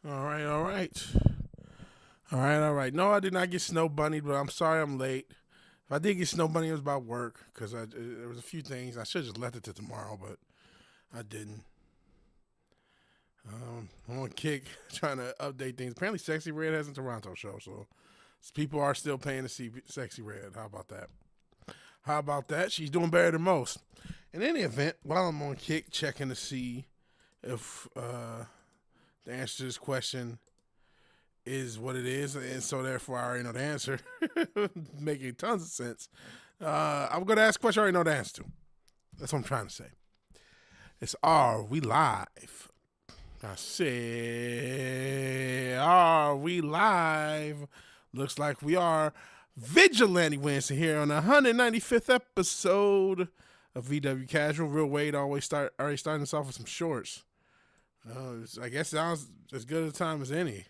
All right, all right. All right, all right. No, I did not get snow bunny, but I'm sorry I'm late. If I did get snow bunny, it was about work because there was a few things. I should have just left it to tomorrow, but I didn't. I'm on kick trying to update things. Apparently, Sexy Red has a Toronto show, so people are still paying to see Sexy Red. How about that? How about that? She's doing better than most. In any event, while I'm on kick, checking to see if the answer to this question is what it is, and so therefore I already know the answer, making tons of sense. I'm going to ask a question I already know the answer to. That's what I'm trying to say. It's Are We Live? I said, Are we live? Looks like we are. Vigilante Williamson here on the 195th episode of VW Casual. Real Wade already starting us off with some shorts. I guess it sounds as good a time as any.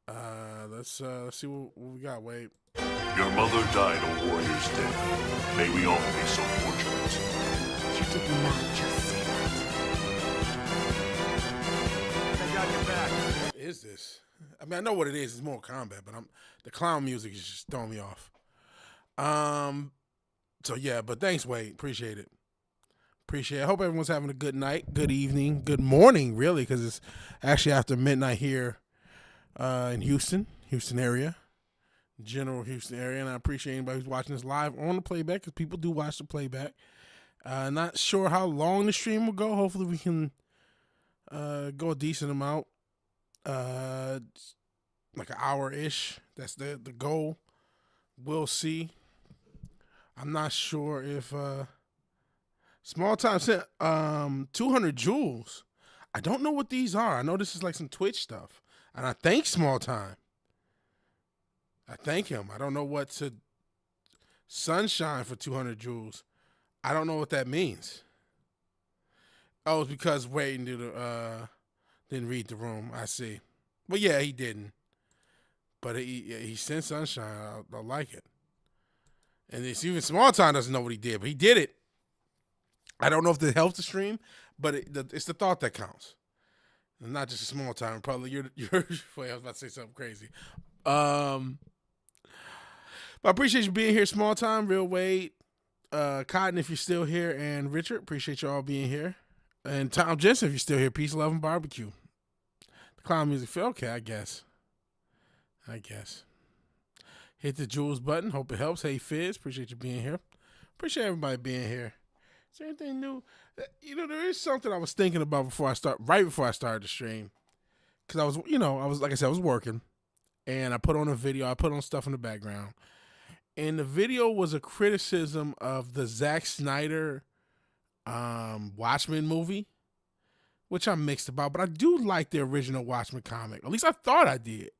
Let's see what we got, Wade. Your mother died a warrior's death. May we all be so fortunate. You did not just say that. I got your back. What is this? I mean, I know what it is. It's Mortal Kombat, but the clown music is just throwing me off. So yeah, but thanks, Wade. Appreciate it. Appreciate it. I hope everyone's having a good night, good evening, good morning, really, because it's actually after midnight here in Houston area, general Houston area, and I appreciate anybody who's watching this live on the playback, because people do watch the playback. Not sure how long the stream will go. Hopefully we can go a decent amount, like an hour-ish. That's the goal. We'll see. I'm not sure if Small Time sent 200 jewels. I don't know what these are. I know this is like some Twitch stuff. And I thank Small Time. I thank him. I don't know what to Sunshine for 200 jewels. I don't know what that means. Oh, it's because Wade didn't read the room. I see. Well, yeah, he didn't. But he sent Sunshine. I like it. And it's even Small Time doesn't know what he did, but he did it. I don't know if it helps the stream, but it's the thought that counts. And not just a Small Time. Probably you're wait, I was about to say something crazy. But I appreciate you being here, Small Time, Real Wade, Cotton, if you're still here, and Richard, appreciate you all being here. And Tom Jensen, if you're still here, peace, love, and barbecue. The clown music, okay, I guess. Hit the jewels button. Hope it helps. Hey, Fizz, appreciate you being here. Appreciate everybody being here. Is there anything new? There is something I was thinking about right before I started the stream. Because I was like I said, I was working. And I put on a video. I put on stuff in the background. And the video was a criticism of the Zack Snyder Watchmen movie, which I'm mixed about. But I do like the original Watchmen comic. At least I thought I did.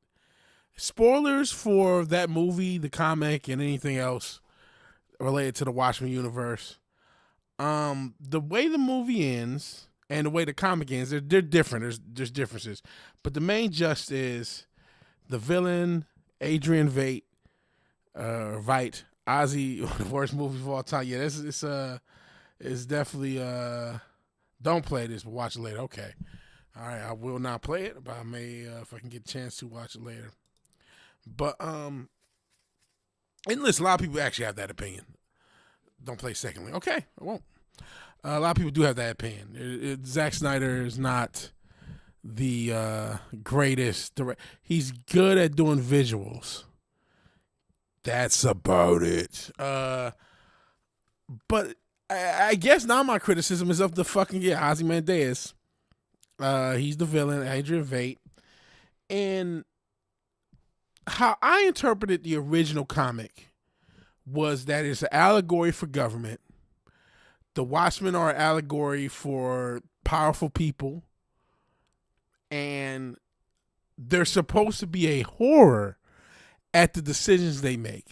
Spoilers for that movie, the comic, and anything else related to the Watchmen universe. The way the movie ends and the way the comic ends, they're different. There's differences. But the main gist is the villain, Adrian Veidt, Ozzy, one of the worst movies of all time. Yeah, it's definitely don't play this, but watch it later. Okay. All right, I will not play it, but I may if I can get a chance to watch it later. But and listen, a lot of people actually have that opinion. Don't play secondly. Okay, I won't. A lot of people do have that opinion. Zack Snyder is not the greatest. He's good at doing visuals. That's about it. But I guess now my criticism is of the fucking Ozymandias. He's the villain, Adrian Veidt, and how I interpreted the original comic was that it's an allegory for government. The Watchmen are an allegory for powerful people. And they're supposed to be a horror at the decisions they make.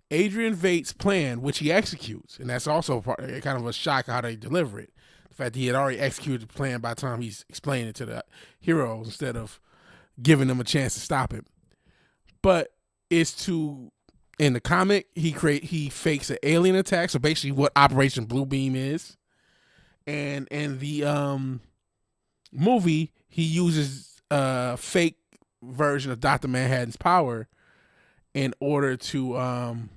Adrian Veidt's plan, which he executes, and that's also kind of a shock how they deliver it. The fact that he had already executed the plan by the time he's explaining it to the heroes instead of giving them a chance to stop it. But it's to, in the comic, he fakes an alien attack. So basically what Operation Bluebeam is. And in the movie, he uses fake version of Dr. Manhattan's power in order to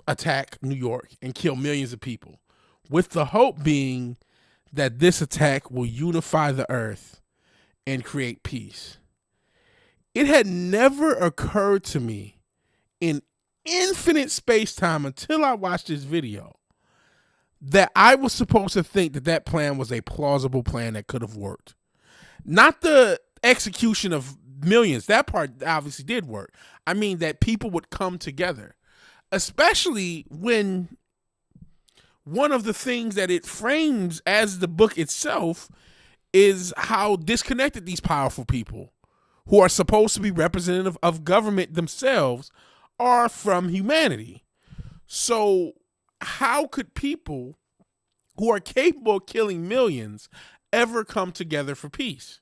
attack New York and kill millions of people, with the hope being that this attack will unify the earth and create peace. It had never occurred to me in infinite space-time until I watched this video that I was supposed to think that that plan was a plausible plan that could have worked. Not the execution of millions. That part obviously did work. I mean that people would come together, especially when one of the things that it frames as the book itself is how disconnected these powerful people, who are supposed to be representative of government themselves, are from humanity. So how could people who are capable of killing millions ever come together for peace?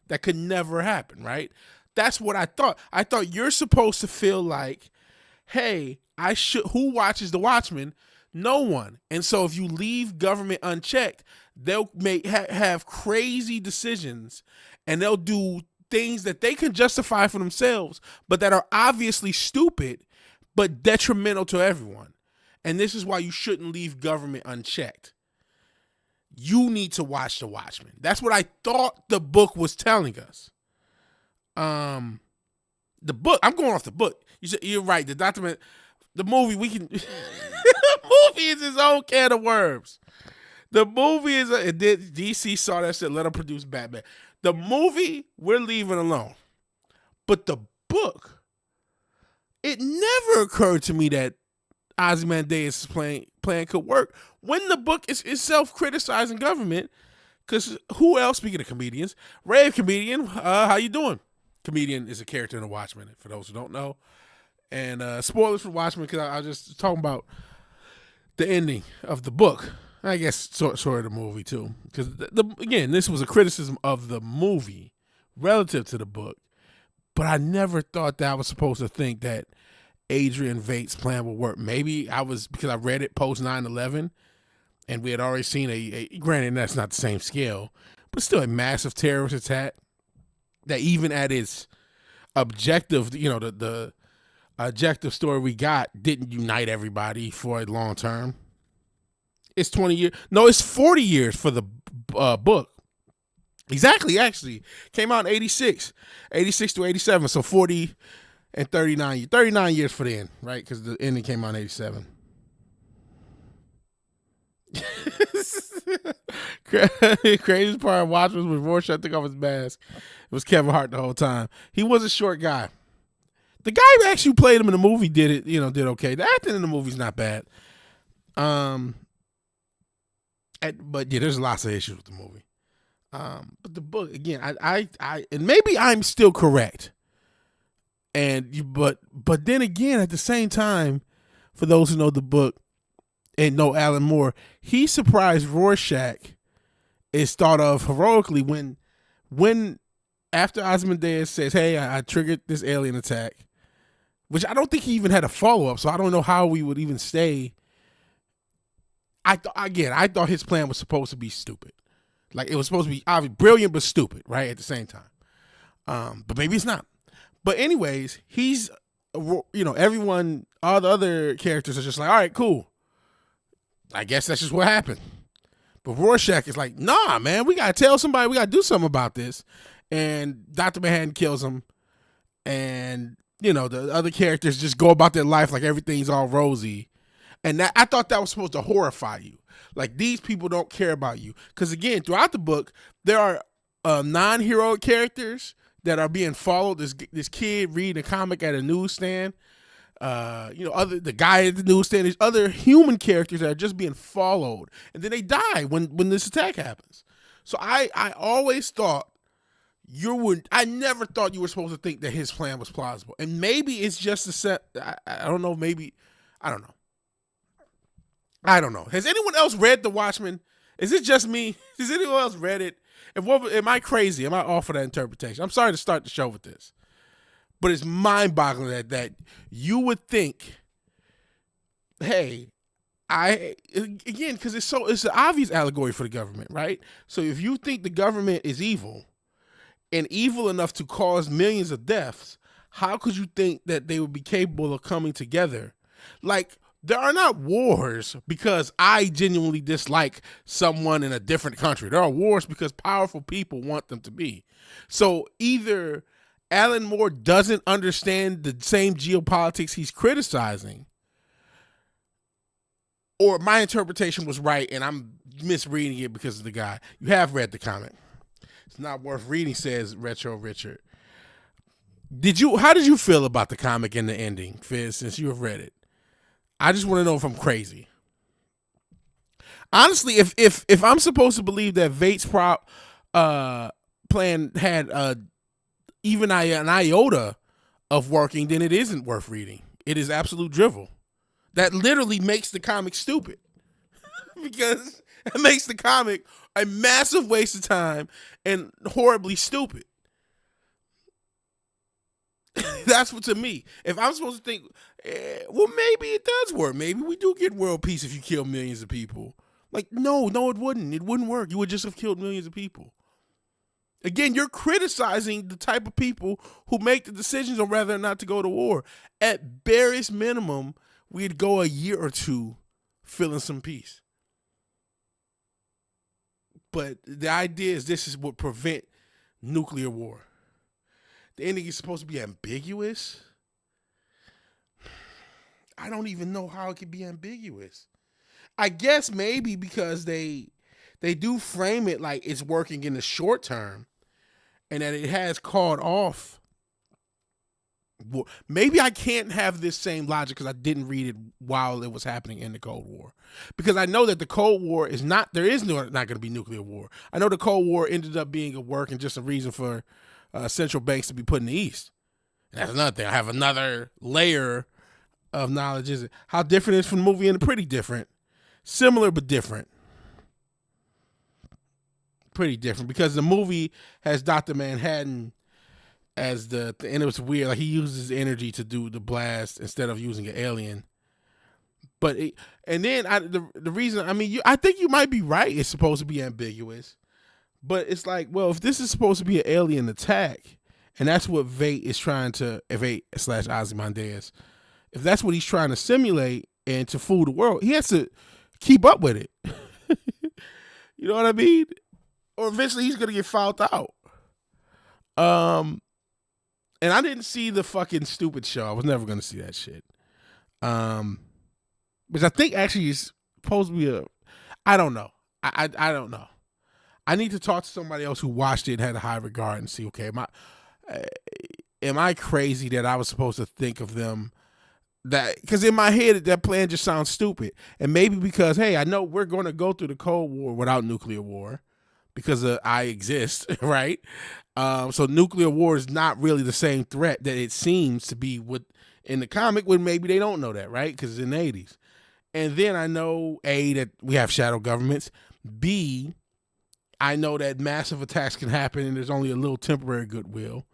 That could never happen, right? That's what I thought. I thought you're supposed to feel like, hey, who watches The Watchmen? No one. And so if you leave government unchecked, they'll have crazy decisions, and they'll do things that they can justify for themselves, but that are obviously stupid, but detrimental to everyone. And this is why you shouldn't leave government unchecked. You need to watch The Watchmen. That's what I thought the book was telling us. The book, I'm going off the book. You're right. The movie, we can. The movie is his own can of worms. The movie is DC saw that shit, let them produce Batman. The movie, we're leaving alone. But the book, it never occurred to me that Ozymandias' plan could work when the book is self-criticizing government. Because who else, speaking of comedians, Rave Comedian, how you doing? Comedian is a character in The Watchmen, for those who don't know. And spoilers for Watchmen, because I was just talking about the ending of the book. I guess sort of the movie too, because again, this was a criticism of the movie relative to the book. But I never thought that I was supposed to think that Adrian Vate's plan would work. Maybe I was, because I read it post 9/11, and we had already seen granted that's not the same scale, but still a massive terrorist attack that even at its objective, the objective story we got didn't unite everybody for a long term. It's 20 years. No, it's 40 years for the book. Exactly, actually. Came out in 86 to 87. So 40 and 39 years for the end, right? Because the ending came out in 87. Craziest part of Watchmen was Rorschach took off his mask. It was Kevin Hart the whole time. He was a short guy. The guy who actually played him in the movie did okay. The acting in the movie's not bad. But yeah, there's lots of issues with the movie. But the book, again, I and maybe I'm still correct. But then again, at the same time, for those who know the book and know Alan Moore, he surprised Rorschach is thought of heroically when after Ozymandias says, "Hey, I triggered this alien attack," which I don't think he even had a follow-up, so I don't know how we would even stay. I thought his plan was supposed to be stupid. Like, it was supposed to be obviously brilliant but stupid, right, at the same time. But maybe it's not. But anyways, he's, everyone, all the other characters are just like, all right, cool. I guess that's just what happened. But Rorschach is like, nah, man, we got to tell somebody, we got to do something about this. And Dr. Manhattan kills him. And, the other characters just go about their life like everything's all rosy. And I thought that was supposed to horrify you. Like, these people don't care about you. Because, again, throughout the book, there are non-heroic characters that are being followed. This kid reading a comic at a newsstand. The guy at the newsstand. There's other human characters that are just being followed. And then they die when this attack happens. So I always thought I never thought you were supposed to think that his plan was plausible. And maybe it's just a set. I don't know. Maybe, I don't know. Has anyone else read The Watchmen? Is it just me? Has anyone else read it? Am I crazy? Am I off of that interpretation? I'm sorry to start the show with this, but it's mind-boggling that you would think, hey, because it's an obvious allegory for the government, right? So if you think the government is evil, and evil enough to cause millions of deaths, how could you think that they would be capable of coming together? Like, there are not wars because I genuinely dislike someone in a different country. There are wars because powerful people want them to be. So either Alan Moore doesn't understand the same geopolitics he's criticizing, or my interpretation was right and I'm misreading it because of the guy. You have read the comic. It's not worth reading, says Retro Richard. How did you feel about the comic and the ending, Fizz, since you have read it? I just want to know if I'm crazy. Honestly, if I'm supposed to believe that Vate's plan had even an iota of working, then it isn't worth reading. It is absolute drivel. That literally makes the comic stupid. Because it makes the comic a massive waste of time and horribly stupid. That's what, to me, if I'm supposed to think, well, maybe it does work. Maybe we do get world peace if you kill millions of people. Like, no, it wouldn't. It wouldn't work. You would just have killed millions of people. Again, you're criticizing the type of people who make the decisions on whether or not to go to war. At barest minimum, we'd go a year or two feeling some peace. But the idea is this is what prevent nuclear war. The ending is supposed to be ambiguous. I don't even know how it could be ambiguous. I guess maybe because they do frame it like it's working in the short term and that it has called off. Maybe I can't have this same logic because I didn't read it while it was happening in the Cold War. Because I know that the Cold War is not going to be nuclear war. I know the Cold War ended up being a work and just a reason for central banks to be put in the East. And that's another thing. I have another layer of knowledge. Is it how different it is from the movie? And pretty different. Similar but different. Pretty different because the movie has Dr. Manhattan as and it was weird. Like he uses energy to do the blast instead of using an alien. But the reason, I think you might be right. It's supposed to be ambiguous, but it's like, well, if this is supposed to be an alien attack, and that's what Vate is trying to Vate/Ozymandias, if that's what he's trying to simulate and to fool the world, he has to keep up with it. You know what I mean? Or eventually he's gonna get fouled out. And I didn't see the fucking stupid show. I was never gonna see that shit. Which I think actually is supposed to be I don't know. I don't know. I need to talk to somebody else who watched it and had a high regard and see, okay, am I crazy that I was supposed to think of them that, because in my head that plan just sounds stupid. And maybe because, hey, I know we're going to go through the Cold War without nuclear war because I exist, right? So nuclear war is not really the same threat that it seems to be in the comic, when maybe they don't know that, right? Because it's in the 80s. And then I know, A, that we have shadow governments. B, I know that massive attacks can happen and there's only a little temporary goodwill.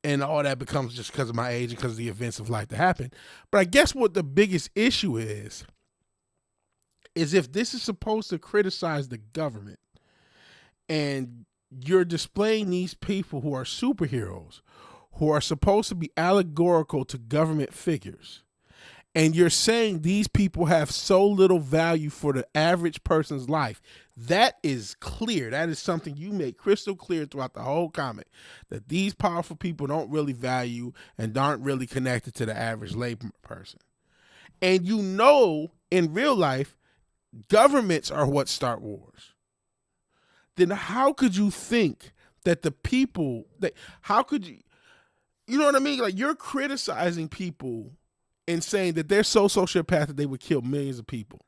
And all that becomes just because of my age and because of the events of life that happen. But I guess what the biggest issue is if this is supposed to criticize the government and you're displaying these people who are superheroes, who are supposed to be allegorical to government figures, and you're saying these people have so little value for the average person's life, that is clear. That is something you make crystal clear throughout the whole comic, that these powerful people don't really value and aren't really connected to the average labor person. And you know, in real life, governments are what start wars. Then how could you think that the people, how could you know what I mean? Like, you're criticizing people and saying that they're so sociopathic they would kill millions of people.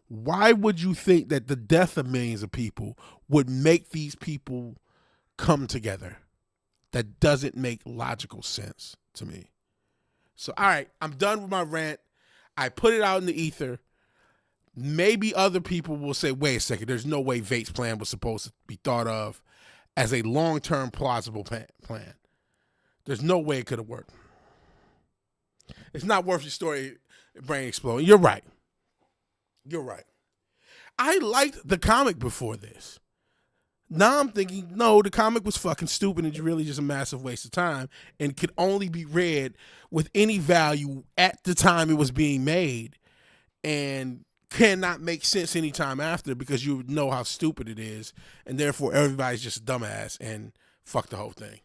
Why would you think that the death of millions of people would make these people come together? That doesn't make logical sense to me. So, all right, I'm done with my rant. I put it out in the ether. Maybe other people will say, wait a second, there's no way Vate's plan was supposed to be thought of as a long-term plausible plan. There's no way it could have worked. It's not worth your story brain exploding. You're right. I liked the comic before this. Now I'm thinking, no, the comic was fucking stupid and really just a massive waste of time and could only be read with any value at the time it was being made and cannot make sense anytime after because you know how stupid it is and therefore everybody's just a dumbass and fuck the whole thing.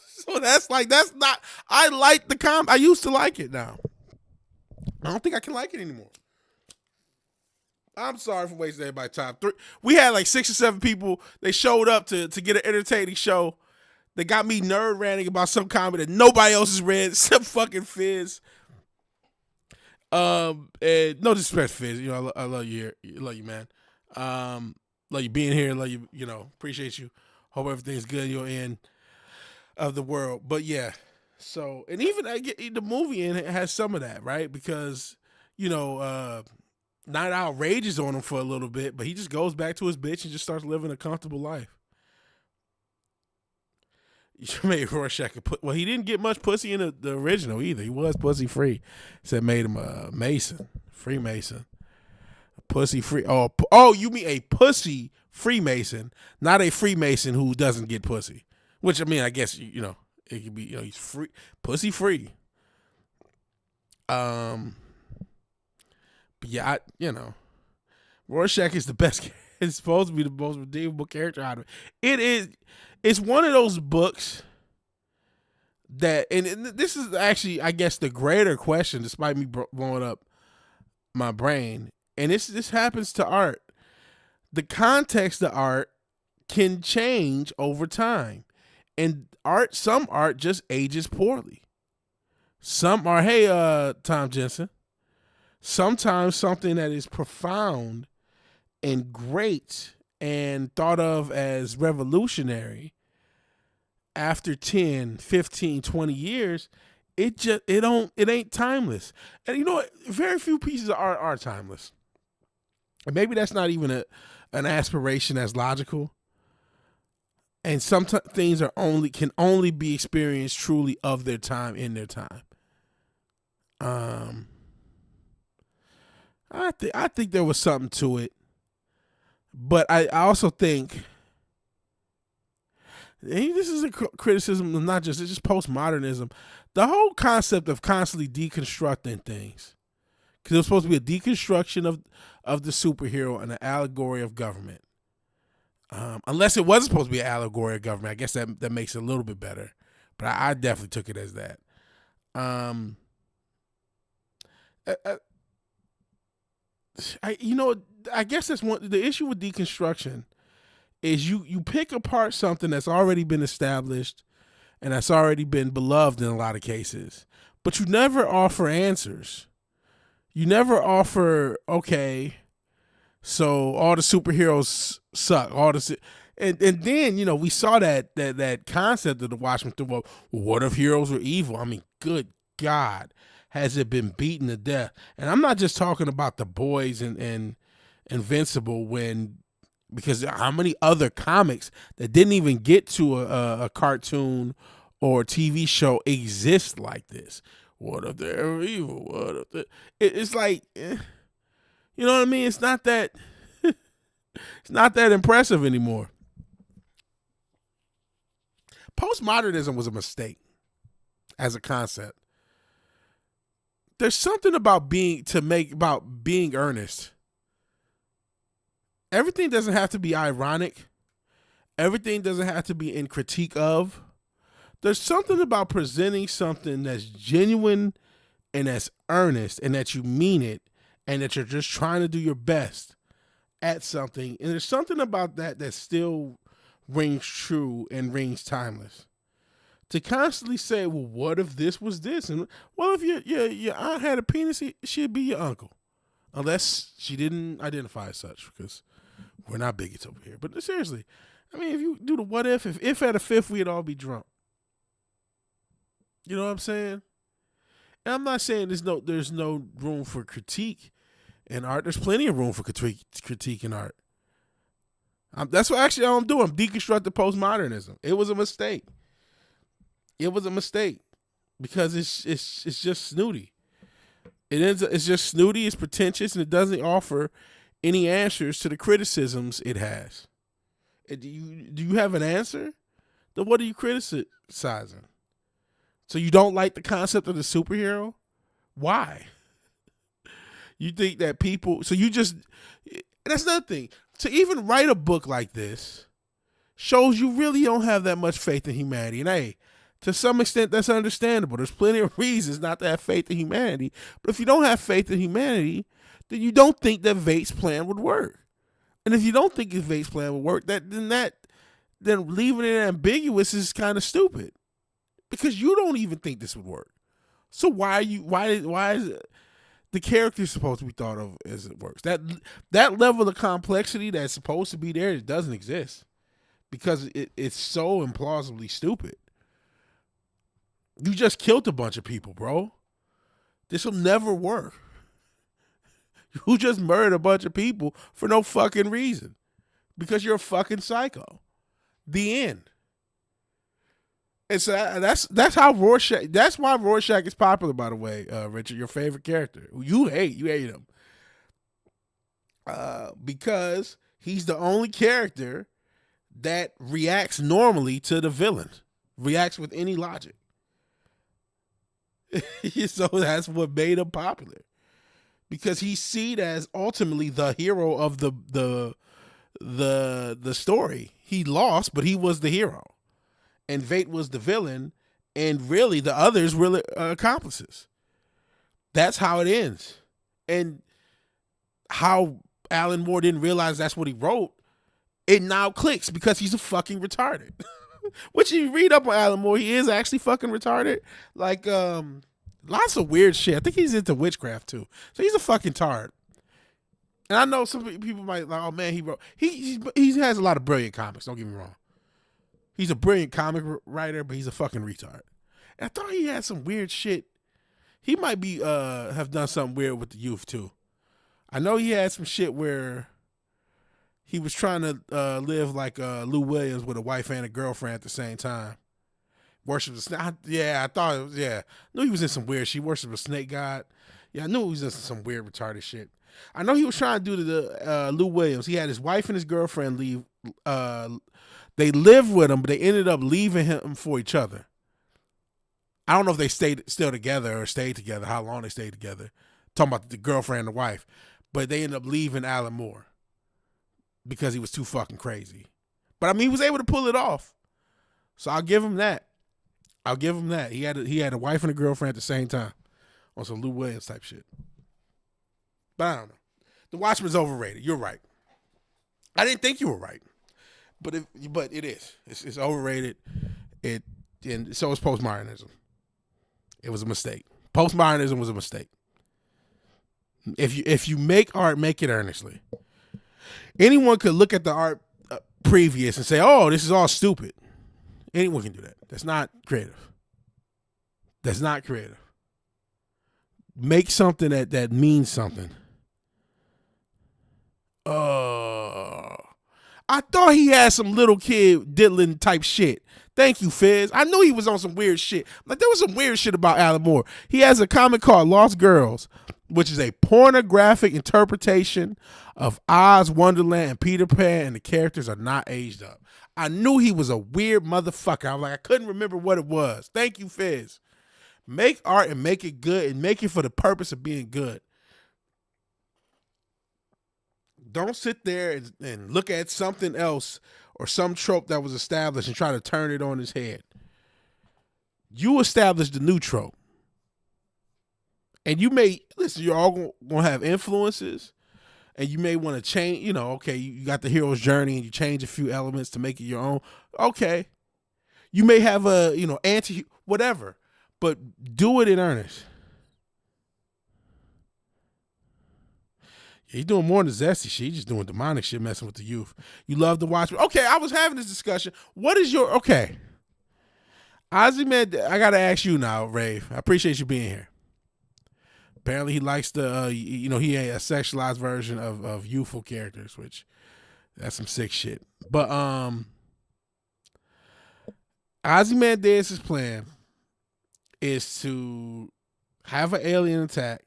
So that's not, I like the comic. I used to like it now. I don't think I can like it anymore. I'm sorry for wasting everybody's time. We had like 6 or 7 people. They showed up to get an entertaining show. They got me nerd ranting about some comic that nobody else has read except fucking Fizz. And no disrespect, Fizz. You know, I love you here. Love you, man. Love you being here. Love you. You know, appreciate you. Hope everything's good in your end of the world. But yeah. So, and even I get the movie in it has some of that, right? Because you know. Night Owl rages on him for a little bit, but he just goes back to his bitch and just starts living a comfortable life. You made Rorschach well, he didn't get much pussy in the original either. He was pussy free. So it made him a Mason, Freemason, pussy free. Oh, you mean a pussy Freemason, not a Freemason who doesn't get pussy. Which I mean, I guess you know it could be. You know, he's free, pussy free. But yeah, Rorschach is the best. It's supposed to be the most redeemable character out of it. It is. It's one of those books that, and this is actually, I guess, the greater question, despite me blowing up my brain. And this happens to art. The context of art can change over time, and some art just ages poorly. Some are, hey, Tom Jensen. Sometimes something that is profound and great and thought of as revolutionary after 10, 15, 20 years, it ain't timeless. And you know what? Very few pieces of art are timeless. And maybe that's not even an aspiration that's logical. And some things can only be experienced truly of their time in their time. I think there was something to it, but I also think this is a criticism of it's just postmodernism. The whole concept of constantly deconstructing things, because it was supposed to be a deconstruction of the superhero and an allegory of government. Unless it wasn't supposed to be an allegory of government, I guess that makes it a little bit better. But I definitely took it as that. I guess that's the issue with deconstruction is you pick apart something that's already been established and that's already been beloved in a lot of cases, but you never offer answers. You never offer, okay, so all the superheroes suck. And then, we saw that concept of the Watchmen through, well, what if heroes were evil? I mean, good God. Has it been beaten to death? And I'm not just talking about The Boys and Invincible because how many other comics that didn't even get to a cartoon or TV show exist like this? What if they're evil? What if it's like, you know what I mean? It's not that it's not that impressive anymore. Postmodernism was a mistake as a concept. There's something about being earnest. Everything doesn't have to be ironic. Everything doesn't have to be in critique of. There's something about presenting something that's genuine and that's earnest and that you mean it and that you're just trying to do your best at something. And there's something about that still rings true and rings timeless. To constantly say, well, what if this was this? And well, if your aunt had a penis, she'd be your uncle. Unless she didn't identify as such, because we're not bigots over here. But seriously, I mean, if you do the what if at a fifth, we'd all be drunk. You know what I'm saying? And I'm not saying there's no room for critique in art. There's plenty of room for critique in art. That's what actually all I'm doing. I'm deconstructing postmodernism. It was a mistake. It was a mistake because it's just snooty. It's just snooty. It's pretentious, and it doesn't offer any answers to the criticisms it has. Do you have an answer? Then what are you criticizing? So you don't like the concept of the superhero? Why? You think that people, so you just, that's another thing. To even write a book like this shows you really don't have that much faith in humanity. And hey, to some extent, that's understandable. There's plenty of reasons not to have faith in humanity. But if you don't have faith in humanity, then you don't think that Vate's plan would work. And if you don't think his Vate's plan would work, then leaving it ambiguous is kind of stupid. Because you don't even think this would work. So why is it, the character supposed to be thought of as it works? That level of complexity that's supposed to be there, it doesn't exist. Because it's so implausibly stupid. You just killed a bunch of people, bro. This will never work. You just murdered a bunch of people for no fucking reason. Because you're a fucking psycho. The end. And so that's how Rorschach. That's why Rorschach is popular, by the way, Richard. Your favorite character, you hate him, because he's the only character that reacts normally to the villain, reacts with any logic. So that's what made him popular, because he's seen as ultimately the hero of the story. He lost, but he was the hero. And Vate was the villain, and really the others were accomplices. That's how it ends. And how Alan Moore didn't realize that's what he wrote, it now clicks because he's a fucking retarded. Which you read up on Alan Moore, he is actually fucking retarded. Like, lots of weird shit. I think he's into witchcraft too. So he's a fucking tard. And I know some people might like, oh man, he has a lot of brilliant comics, don't get me wrong. He's a brilliant comic writer, but he's a fucking retard. And I thought he had some weird shit. He might be have done something weird with the youth too. I know he had some shit where he was trying to live like Lou Williams with a wife and a girlfriend at the same time. Worship the snake. Yeah, I thought it was, yeah. I knew he was in some weird shit. He worshiped a snake god. Yeah, I knew he was in some weird retarded shit. I know he was trying to do the Lou Williams. He had his wife and his girlfriend leave. They lived with him, but they ended up leaving him for each other. I don't know if they stayed still together or stayed together, how long they stayed together. Talking about the girlfriend and the wife. But they ended up leaving Alan Moore because he was too fucking crazy. But I mean, he was able to pull it off. So I'll give him that. He had a wife and a girlfriend at the same time on some Lou Williams type shit. But I don't know. The Watchmen's overrated. You're right. I didn't think you were right. But it is. It's overrated. And so is postmodernism. It was a mistake. Postmodernism was a mistake. If you make art, make it earnestly. Anyone could look at the art previous and say, "Oh, this is all stupid." Anyone can do that. That's not creative. Make something that means something. I thought he had some little kid diddling type shit. Thank you, Fizz. I knew he was on some weird shit. Like, there was some weird shit about Alan Moore. He has a comic called Lost Girls, which is a pornographic interpretation of Oz, Wonderland, and Peter Pan, and the characters are not aged up. I knew he was a weird motherfucker. I was like, I couldn't remember what it was. Thank you, Fizz. Make art and make it good, and make it for the purpose of being good. Don't sit there and look at something else or some trope that was established and try to turn it on its head. You established the new trope. And you may, listen, you're all going to have influences, and you may want to change, okay, you got the hero's journey and you change a few elements to make it your own. Okay. You may have a, whatever, but do it in earnest. He's doing more than zesty shit. He's just doing demonic shit, messing with the youth. You love to watch. Okay, I was having this discussion. What is your, okay. Ozymandias, I got to ask you now, Rave. I appreciate you being here. Apparently he likes the, he had a sexualized version of youthful characters, which that's some sick shit. But Ozymandias' plan is to have an alien attack,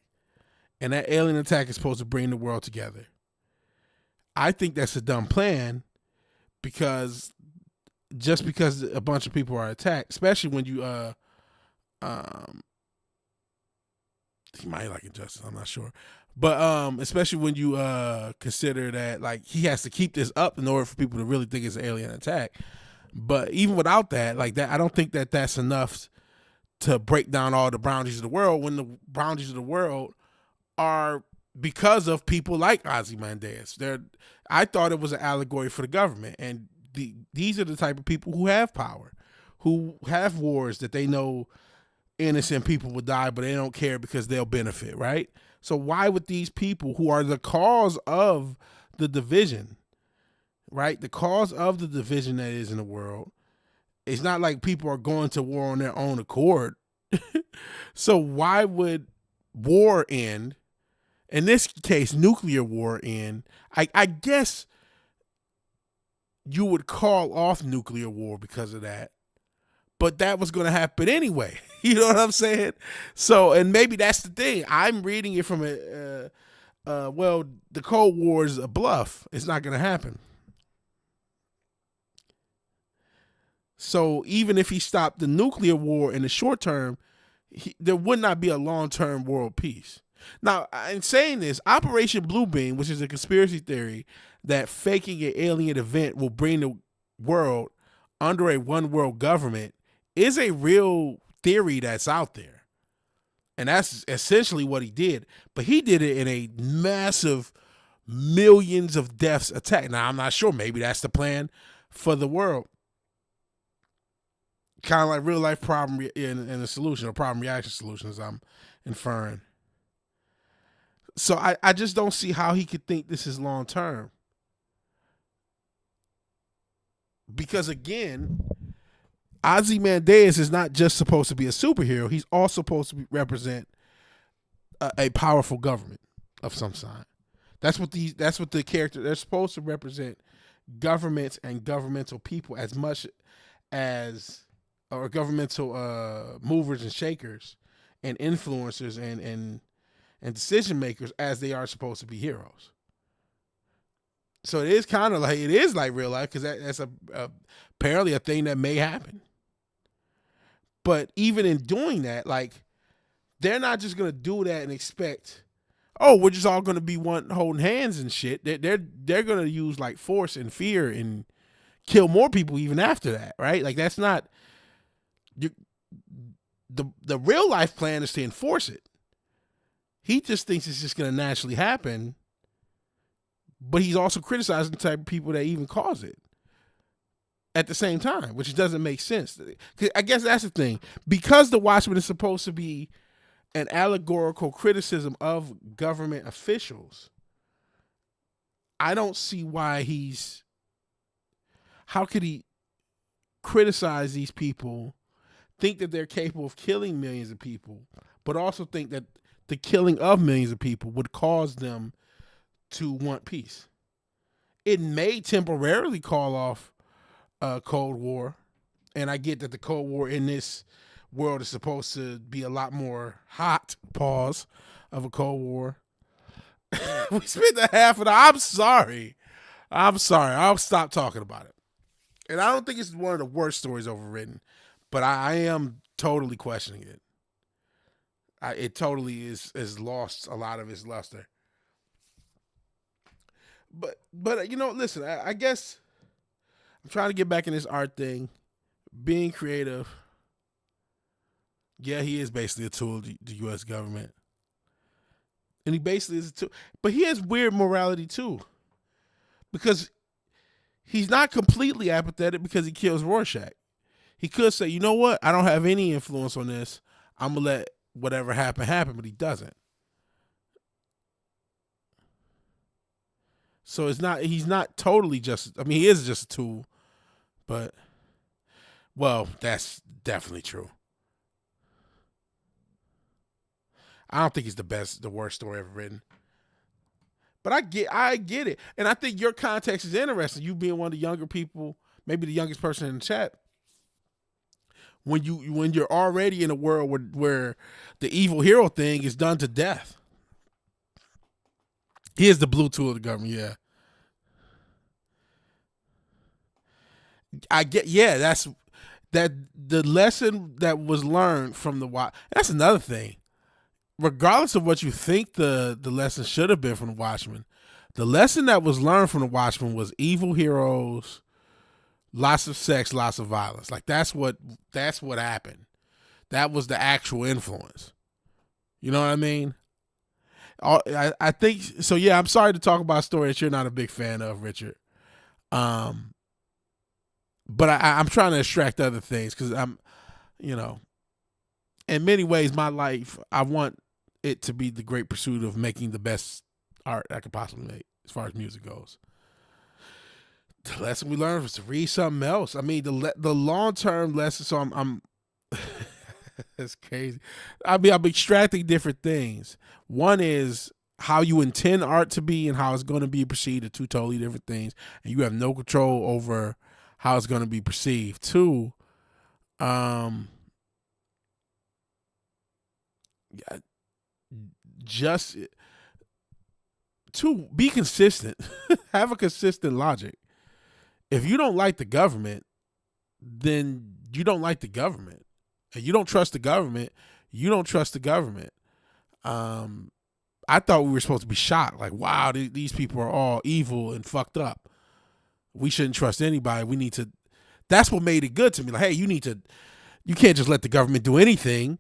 and that alien attack is supposed to bring the world together. I think that's a dumb plan because just because a bunch of people are attacked, especially when you he might like Injustice, I'm not sure. But especially when you consider that like he has to keep this up in order for people to really think it's an alien attack. But even without that, like that, I don't think that that's enough to break down all the boundaries of the world when the boundaries of the world are because of people like Ozymandias. I thought it was an allegory for the government, and these are the type of people who have power, who have wars that they know innocent people will die, but they don't care because they'll benefit, right? So why would these people who are the cause of the division, right? The cause of the division that is in the world, it's not like people are going to war on their own accord. So why would war end? In this case, nuclear war end. I guess you would call off nuclear war because of that. But that was going to happen anyway. You know what I'm saying? So, and maybe that's the thing. I'm reading it from well, the Cold War is a bluff. It's not going to happen. So even if he stopped the nuclear war in the short term, there would not be a long-term world peace. Now, in saying this, Operation Bluebeam, which is a conspiracy theory that faking an alien event will bring the world under a one-world government, is a real theory that's out there. And that's essentially what he did. But he did it in a massive millions of deaths attack. Now, I'm not sure. Maybe that's the plan for the world. Kind of like real life problem in a solution, or problem reaction solution, as I'm inferring. So I just don't see how he could think this is long term. Because again, Ozymandias is not just supposed to be a superhero. He's also supposed to represent a powerful government of some kind. That's what the character, they're supposed to represent governments and governmental people as much as, or governmental movers and shakers and influencers and decision makers as they are supposed to be heroes. So it is kind of like, it is like real life, because that's apparently a thing that may happen. But even in doing that, like, they're not just going to do that and expect, oh, we're just all going to be one holding hands and shit. They're going to use like force and fear and kill more people even after that, right? Like, that's not the real life plan is to enforce it. He just thinks it's just going to naturally happen, but he's also criticizing the type of people that even cause it at the same time, which doesn't make sense. I guess that's the thing. Because The Watchmen is supposed to be an allegorical criticism of government officials, I don't see why how could he criticize these people, think that they're capable of killing millions of people, but also think that the killing of millions of people would cause them to want peace. It may temporarily call off Cold War, and I get that the Cold War in this world is supposed to be a lot more hot, pause, of a Cold War. We spent the half of the, I'm sorry, I'll stop talking about it. And I don't think it's one of the worst stories overwritten, but I am totally questioning it. It totally is lost a lot of its luster. But you know, listen, I guess I'm trying to get back in this art thing, being creative. Yeah, he is basically a tool of the U.S. government. And he basically is a tool. But he has weird morality too. Because he's not completely apathetic because he kills Rorschach. He could say, you know what? I don't have any influence on this. I'm going to let whatever happen, but he doesn't. So he's not totally just, I mean, he is just a tool, but, well, that's definitely true. I don't think he's the worst story ever written. But I get it. And I think your context is interesting. You being one of the younger people, maybe the youngest person in the chat. When you're already in a world where the evil hero thing is done to death. He is the blue tool of the government, yeah. I get, yeah, that's that the lesson that was learned from the Watch. That's another thing. Regardless of what you think the lesson should have been from the Watchmen, the lesson that was learned from the Watchmen was evil heroes, lots of sex, lots of violence. Like that's what happened. That was the actual influence. You know what I mean? I think so. Yeah, I'm sorry to talk about a story that you're not a big fan of, Richard. But I'm trying to extract other things because I'm, in many ways, my life, I want it to be the great pursuit of making the best art I could possibly make as far as music goes. The lesson we learned was to read something else. I mean, the long-term lesson. So I'm that's crazy. I'm extracting different things. One is how you intend art to be and how it's going to be perceived are two totally different things, and you have no control over how it's going to be perceived. Two, just to be consistent, have a consistent logic. If you don't like the government, then you don't like the government. And you don't trust the government, you don't trust the government. I thought we were supposed to be shocked. Like, wow, these people are all evil and fucked up. We shouldn't trust anybody. We need to. That's what made it good to me. Like, hey, you can't just let the government do anything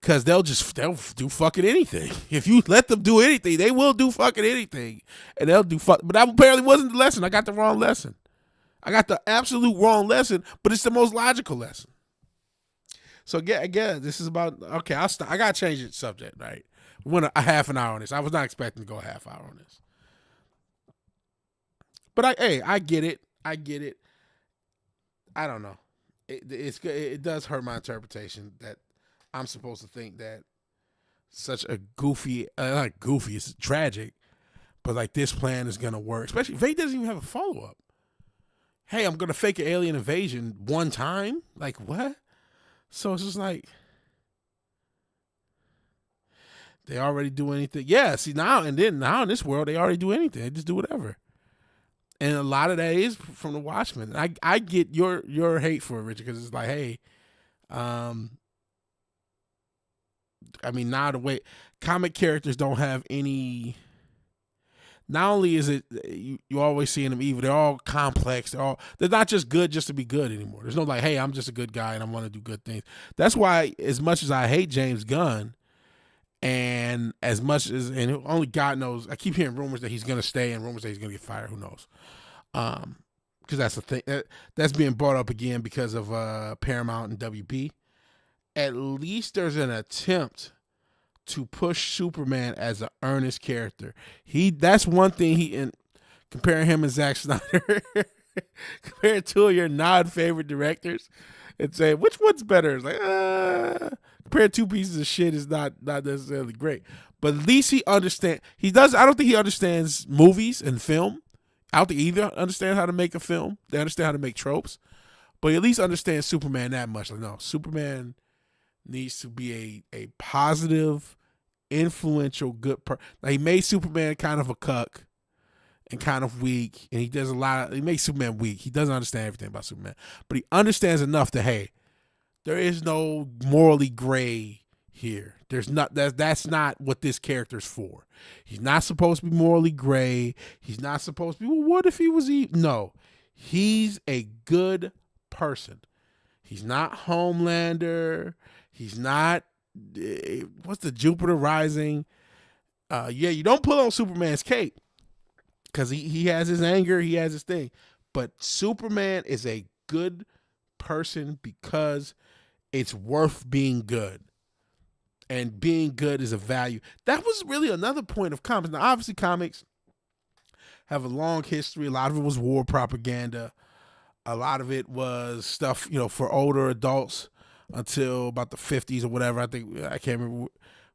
because they'll do fucking anything. If you let them do anything, they will do fucking anything. And they'll do fuck. But that apparently wasn't the lesson. I got the wrong lesson. I got the absolute wrong lesson, but it's the most logical lesson. So again, this is about, okay, I got to change the subject, right? We went a half an hour on this. I was not expecting to go a half hour on this. But I get it. I get it. I don't know. It does hurt my interpretation that I'm supposed to think that such a goofy, not goofy, it's tragic, but like this plan is going to work. Especially, Vade doesn't even have a follow-up. Hey, I'm going to fake an alien invasion one time? Like, what? So it's just like, they already do anything. Yeah, see, now in this world, they already do anything. They just do whatever. And a lot of that is from the Watchmen. I get your hate for it, Richard, because it's like, hey, I mean, now the way comic characters don't have any. Not only is it you always seeing them evil, they're all complex. They're not just good just to be good anymore. There's no like, hey, I'm just a good guy and I want to do good things. That's why, as much as I hate James Gunn, and as much as, and only God knows, I keep hearing rumors that he's gonna stay and rumors that he's gonna get fired. Who knows? Because that's the thing that's being brought up again because of Paramount and WB. At least there's an attempt to push Superman as an earnest character. That's one thing and comparing him and Zack Snyder, comparing two of your non-favorite directors and say, which one's better? It's like, comparing two pieces of shit is not necessarily great. But at least he understands. I don't think he understands movies and film. I don't think either understand how to make a film. They understand how to make tropes. But he at least understands Superman that much. Like, no, Superman needs to be a positive, influential, good person. Like, he made Superman kind of a cuck and kind of weak, and he makes Superman weak. He doesn't understand everything about Superman, but he understands enough that, hey, there is no morally gray here. That's not what this character's for. He's not supposed to be morally gray. He's not supposed to be, well, what if he was evil? No, he's a good person. He's not Homelander. He's not, what's the Jupiter Rising? You don't put on Superman's cape because he has his anger, he has his thing. But Superman is a good person because it's worth being good. And being good is a value. That was really another point of comics. Now, obviously, comics have a long history. A lot of it was war propaganda. A lot of it was stuff, for older adults until about the 50s or whatever. I can't remember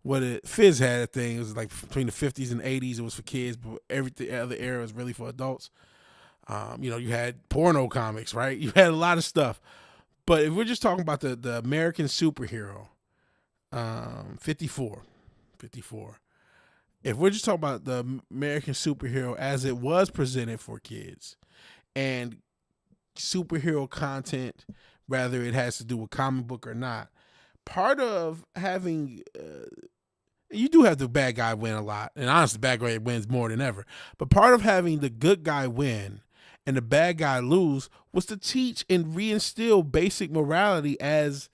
what Fizz had a thing. It was like between the 50s and 80s, it was for kids, but every other era was really for adults. You had porno comics, right? You had a lot of stuff. But if we're just talking about the American superhero, 54. If we're just talking about the American superhero as it was presented for kids, and superhero content, whether it has to do with comic book or not, part of having you do have the bad guy win a lot, and honestly, the bad guy wins more than ever. But part of having the good guy win and the bad guy lose was to teach and reinstill basic morality as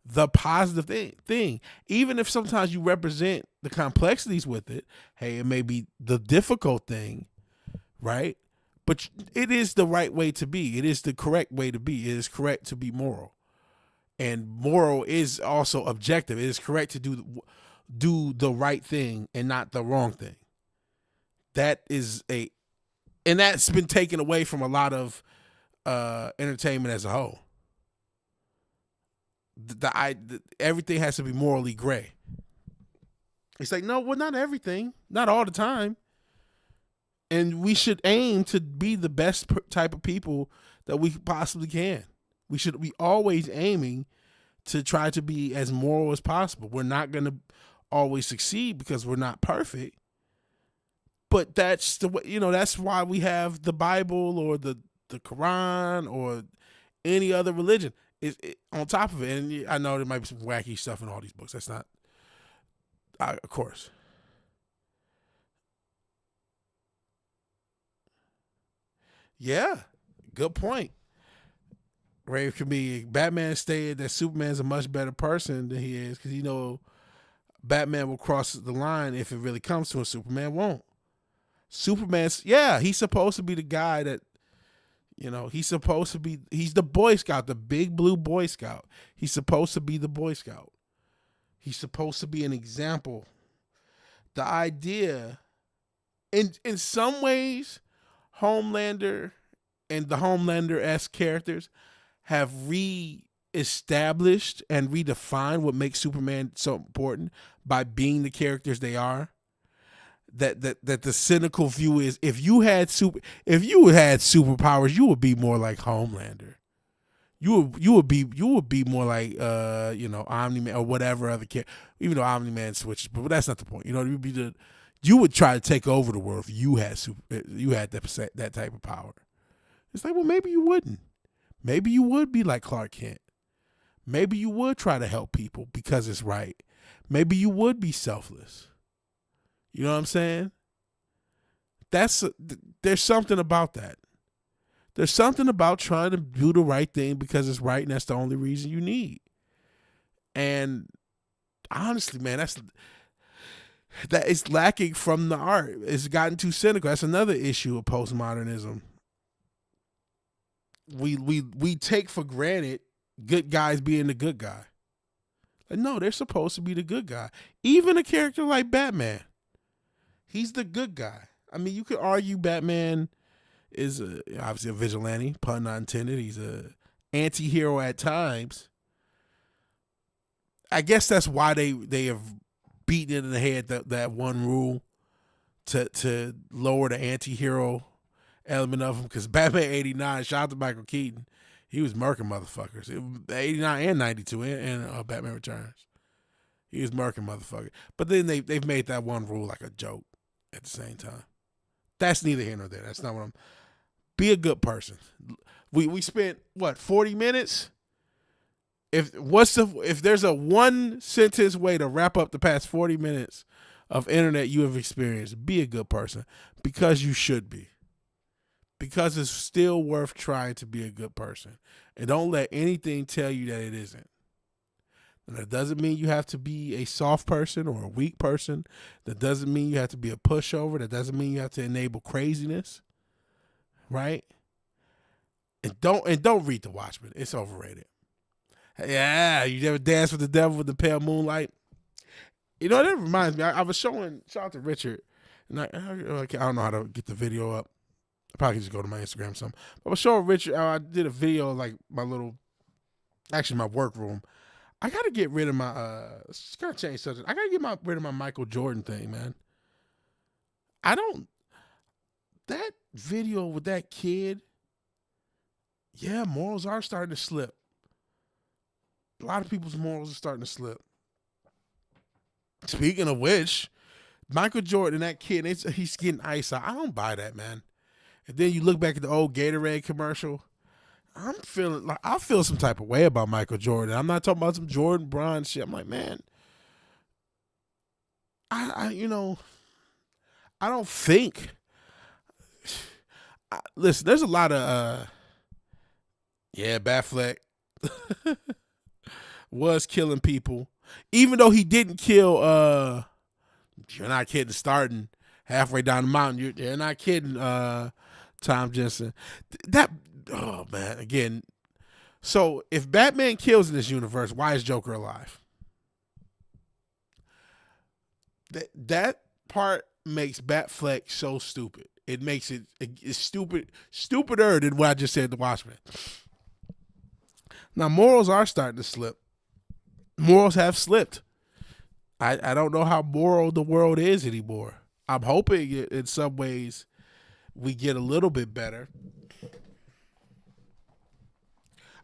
the positive thing. Even if sometimes you represent the complexities with it, hey, it may be the difficult thing, right? But it is the right way to be. It is the correct way to be. It is correct to be moral. And moral is also objective. It is correct to do the right thing and not the wrong thing. And that's been taken away from a lot of entertainment as a whole. Everything has to be morally gray. It's like, no, well, not everything, not all the time. And we should aim to be the best type of people that we possibly can. We should be always aiming to try to be as moral as possible. We're not going to always succeed because we're not perfect. But that's the way, that's why we have the Bible or the Quran or any other religion is on top of it. And I know there might be some wacky stuff in all these books. That's not, of course. Yeah, good point. Ray could be Batman stated that Superman's a much better person than he is because Batman will cross the line if it really comes to it. Superman won't. He's supposed to be the guy that, he's the Boy Scout, the big blue Boy Scout. He's supposed to be the Boy Scout. He's supposed to be an example. The idea, in some ways, Homelander and the Homelander-esque characters have re-established and redefined what makes Superman so important by being the characters they are. That the cynical view is if you had superpowers, you would be more like Homelander. You would be more like Omni-Man or whatever other character. Even though Omni-Man switches, but that's not the point. You would try to take over the world if you had that type of power. It's like, well, maybe you wouldn't. Maybe you would be like Clark Kent. Maybe you would try to help people because it's right. Maybe you would be selfless. You know what I'm saying? There's something about that. There's something about trying to do the right thing because it's right and that's the only reason you need. And honestly, man, that is lacking from the art. It's gotten too cynical. That's another issue of postmodernism. We take for granted good guys being the good guy. Like, no, they're supposed to be the good guy. Even a character like Batman. He's the good guy. I mean, you could argue Batman is obviously a vigilante, pun not intended. He's a anti-hero at times. I guess that's why they have beaten it in the head that one rule to lower the anti-hero element of him. Because Batman 89, shout out to Michael Keaton, he was murking motherfuckers. 89 and 92 and Batman Returns. He was murking motherfuckers. But then they've made that one rule like a joke at the same time. That's neither here nor there. That's not what I'm. Be a good person. We spent 40 minutes. If there's a one sentence way to wrap up the past 40 minutes of internet you have experienced, be a good person because you should be. Because it's still worth trying to be a good person, and don't let anything tell you that it isn't. And that doesn't mean you have to be a soft person or a weak person. That doesn't mean you have to be a pushover. That doesn't mean you have to enable craziness. Right? And don't read The Watchmen. It's overrated. Yeah, you ever dance with the devil with the pale moonlight? That reminds me. I was shout out to Richard, and I don't know how to get the video up. I probably just go to my Instagram or something. But I was showing Richard. I did a video of like my workroom. I got to get rid of my, it's got to change subject. I got to get rid of my Michael Jordan thing, man. That video with that kid, yeah, morals are starting to slip. A lot of people's morals are starting to slip. Speaking of which, Michael Jordan and that kid, he's getting ice out. I don't buy that, man. And then you look back at the old Gatorade commercial. I'm feeling like I feel some type of way about Michael Jordan. I'm not talking about some Jordan Bron shit. I'm like, man, I I don't think. Listen, there's a lot of Batfleck was killing people, even though he didn't kill. You're not kidding. Starting halfway down the mountain, you're not kidding. Tom Jensen, that oh man, again. So if Batman kills in this universe, why is Joker alive? That part makes Batfleck so stupid. It makes it's stupider than what I just said to Watchmen. Now morals are starting to slip. Morals have slipped. I don't know how moral the world is anymore. I'm hoping in some ways we get a little bit better.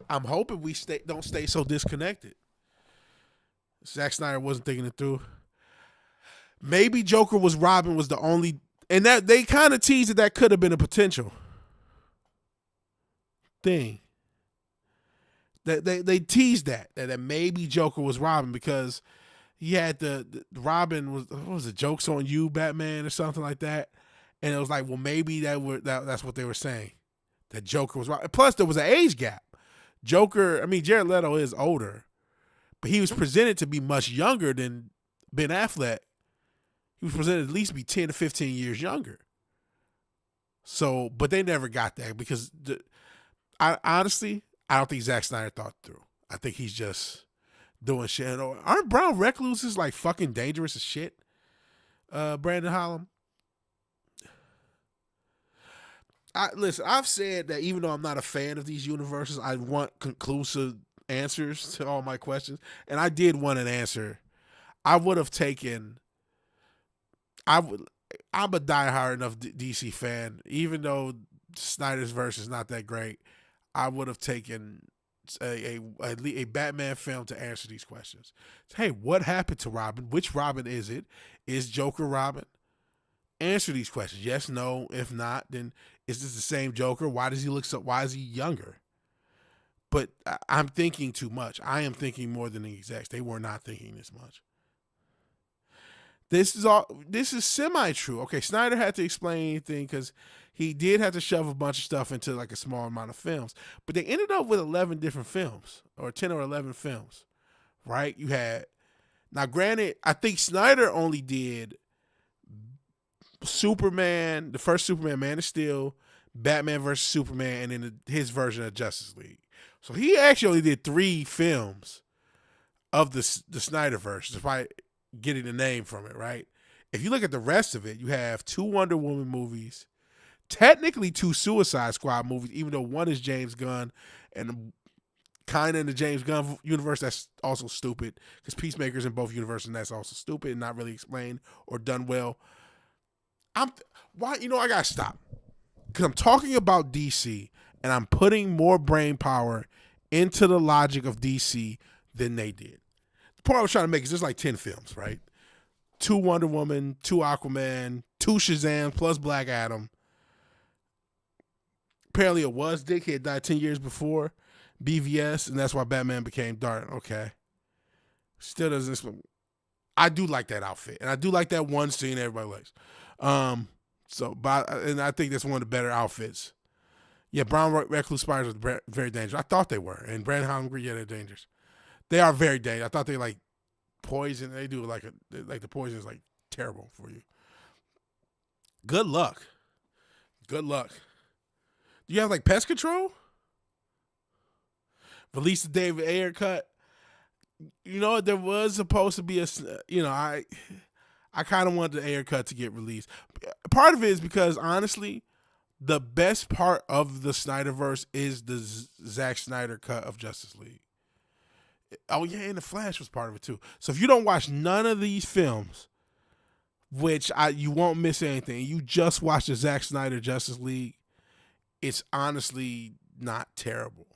I'm hoping we don't stay so disconnected. Zack Snyder wasn't thinking it through. Maybe Joker Robin was the only, and that they kind of teased that could have been a potential thing. That they teased that maybe Joker was Robin because he had the Robin was, what was it, Jokes on You, Batman, or something like that, and it was like, well, maybe that's what they were saying, that Joker was Robin. Plus, there was an age gap. Joker, I mean, Jared Leto is older, but he was presented to be much younger than Ben Affleck. He was presented at least to be 10 to 15 years younger. So, but they never got that because honestly, I don't think Zack Snyder thought through. I think he's just doing shit. Aren't brown recluses like fucking dangerous as shit? Brandon Hallam. Listen, I've said that even though I'm not a fan of these universes, I want conclusive answers to all my questions. And I did want an answer. I'm a diehard enough DC fan. Even though Snyder's verse is not that great, I would have taken a Batman film to answer these questions. Hey, what happened to Robin? Which Robin is it? Is Joker Robin? Answer these questions. Yes, no. If not, then is this the same Joker? Why does he look so? Why is he younger? But I'm thinking too much. I am thinking more than the execs. They were not thinking this much. This is semi-true. Okay, Snyder had to explain anything because he did have to shove a bunch of stuff into like a small amount of films. But they ended up with 11 different films, or 10 or 11 films, right? You had, now granted, I think Snyder only did Superman, the first Superman, Man of Steel, Batman versus Superman, and then his version of Justice League. So he actually only did 3 films of the Snyderverse, if I getting the name from it, right? If you look at the rest of it, you have 2 Wonder Woman movies, technically 2 Suicide Squad movies, even though one is James Gunn, and kind of in the James Gunn universe, that's also stupid because Peacemaker's in both universes, and that's also stupid and not really explained or done well. I gotta stop because I'm talking about DC and I'm putting more brain power into the logic of DC than they did. The point I was trying to make is there's like 10 films, right? 2 Wonder Woman, 2 Aquaman, 2 Shazam plus Black Adam. Apparently it was Dick. He had died 10 years before BVS, and that's why Batman became dark. Okay. Still doesn't. I do like that outfit, and I do like that one scene everybody likes. And I think that's one of the better outfits. Yeah, brown recluse spiders are very dangerous. I thought they were, and Brand Hungry, yeah, they're dangerous. They are very dangerous. I thought they like poison. They do like the poison is like terrible for you. Good luck. Good luck. Do you have like pest control? Release the David Ayer cut. You know, there was supposed to be I kind of wanted the Ayer cut to get released. Part of it is because, honestly, the best part of the Snyderverse is the Zack Snyder cut of Justice League. Oh, yeah, and The Flash was part of it, too. So if you don't watch none of these films, which you won't miss anything, you just watch the Zack Snyder Justice League, it's honestly not terrible.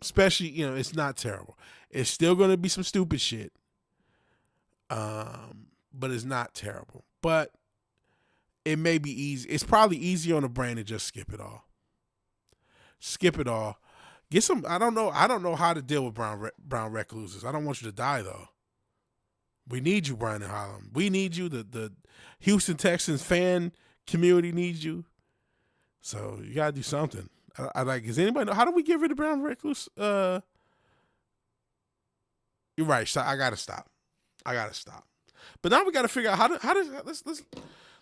Especially, it's not terrible. It's still going to be some stupid shit. But it's not terrible. But it may be easy. It's probably easier on the brain to just skip it all. Skip it all. Get some. I don't know how to deal with brown recluses. I don't want you to die though. We need you, Brian and Harlem. We need you. The Houston Texans fan community needs you. So you gotta do something. I like. Does anybody know how do we get rid of brown recluse? You're right. I gotta stop. But now we gotta figure out how does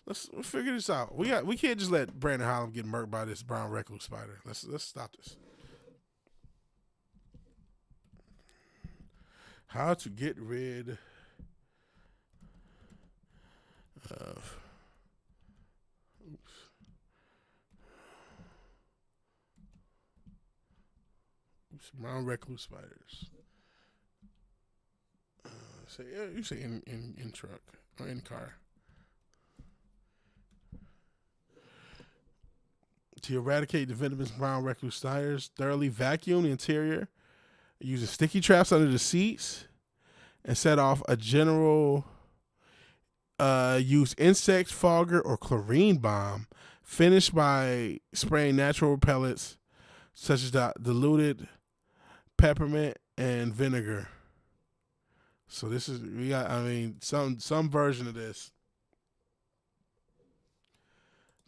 let's figure this out. We can't just let Brandon Harlem get murked by this brown recluse spider. Let's stop this. How to get rid of brown recluse spiders. You say in truck or in car. To eradicate the venomous brown recluse spiders, thoroughly vacuum the interior using sticky traps under the seats and set off a general use insect fogger or chlorine bomb. Finish by spraying natural repellents such as diluted peppermint and vinegar. So this is some version of this.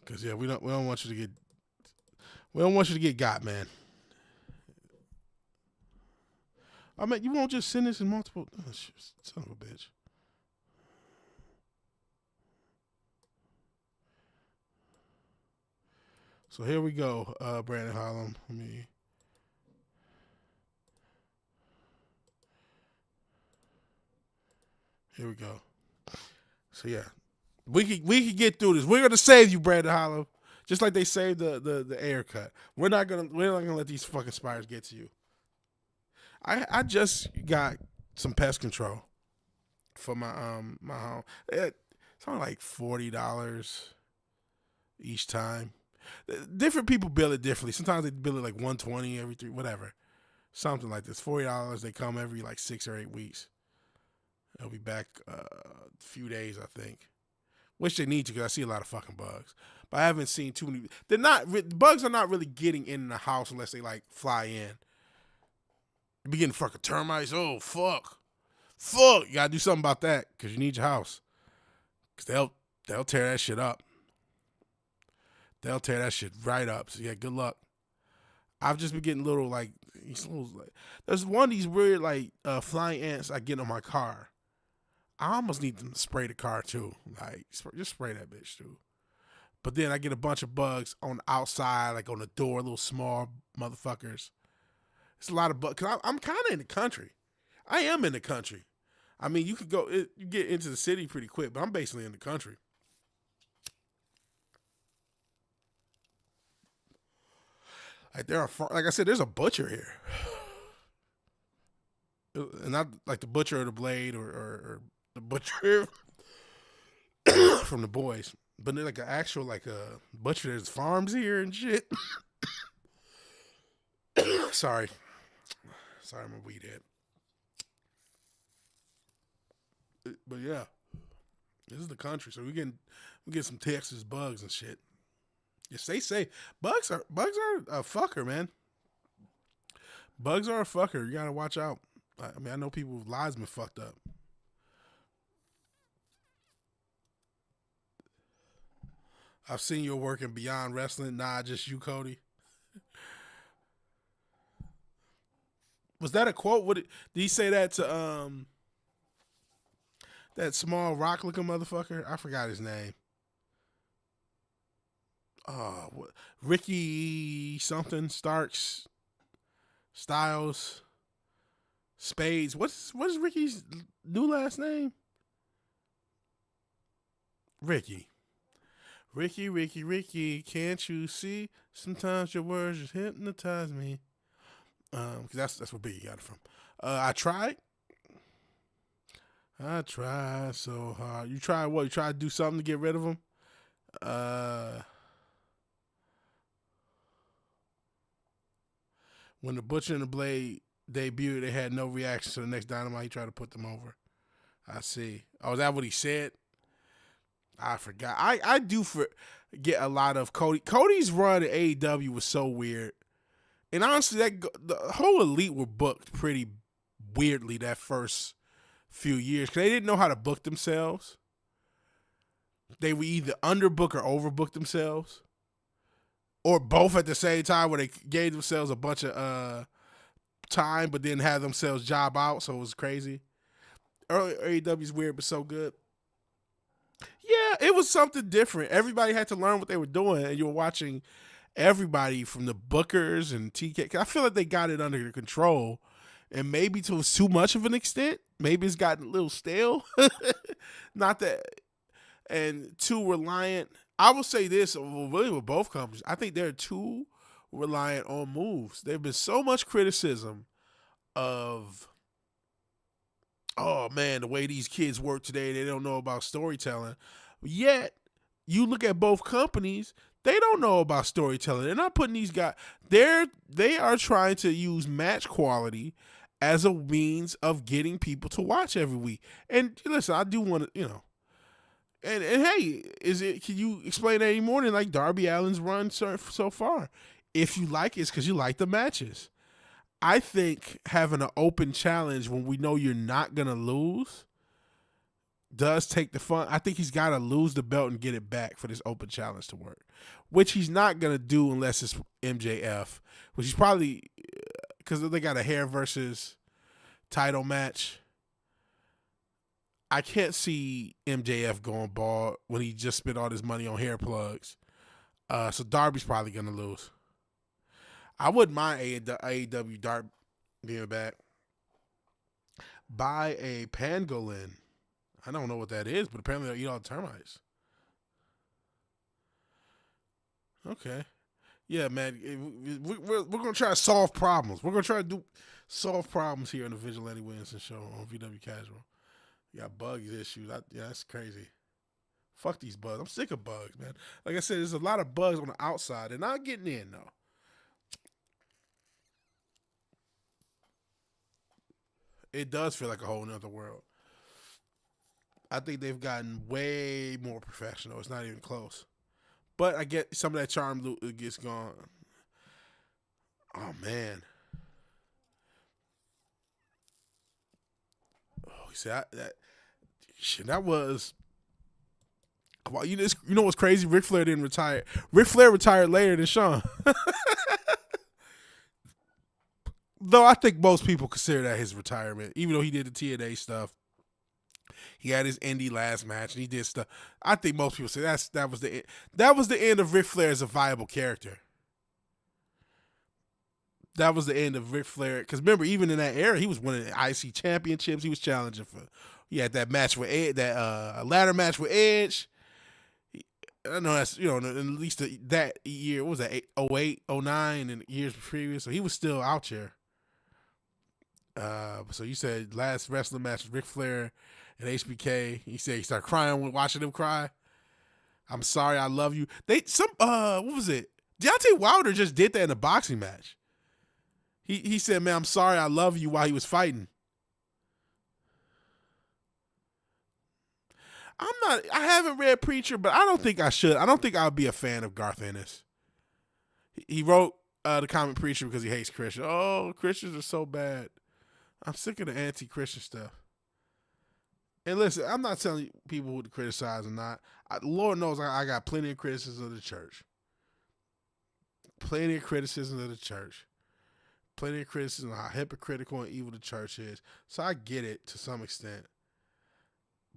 Cause we don't want you to get got, man. I mean, you won't just send this in multiple. Oh, shit, son of a bitch. So here we go, Brandon Harlem. Here we go. So yeah, we can get through this. We're gonna save you, Brandon Harlem, just like they saved the air cut. We're not gonna let these fucking spiders get to you. I just got some pest control for my my home. It's only like $40 each time. Different people bill it differently. Sometimes they bill it like $120 every 3, whatever, something like this. $40. They come every like 6 or 8 weeks. They'll be back a few days, I think. Which they need to, because I see a lot of fucking bugs. But I haven't seen too many. Bugs are not really getting in the house unless they like fly in. You be getting fucking termites. Oh, fuck. You gotta do something about that, because you need your house. Because they'll tear that shit up. They'll tear that shit right up. So yeah, good luck. I've just been getting there's one of these weird like flying ants I get on my car. I almost need them to spray the car too. Like just spray that bitch too. But then I get a bunch of bugs on the outside, like on the door, little small motherfuckers. It's a lot of bugs. Cause I'm kind of in the country. I am in the country. I mean, you get into the city pretty quick, but I'm basically in the country. Like I said, there's a butcher here, and not like the butcher of the blade or the butcher from the boys, but they're like an actual like a butcher. There's farms here and shit. Sorry, I'm a weed head. But yeah, this is the country, so we get some Texas bugs and shit. Yes, they say bugs are a fucker, man. Bugs are a fucker. You gotta watch out. I mean, I know people's lives been fucked up. I've seen your work in Beyond Wrestling. Nah, just you, Cody. Was that a quote? Did he say that to that small rock looking motherfucker? I forgot his name. Ricky something Starks, Styles, Spades. What is Ricky's new last name? Ricky. Can't you see? Sometimes your words just hypnotize me. Cause that's where Biggie got it from. I tried so hard. You tried what? You tried to do something to get rid of him? When the Butcher and the Blade debuted, they had no reaction to the next Dynamite. He tried to put them over. I see. Oh, is that what he said? I forgot. I do forget a lot of Cody. Cody's run at AEW was so weird. And honestly, the whole Elite were booked pretty weirdly that first few years because they didn't know how to book themselves. They were either underbook or overbook themselves, or both at the same time, where they gave themselves a bunch of time, but then had themselves job out. So it was crazy. Early AEW's weird, but so good. Yeah, it was something different. Everybody had to learn what they were doing, and you were watching everybody from the bookers and TK. I feel like they got it under control, and maybe to too much of an extent. Maybe it's gotten a little stale. Not that, and too reliant. I will say this, really with both companies, I think they're too reliant on moves. There's been so much criticism of, oh man, the way these kids work today, they don't know about storytelling. Yet, you look at both companies, they don't know about storytelling. They're not putting these guys, they are trying to use match quality as a means of getting people to watch every week. And listen, I do want to, and hey, can you explain that any more than like Darby Allin's run so far? If you like it, it's because you like the matches. I think having an open challenge when we know you're not going to lose does take the fun. I think he's got to lose the belt and get it back for this open challenge to work, which he's not going to do unless it's MJF, which he's probably, because they got a hair versus title match. I can't see MJF going bald when he just spent all his money on hair plugs. So Darby's probably going to lose. I wouldn't mind AEW Darby being back. Buy a pangolin. I don't know what that is, but apparently they'll eat all the termites. Okay. Yeah, man. We're going to try to solve problems. We're going to try to solve problems here on the Vigilante Williamson show on VW Casual. You got bugs issues. Yeah, that's crazy. Fuck these bugs. I'm sick of bugs, man. Like I said, there's a lot of bugs on the outside. They're not getting in, though. It does feel like a whole nother world. I think they've gotten way more professional. It's not even close. But I get some of that charm gets gone. Oh, man. Oh, you see, that was... Well, you know what's crazy? Ric Flair didn't retire. Ric Flair retired later than Shawn. Though I think most people consider that his retirement, even though he did the TNA stuff. He had his indie last match and he did stuff. I think most people say that was the end of Ric Flair as a viable character. That was the end of Ric Flair. Because remember, even in that era, he was winning IC championships. He was challenging for. He had that match with Ed, that ladder match with Edge. I know that's, at least that year, what was that, 08, 09, and years previous. So he was still out there. So you said last wrestling match was Ric Flair and HBK. He said he started crying when watching him cry. I'm sorry, I love you. What was it? Deontay Wilder just did that in a boxing match. He said, man, I'm sorry, I love you while he was fighting. I haven't read Preacher, but I don't think I should. I don't think I'll be a fan of Garth Ennis. He wrote the comic Preacher because he hates Christians. Oh, Christians are so bad. I'm sick of the anti-Christian stuff. And listen, I'm not telling people who to criticize or not. Lord knows I got plenty of criticism of the church. Plenty of criticism of the church. Plenty of criticism of how hypocritical and evil the church is. So I get it to some extent.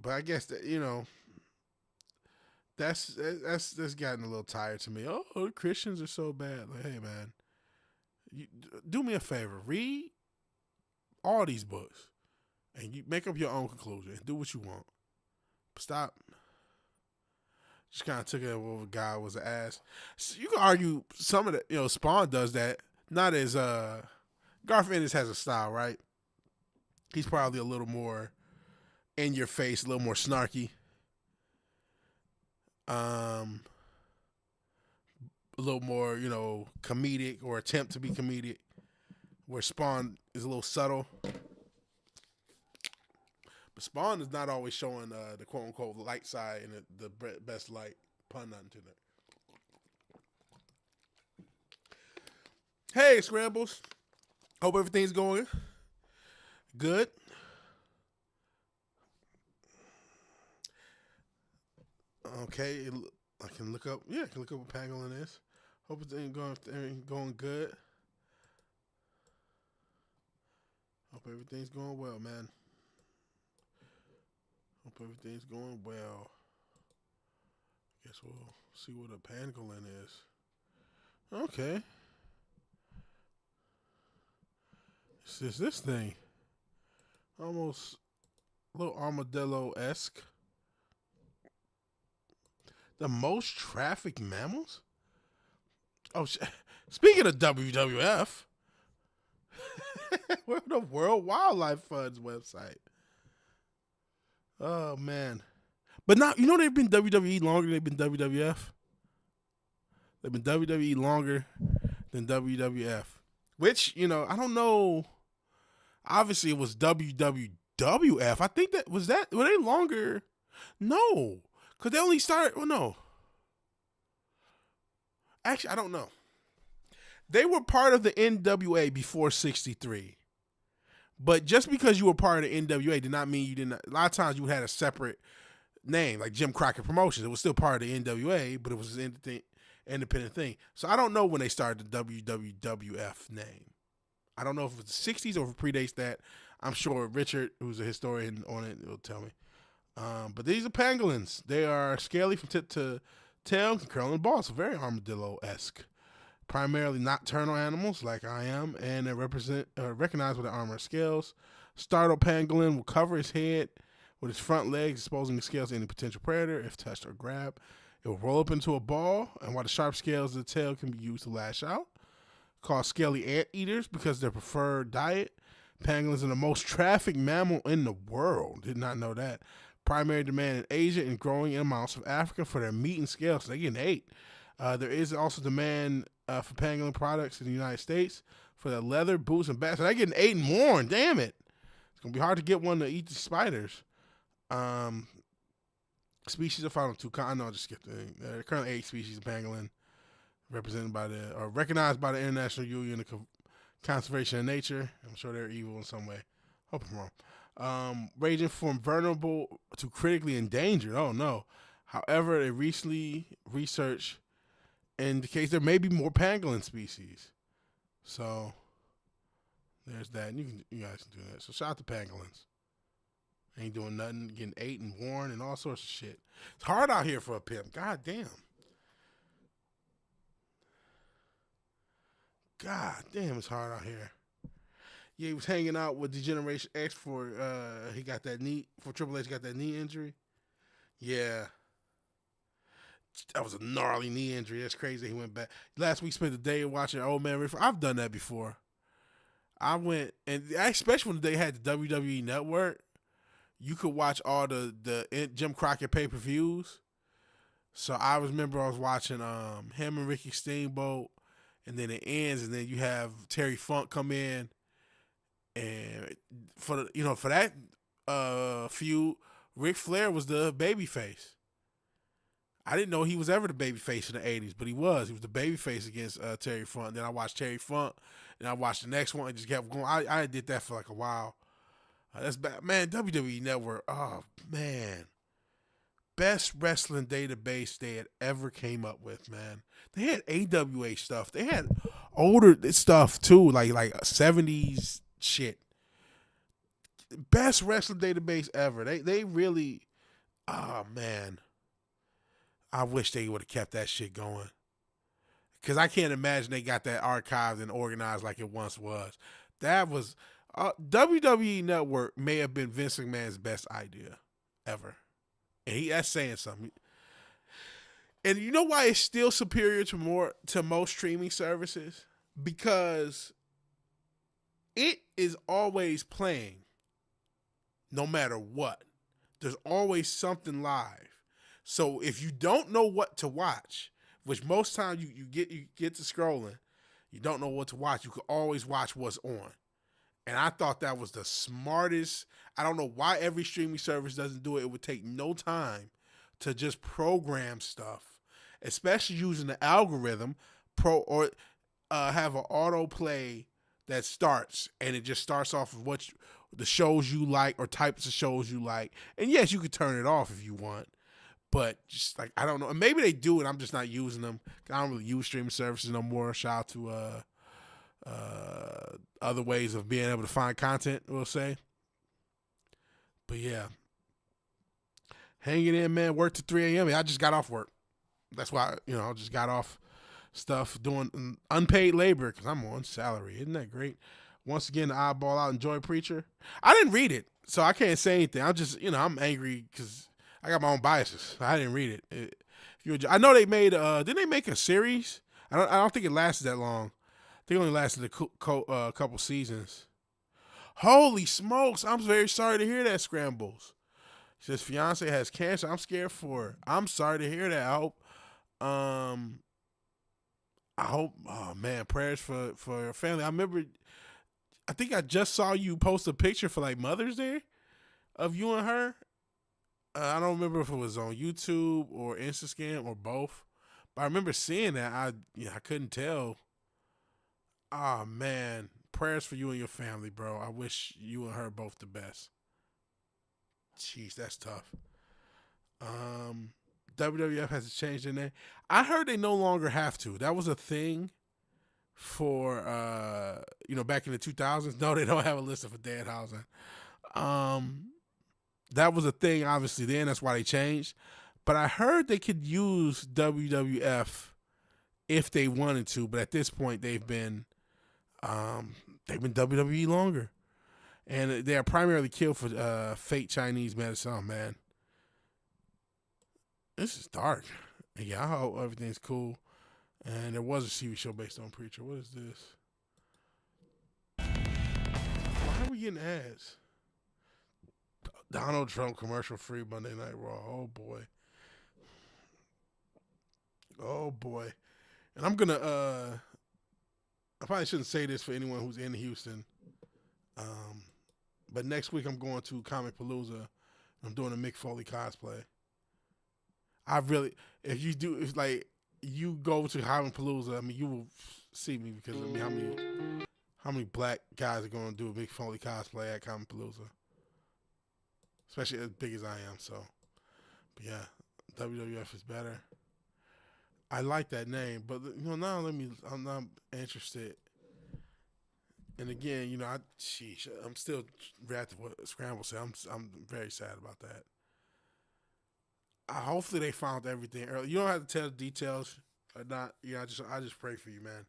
But I guess that, that's gotten a little tired to me. Oh, Christians are so bad. Like, hey, man, do me a favor. Read all these books and you make up your own conclusion. Do what you want. Stop. Just kind of took it over God was an ass. So you can argue some of the, Spawn does that. Not as, Garth Ennis has a style, right? He's probably a little more in your face, a little more snarky. A little more, comedic or attempt to be comedic. Where Spawn is a little subtle. But Spawn is not always showing the quote-unquote light side and the best light. Pun nothing to that. Hey, Scrambles. Hope everything's going good. Okay, I can look up. Yeah, I can look up what pangolin is. Hope everything going good. Hope everything's going well, man. Hope everything's going well. Guess we'll see what a pangolin is. Okay. It's this thing. Almost a little armadillo-esque. The most trafficked mammals? Oh, speaking of WWF, we're the World Wildlife Fund's website. Oh, man. But now, you know they've been WWE longer than they've been WWF? They've been WWE longer than WWF. Which, I don't know. Obviously, it was WWF. I think were they longer? No. Because they only started, well, no. Actually, I don't know. They were part of the NWA before 63. But just because you were part of the NWA did not mean you didn't. A lot of times you had a separate name, like Jim Crockett Promotions. It was still part of the NWA, but it was an independent thing. So I don't know when they started the WWF name. I don't know if it's the 60s or if it predates that. I'm sure Richard, who's a historian on it, will tell me. But these are pangolins. They are scaly from tip to tail and curling balls, so very armadillo-esque. Primarily nocturnal animals like I am, and they're recognized with the armor of scales. Startled pangolin will cover his head with his front legs, exposing the scales to any potential predator if touched or grabbed. It will roll up into a ball, and while the sharp scales of the tail can be used to lash out. Called scaly anteaters because their preferred diet. Pangolins are the most trafficked mammal in the world. Did not know that. Primary demand in Asia and growing in amounts of Africa for their meat and scales. So they're getting ate. There is also demand for pangolin products in the United States for their leather, boots, and bats. So they're getting ate and worn. Damn it. It's going to be hard to get one to eat the spiders. Species are found on two continents. I'll just skip the thing. There are currently 8 species of pangolin recognized by the International Union of Conservation of Nature. I'm sure they're evil in some way. Hope I'm wrong. Ranging from vulnerable to critically endangered. Oh no. However, a recently research indicates there may be more pangolin species. So there's that. And you guys can do that. So shout out to pangolins. Ain't doing nothing, getting ate and worn and all sorts of shit. It's hard out here for a pimp. God damn. God damn, it's hard out here. Yeah, he was hanging out with Degeneration X for he got that knee, for Triple H got that knee injury. Yeah. That was a gnarly knee injury. That's crazy. He went back. Last week spent the day watching Old Man Rick. I've done that before. I went, and especially when they had the WWE Network, you could watch all the Jim Crockett pay-per-views. So I remember I was watching him and Ricky Steamboat, and then it ends, and then you have Terry Funk come in, and for that feud, Ric Flair was the babyface. I didn't know he was ever the babyface in the 80s, but he was. He was the babyface against Terry Funk. And then I watched Terry Funk, and I watched the next one, and just kept going. I did that for like a while. That's bad, man. WWE Network. Oh man, best wrestling database they had ever came up with, man. They had AWA stuff. They had older stuff too, like 70s shit. Best wrestling database ever. They really, oh man. I wish they would have kept that shit going. Because I can't imagine they got that archived and organized like it once was. That was, WWE Network may have been Vince McMahon's best idea ever. And that's saying something. And you know why it's still superior to most streaming services? Because it is always playing no matter what. There's always something live. So if you don't know what to watch, which most times you get to scrolling, you don't know what to watch, you can always watch what's on. And I thought that was the smartest. I don't know why every streaming service doesn't do it. It would take no time to just program stuff, especially using the algorithm. have an autoplay that starts, and it just starts off of the shows you like or types of shows you like. And yes, you could turn it off if you want, but just like, I don't know. Maybe they do it. I'm just not using them. I don't really use streaming services no more. Shout out to other ways of being able to find content, we'll say. But yeah, hanging in, man. Work to 3 a.m. I just got off work. That's why, I just got off stuff doing unpaid labor because I'm on salary. Isn't that great? Once again, the eyeball out. Enjoy Preacher. I didn't read it, so I can't say anything. I'm just, I'm angry because I got my own biases. I didn't read it. I know they made. Didn't they make a series? I don't think it lasted that long. I think it only lasted a couple seasons. Holy smokes! I'm very sorry to hear that, Scrambles. He says fiance has cancer. I'm scared for her. I'm sorry to hear that. I hope. Oh man, prayers for her family. I remember. I think I just saw you post a picture for like Mother's Day of you and her. I don't remember if it was on YouTube or Instagram or both, but I remember seeing that. I couldn't tell. Oh man, prayers for you and your family, bro. I wish you and her both the best. Jeez, that's tough. WWF has to change their name. I heard they no longer have to. That was a thing for back in the 2000s. No, they don't have a list of Danhausen. That was a thing, obviously, then. That's why they changed. But I heard they could use WWF if they wanted to. But at this point, they've been WWE longer, and they are primarily killed for fake Chinese medicine. Oh man, this is dark. Yeah, I hope everything's cool. And there was a TV show based on Preacher. What is this? Why are we getting ads? Donald Trump commercial free Monday Night Raw. Oh boy. Oh boy. And I'm gonna I probably shouldn't say this for anyone who's in Houston. But next week I'm going to Comic Palooza. I'm doing a Mick Foley cosplay. If you go to Comic Palooza, I mean, you will see me because I mean, how many black guys are going to do a Mick Foley cosplay at Comic Palooza? Especially as big as I am, so. But yeah, WWF is better. I like that name, but now I'm not interested. And again, I'm still reactive to what Scramble said. I'm very sad about that. Hopefully they found everything early. You don't have to tell the details or not. I just pray for you, man.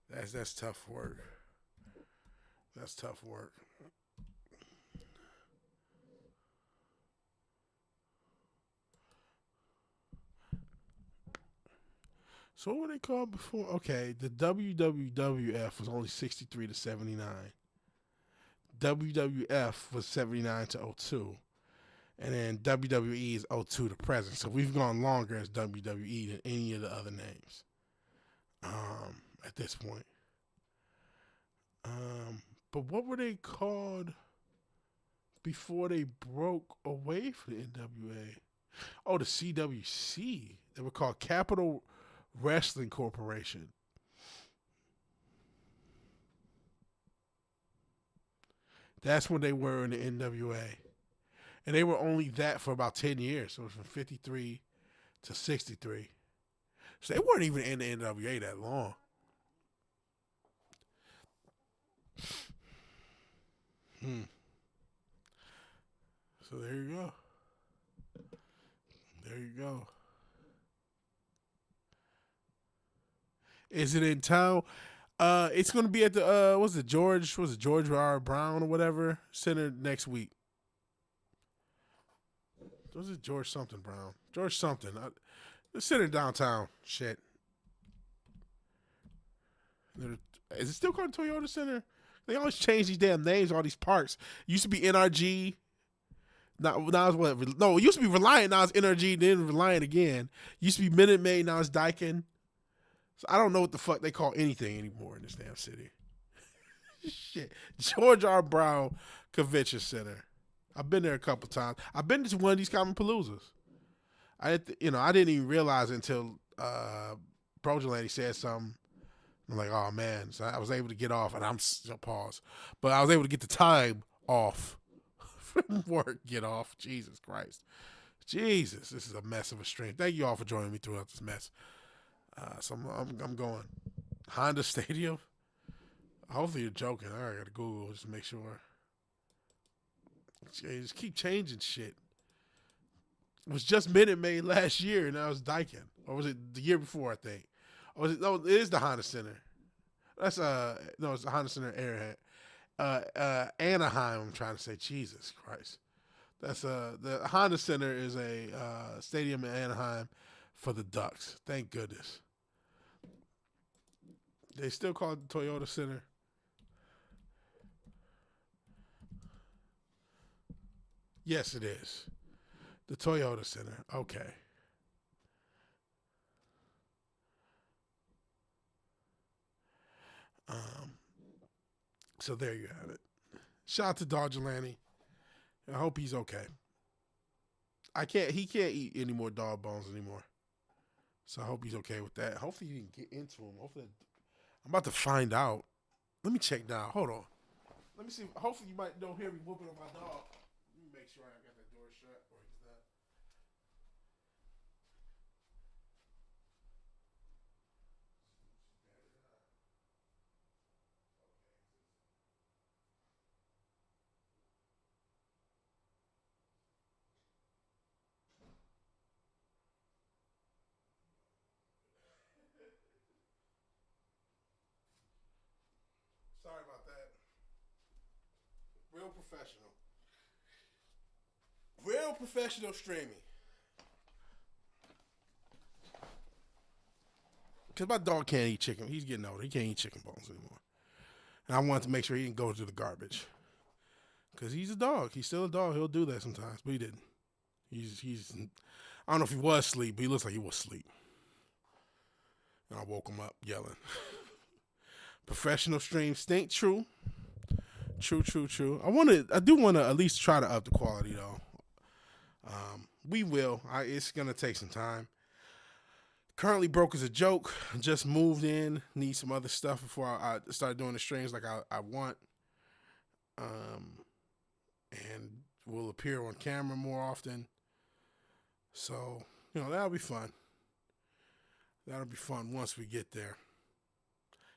That's tough work. That's tough work. So what were they called before? Okay, the WWF was only 63 to 79. WWF was 79 to 02. And then WWE is 02 to present. So we've gone longer as WWE than any of the other names at this point. But what were they called before they broke away from the NWA? Oh, the CWC. They were called Capital Wrestling Corporation. That's when they were in the NWA. And they were only that for about 10 years. So it was from 53 to 63. So they weren't even in the NWA that long. So there you go. There you go. Is it in town? It's going to be at the George R. Brown or whatever Center next week. Was it George something Brown? George something. The center downtown. Shit. Is it still called Toyota Center? They always change these damn names, all these parks. It used to be NRG. Now it's what? No, it used to be Reliant. Now it's NRG, then Reliant again. It used to be Minute Maid. Now it's Daikin. So I don't know what the fuck they call anything anymore in this damn city. Shit. George R. Brown Convention Center. I've been there a couple times. I've been to one of these Comic Paloozas. I didn't even realize it until Brojolani said something. I'm like, oh man. So I was able to get off, and pause. But I was able to get the time off from work. Get off. Jesus Christ. Jesus, this is a mess of a stream. Thank you all for joining me throughout this mess. So I'm going. Honda Stadium. Hopefully you're joking. I gotta Google just to make sure. Just keep changing shit. It was just Minute Maid last year, and now it's Daikin. Or was it the year before? I think. Or was it? No, it is the Honda Center. That's no, it's the Honda Center Airhead. Anaheim. I'm trying to say. Jesus Christ. That's the Honda Center is a stadium in Anaheim for the Ducks. Thank goodness. They still call it the Toyota Center. Yes, it is. The Toyota Center. Okay. So there you have it. Shout out to Dodgelani. I hope he's okay. He can't eat any more dog bones anymore. So I hope he's okay with that. Hopefully you didn't get into him. Hopefully I'm about to find out. Let me check now. Hold on. Let me see. Hopefully you don't hear me whooping on my dog. Let me make sure I got that door shut or he's not. Sorry about that. Real professional. Real professional streaming. Because my dog can't eat chicken. He's getting older. He can't eat chicken bones anymore. And I wanted to make sure he didn't go to the garbage. Because he's a dog. He's still a dog. He'll do that sometimes. But he didn't. He's I don't know if he was asleep, but he looks like he was asleep. And I woke him up yelling. Professional stream stink. True. I do want to at least try to up the quality though. We will. It's gonna take some time. Currently broke as a joke. Just moved in. Need some other stuff before I start doing the streams like I want. And will appear on camera more often. So that'll be fun. That'll be fun once we get there.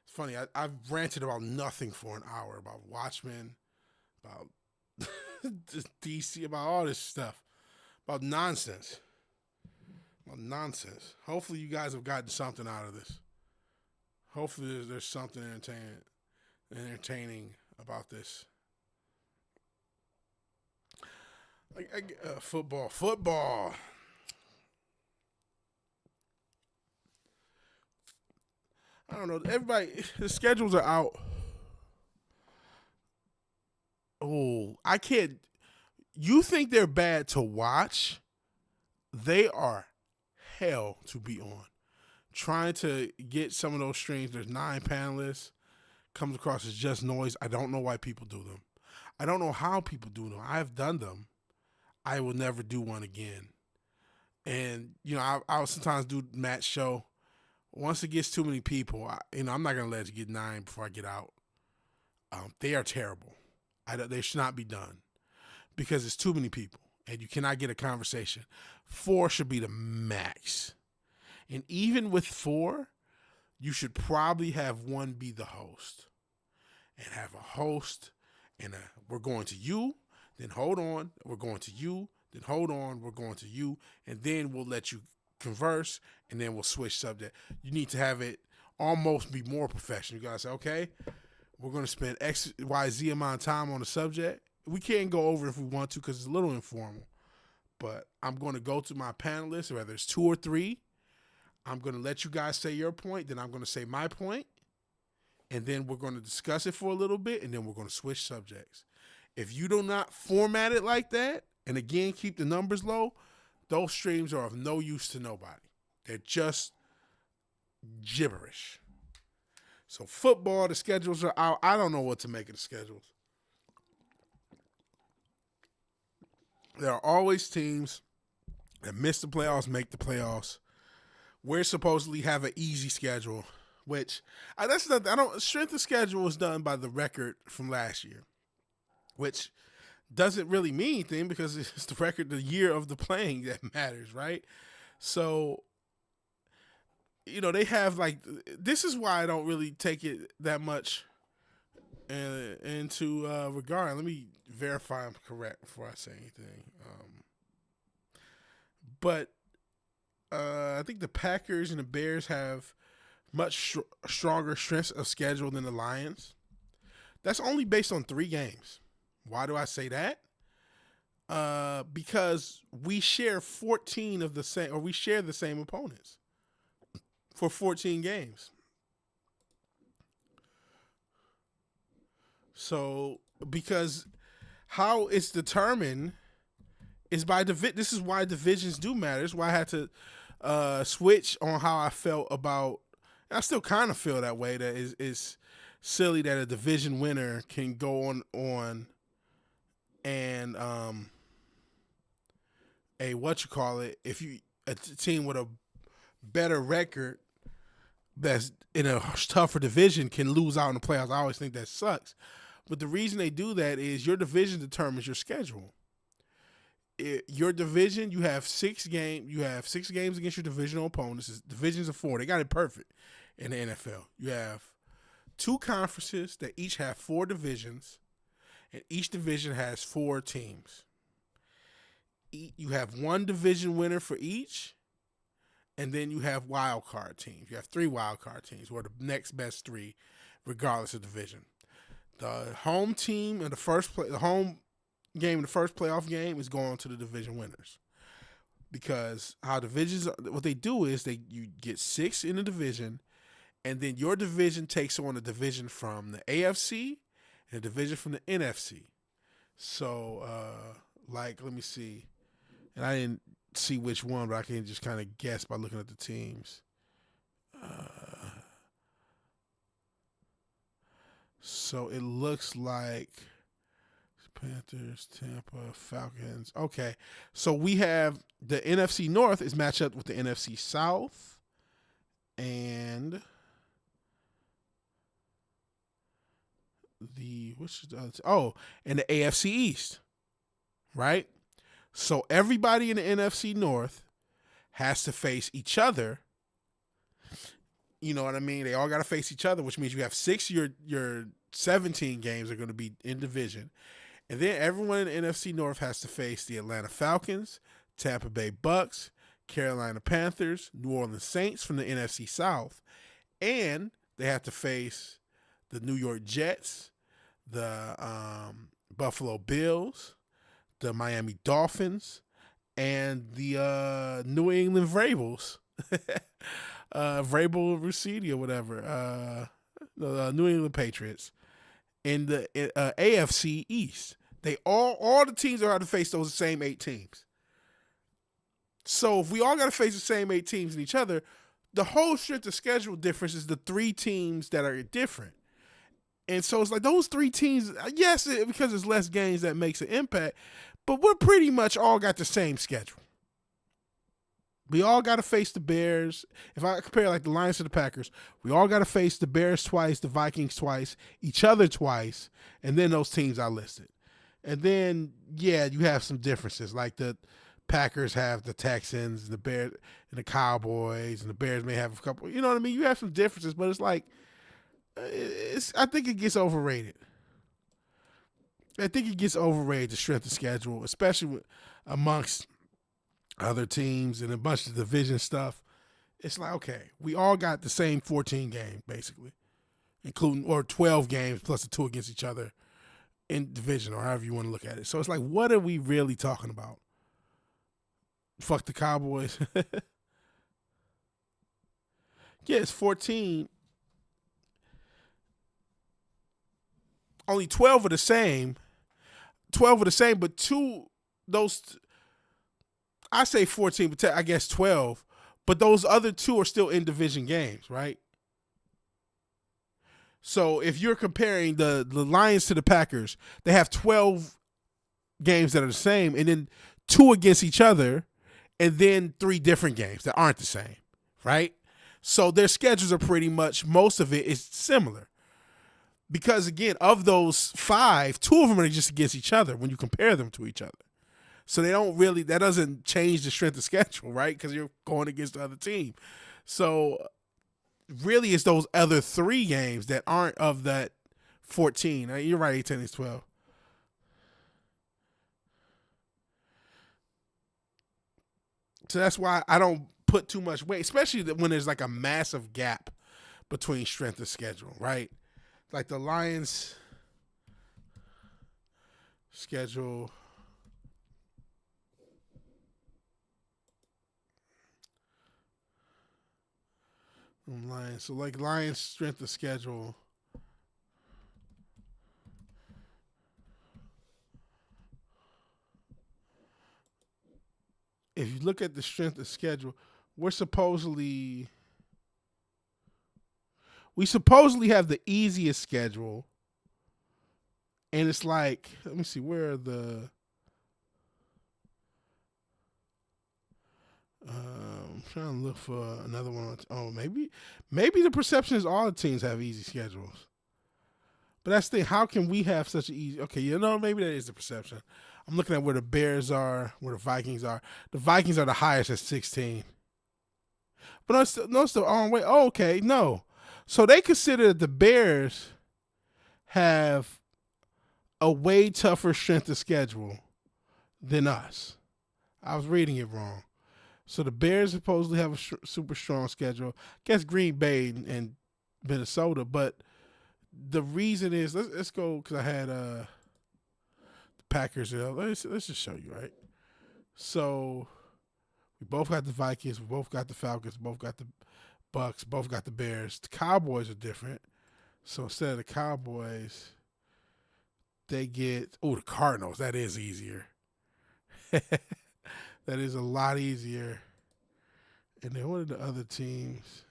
It's funny, I've ranted about nothing for an hour, about Watchmen, about DC, about all this stuff, about nonsense. Hopefully you guys have gotten something out of this. Hopefully there's something entertaining about this. Football. I don't know. Everybody, the schedules are out. Oh, I can't. You think they're bad to watch? They are hell to be on. Trying to get some of those streams. There's 9 panelists. Comes across as just noise. I don't know why people do them. I don't know how people do them. I've done them. I will never do one again. And, I'll sometimes do match show. Once it gets too many people, I'm not going to let it get 9 before I get out. They are terrible. They should not be done because it's too many people and you cannot get a conversation. 4 should be the max. And even with 4, you should probably have one be the host and have a host and we're going to you, then hold on, we're going to you, then hold on, we're going to you, and then we'll let you converse, and then we'll switch subject. You need to have it almost be more professional. You gotta say, okay, we're going to spend X, Y, Z amount of time on the subject. We can't go over if we want to because it's a little informal, but I'm going to go to my panelists, whether it's 2 or 3. I'm going to let you guys say your point, then I'm going to say my point, and then we're going to discuss it for a little bit, and then we're going to switch subjects. If you do not format it like that, and again, keep the numbers low, those streams are of no use to nobody. They're just gibberish. So football, the schedules are out. I don't know what to make of the schedules. There are always teams that miss the playoffs, make the playoffs. We're supposedly have an easy schedule. which that's not. I don't. Strength of schedule was done by the record from last year, which doesn't really mean anything because it's the record, the year of the playing that matters, right? So, they have this is why I don't really take it that much into regard. Let me verify I'm correct before I say anything. But I think the Packers and the Bears have much stronger strengths of schedule than the Lions. That's only based on 3 games. Why do I say that? Because we share 14 of the same, or we share the same opponents for 14 games. So, because how it's determined is by this is why divisions do matter. This is why I had to switch on how I felt about. I still kind of feel that way. That is silly that a division winner can go on and if you a team with a better record that's in a tougher division can lose out in the playoffs. I always think that sucks. But the reason they do that is your division determines your schedule. Your division, you have 6 games. You have 6 games against your divisional opponents. Divisions of 4. They got it perfect in the NFL. You have 2 conferences that each have 4 divisions, and each division has 4 teams. You have 1 division winner for each, and then you have wild card teams. You have 3 wild card teams, or the next best 3, regardless of division. The home team in the home game in the first playoff game is going to the division winners, because how divisions, what they do is you get 6 in the division, and then your division takes on a division from the AFC and a division from the NFC. So, let me see, and I didn't see which one, but I can just kind of guess by looking at the teams. So it looks like Panthers, Tampa, Falcons. Okay. So we have the NFC North is matched up with the NFC South, and and the AFC East. Right? So everybody in the NFC North has to face each other. You know what I mean? They all got to face each other, which means you have 6. Your 17 games are going to be in division. And then everyone in the NFC North has to face the Atlanta Falcons, Tampa Bay Bucks, Carolina Panthers, New Orleans Saints from the NFC South. And they have to face the New York Jets, the Buffalo Bills, the Miami Dolphins, and the New England Vrabels. Vrabel Rusidi or whatever. The New England Patriots. In the AFC East, they all the teams are going to face those same 8 teams. So if we all got to face the same 8 teams in each other, the whole strength of schedule difference is the 3 teams that are different. And so it's like those 3 teams, yes, because it's less games that makes an impact, but we're pretty much all got the same schedule. We all got to face the Bears. If I compare the Lions to the Packers, we all got to face the Bears twice, the Vikings twice, each other twice, and then those teams I listed. And then, yeah, you have some differences. Like the Packers have the Texans, the Bears, and the Cowboys, and the Bears may have a couple. You know what I mean? You have some differences, but it's like, I think it gets overrated. The strength of schedule, especially amongst other teams and a bunch of division stuff. It's like, okay, we all got the same 14 games, basically, or 12 games plus the 2 against each other in division, or however you want to look at it. So it's like, what are we really talking about? Fuck the Cowboys. Yeah, it's 14. Only 12 are the same. 12 are the same, but 2, those, I say 14, but I guess 12. But those other 2 are still in division games, right? So if you're comparing the Lions to the Packers, they have 12 games that are the same, and then 2 against each other, and then 3 different games that aren't the same, right? So their schedules are pretty much, most of it is similar. Because, again, of those 5, 2 of them are just against each other when you compare them to each other. So they don't really, that doesn't change the strength of schedule, right? Because you're going against the other team. So really it's those other 3 games that aren't of that 14. You're right, 8, 10, is 12. So that's why I don't put too much weight, especially when there's like a massive gap between strength of schedule, right? Like the Lions schedule. Lions. So like Lions strength of schedule. If you look at the strength of schedule, we supposedly have the easiest schedule. And it's like, let me see, where are the I'm trying to look for another one. Oh, maybe the perception is all the teams have easy schedules. But that's the thing. How can we have such an easy? Okay, maybe that is the perception. I'm looking at where the Bears are, where the Vikings are. The Vikings are the highest at 16. But no, still. Oh wait. Oh, okay. No. So they consider that the Bears have a way tougher strength of schedule than us. I was reading it wrong. So the Bears supposedly have a super strong schedule. I guess Green Bay and Minnesota, but the reason is let's go because I had the Packers. Let's just show you, right? So we both got the Vikings, we both got the Falcons, both got the Bucks, both got the Bears. The Cowboys are different. So instead of the Cowboys, they get the Cardinals. That is easier. That is a lot easier. And then what are the other teams?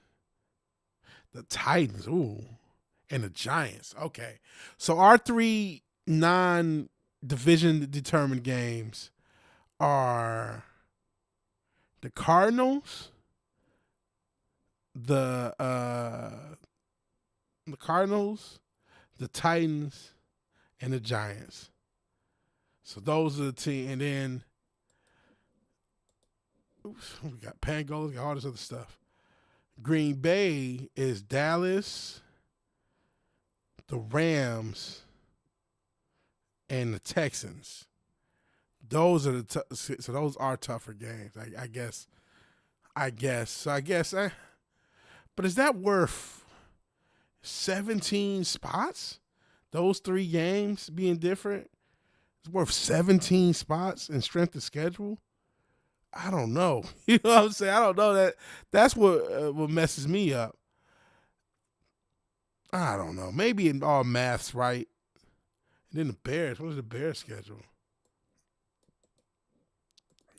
The Titans, and the Giants. Okay. So our 3 non-division determined games are the Cardinals, the Titans, and the Giants. So those are the teams. And then we got Pangolas, we got all this other stuff. Green Bay is Dallas, the Rams, and the Texans. Those are so those are tougher games. I guess. So but is that worth 17 spots? Those 3 games being different? It's worth 17 spots in strength of schedule? I don't know. You know what I'm saying? I don't know. That's what messes me up. I don't know. Maybe in all math's right. And then the Bears. What is the Bears schedule?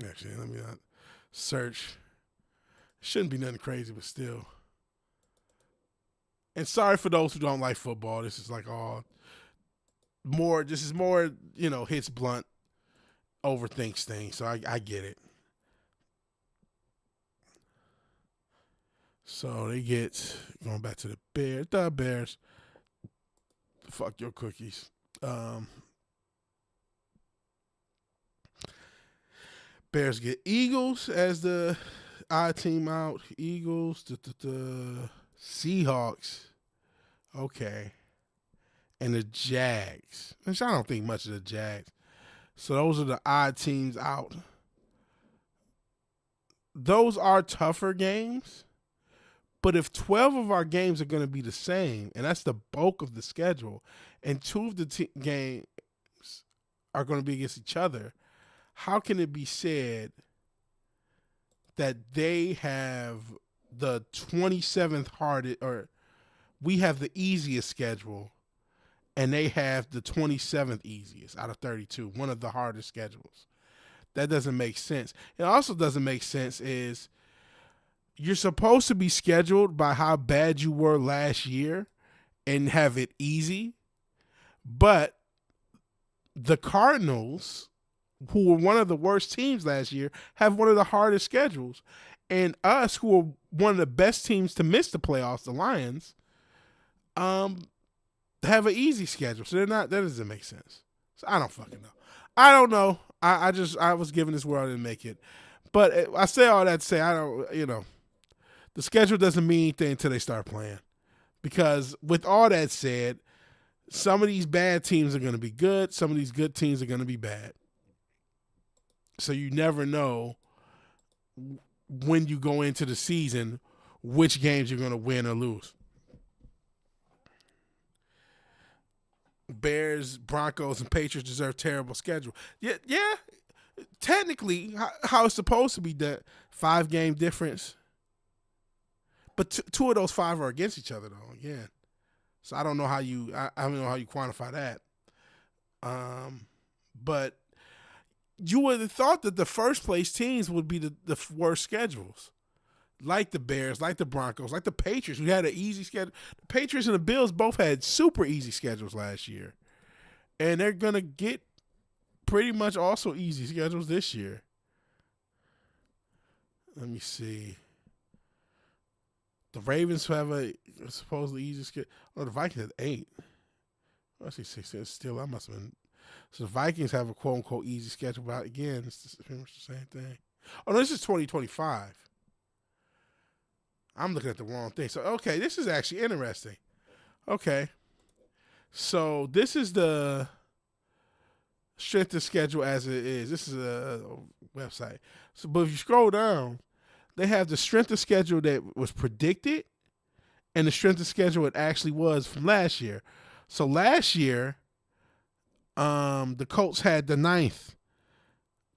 Actually, let me search. Shouldn't be nothing crazy, but still. And sorry for those who don't like football. This is like this is more, hits blunt, overthinks things. So I get it. So they get, going back to the Bears. Fuck your cookies. Bears get Eagles as the odd team out. Eagles, the Seahawks. Okay. And the Jags. Which I don't think much of the Jags. So those are the odd teams out. Those are tougher games. But if 12 of our games are going to be the same, and that's the bulk of the schedule, and 2 of the games are going to be against each other, how can it be said that they have the 27th hardest, or we have the easiest schedule, and they have the 27th easiest out of 32, one of the hardest schedules? That doesn't make sense. It also doesn't make sense is you're supposed to be scheduled by how bad you were last year and have it easy. But the Cardinals who were one of the worst teams last year, have one of the hardest schedules. And us, who are one of the best teams to miss the playoffs, the Lions, have an easy schedule. So they're not. That doesn't make sense. So I don't fucking know. I don't know. I was given this where I didn't make it. But I say all that to say I don't. The schedule doesn't mean anything until they start playing. Because with all that said, some of these bad teams are going to be good. Some of these good teams are going to be bad. So you never know when you go into the season which games you're going to win or lose. Bears, Broncos, and Patriots deserve terrible schedule. Yeah. Technically, how it's supposed to be, that 5-game difference. But two of those 5 are against each other, though. Again, so I don't know how you. I don't know how you quantify that. But you would have thought that the first place teams would be the worst schedules, like the Bears, like the Broncos, like the Patriots, who had an easy schedule. The Patriots and the Bills both had super easy schedules last year, and they're gonna get pretty much also easy schedules this year. Let me see. The Ravens have a supposedly easy schedule. Oh, the Vikings had 8. I see 6. Still, I must have been. So the Vikings have a quote unquote easy schedule, but again, it's pretty much the same thing. Oh no, this is 2025. I'm looking at the wrong thing. So okay, this is actually interesting. Okay, so this is the strength of schedule as it is. This is a website. So, but if you scroll down, they have the strength of schedule that was predicted and the strength of schedule it actually was from last year. So last year, the Colts had the 9th.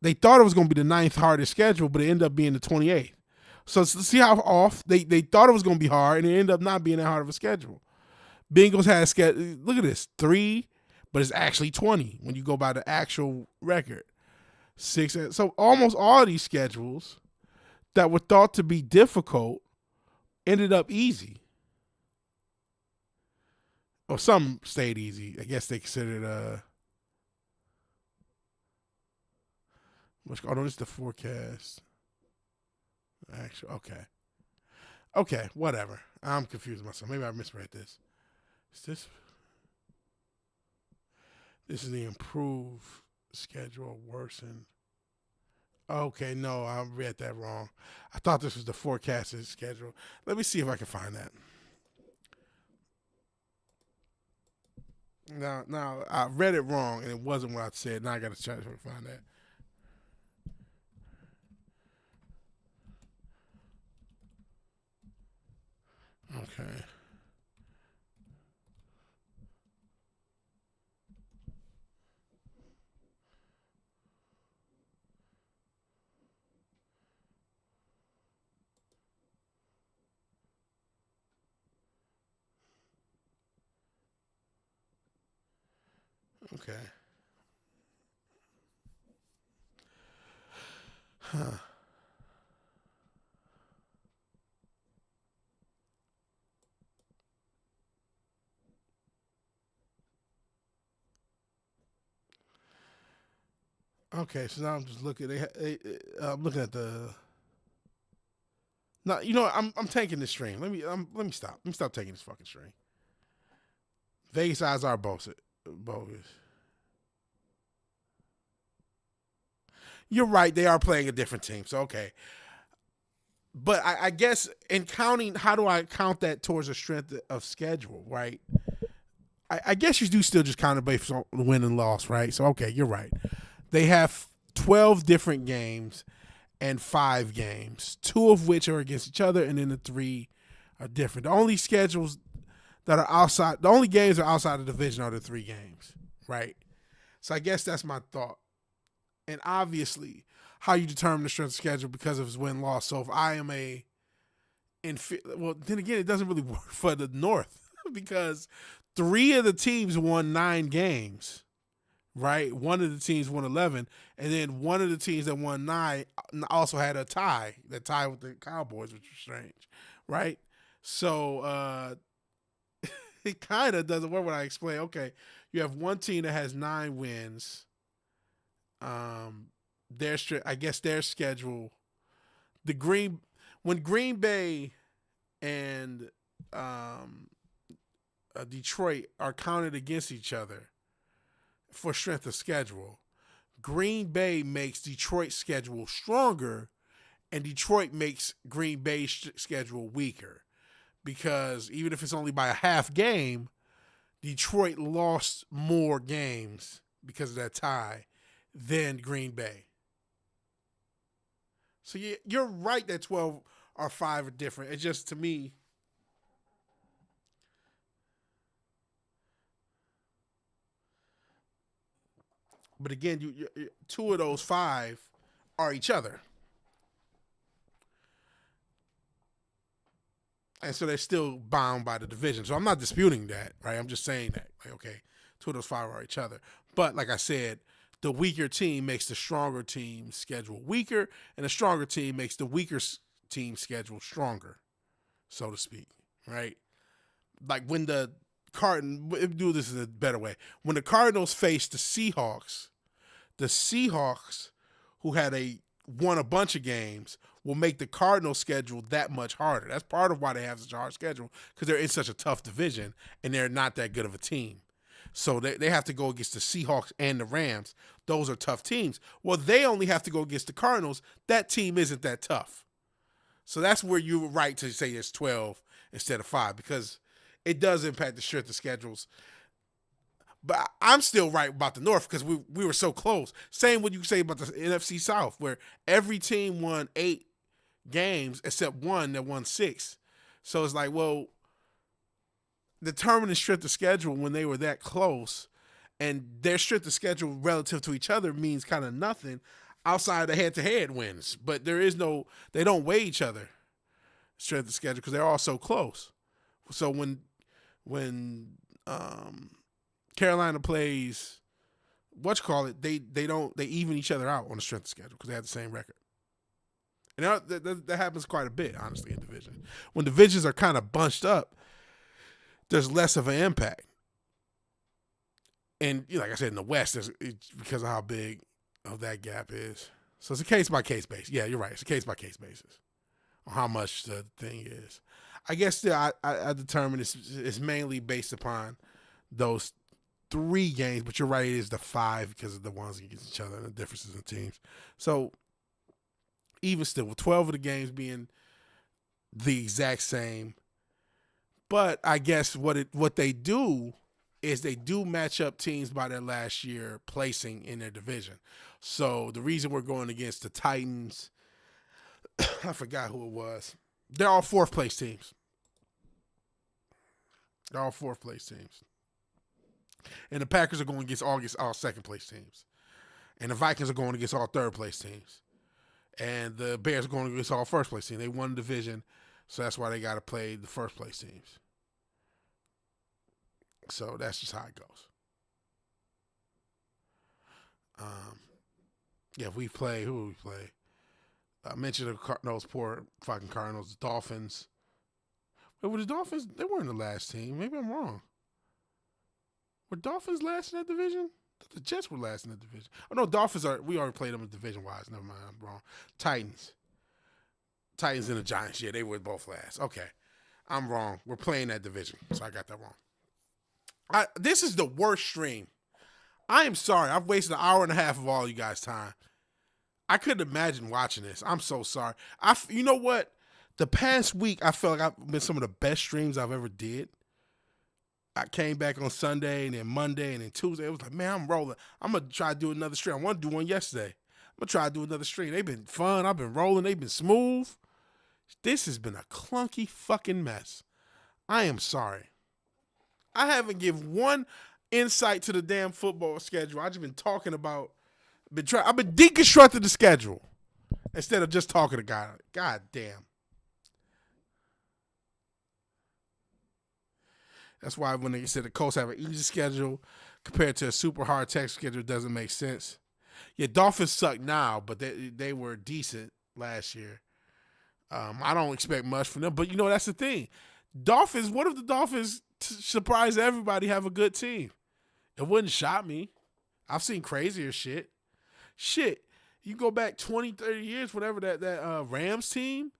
They thought it was going to be the 9th hardest schedule, but it ended up being the 28th. So see how off they thought it was going to be hard, and it ended up not being that hard of a schedule. Bengals had a schedule. Look at this, 3, but it's actually 20 when you go by the actual record. 6. So almost all of these schedules that were thought to be difficult ended up easy. Or some stayed easy. I guess they considered oh no, this is the forecast. Actually, okay, whatever. I'm confused myself. Maybe I misread this. Is this is the improved schedule worsened. Okay, no, I read that wrong. I thought this was the forecasted schedule. Let me see if I can find that. Now I read it wrong, and it wasn't what I said. Now I got to try to find that. Okay. Okay. Huh. Okay, so now I'm just looking. I'm looking at the. No, I'm taking this string. Let me stop. Let me stop taking this fucking string. Vegas odds are bogus. You're right. They are playing a different team. So, okay. But I guess in counting, how do I count that towards the strength of schedule, right? I guess you do still just count it based on win and loss, right? So, okay, you're right. They have 12 different games and 5 games, 2 of which are against each other, and then the 3 are different. The only schedules that are outside, the only games that are outside the division are the 3 games, right? So I guess that's my thought. And obviously, how you determine the strength of schedule because of his win-loss. So if I am well, then again, it doesn't really work for the North because 3 of the teams won 9 games, right? One of the teams won 11, and then one of the teams that won 9 also had a tie, that tie with the Cowboys, which was strange, right? So it kind of doesn't work when I explain, okay, you have one team that has 9 wins, I guess their schedule, when Green Bay and Detroit are counted against each other for strength of schedule, Green Bay makes Detroit's schedule stronger, and Detroit makes Green Bay's schedule weaker, because even if it's only by a half game, Detroit lost more games because of that tie than Green Bay. So you're right that 12 or 5 are different. It's just, to me, but again, you 2 of those 5 are each other. And so they're still bound by the division. So I'm not disputing that, right? I'm just saying that, like, okay, 2 of those 5 are each other. But like I said, the weaker team makes the stronger team schedule weaker, and the stronger team makes the weaker team schedule stronger, so to speak, right? Like when the do this in a better way. When the Cardinals faced the Seahawks, who had won a bunch of games, will make the Cardinals' schedule that much harder. That's part of why they have such a hard schedule, because they're in such a tough division and they're not that good of a team. So they have to go against the Seahawks and the Rams. Those are tough teams. Well, they only have to go against the Cardinals. That team isn't that tough. So that's where you were right to say it's 12 instead of 5, because it does impact the strength of schedules. But I'm still right about the North, because we were so close. Same what you say about the NFC South, where every team won 8 games except one that won 6. So it's like, well, determining strength of schedule when they were that close, and their strength of schedule relative to each other means kind of nothing outside the head-to-head wins. But they don't weigh each other strength of schedule because they're all so close. So when Carolina plays they even each other out on the strength of schedule because they have the same record. And that happens quite a bit, honestly, in division. When divisions are kind of bunched up, there's less of an impact. And like I said, in the West, it's because of how big of that gap is. So it's a case-by-case basis. Yeah, you're right. It's a case-by-case basis on how much the thing is. I guess I determine it's mainly based upon those 3 games, but you're right, it is the 5 because of the ones against each other and the differences in teams. So even still, with 12 of the games being the exact same, but I guess what they do is they do match up teams by their last year placing in their division. So the reason we're going against the Titans, I forgot who it was. They're all 4th place teams. They're all 4th place teams. And the Packers are going against all 2nd place teams. And the Vikings are going against all 3rd place teams. And the Bears are going against all 1st place teams. They won the division, so that's why they got to play the 1st place teams. So that's just how it goes. Yeah, we play. Who will we play? I mentioned those poor fucking Cardinals, the Dolphins. Wait, were the Dolphins? They weren't the last team. Maybe I'm wrong. Were Dolphins last in that division? I thought the Jets were last in that division. Oh no, Dolphins we already played them division-wise. Never mind, I'm wrong. Titans and the Giants. Yeah, they were both last. Okay, I'm wrong. We're playing that division, so I got that wrong. This is the worst stream. I am sorry. I've wasted an hour and a half of all you guys' time. I couldn't imagine watching this. I'm so sorry. You know what? The past week, I felt like I've been some of the best streams I've ever did. I came back on Sunday and then Monday and then Tuesday. It was like, man, I'm rolling. I'm going to try to do another stream. I want to do one yesterday. I'm going to try to do another stream. They've been fun. I've been rolling. They've been smooth. This has been a clunky fucking mess. I am sorry. I haven't given one insight to the damn football schedule. I've just been talking about, I've been deconstructing the schedule instead of just talking to God. God damn. That's why when they said the Colts have an easy schedule compared to a super hard tech schedule, it doesn't make sense. Yeah, Dolphins suck now, but they were decent last year. I don't expect much from them, but you know, that's the thing. Dolphins, what if the Dolphins surprise everybody, have a good team? It wouldn't shock me. I've seen crazier shit. Shit, you go back 20, 30 years, whatever, that Rams team,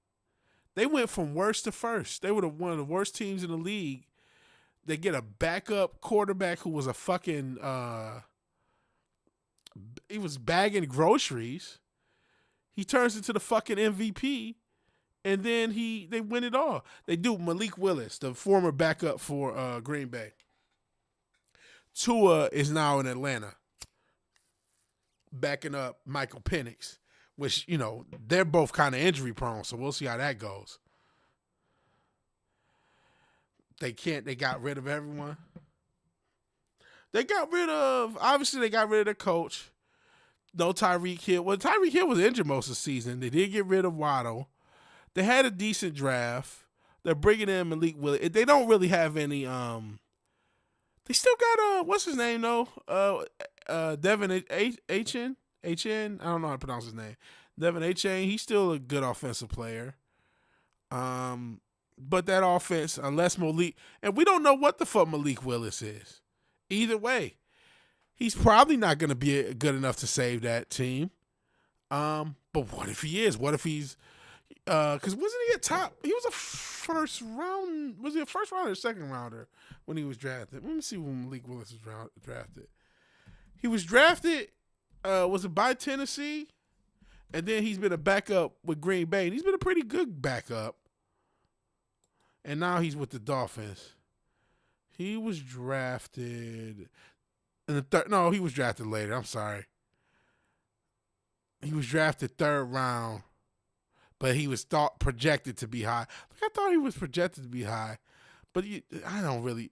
they went from worst to first. They were one of the worst teams in the league. They get a backup quarterback who was a fucking he was bagging groceries. He turns into the fucking MVP, and then they win it all. They do Malik Willis, the former backup for Green Bay. Tua is now in Atlanta, backing up Michael Penix, which, you know, they're both kind of injury prone, so we'll see how that goes. They got rid of everyone. Obviously they got rid of the coach. No Tyreek Hill. Well, Tyreek Hill was injured most of the season. They did get rid of Waddle. They had a decent draft. They're bringing in Malik Willis. They don't really have any, they still got, what's his name though? Devin H.N.? H.N.? I don't know how to pronounce his name. Devin H.N. He's still a good offensive player. But that offense, unless Malik, and we don't know what the fuck Malik Willis is. Either way, he's probably not going to be good enough to save that team. But what if he is? What if he's, because wasn't he a top? He was a first round. Was he a first rounder or second rounder when he was drafted? Let me see when Malik Willis was drafted. He was drafted, was it by Tennessee? And then he's been a backup with Green Bay. And he's been a pretty good backup. And now he's with the Dolphins. He was drafted in the third. No, he was drafted later. I'm sorry. He was drafted third round, but he was projected to be high. I thought he was projected to be high, but I don't really.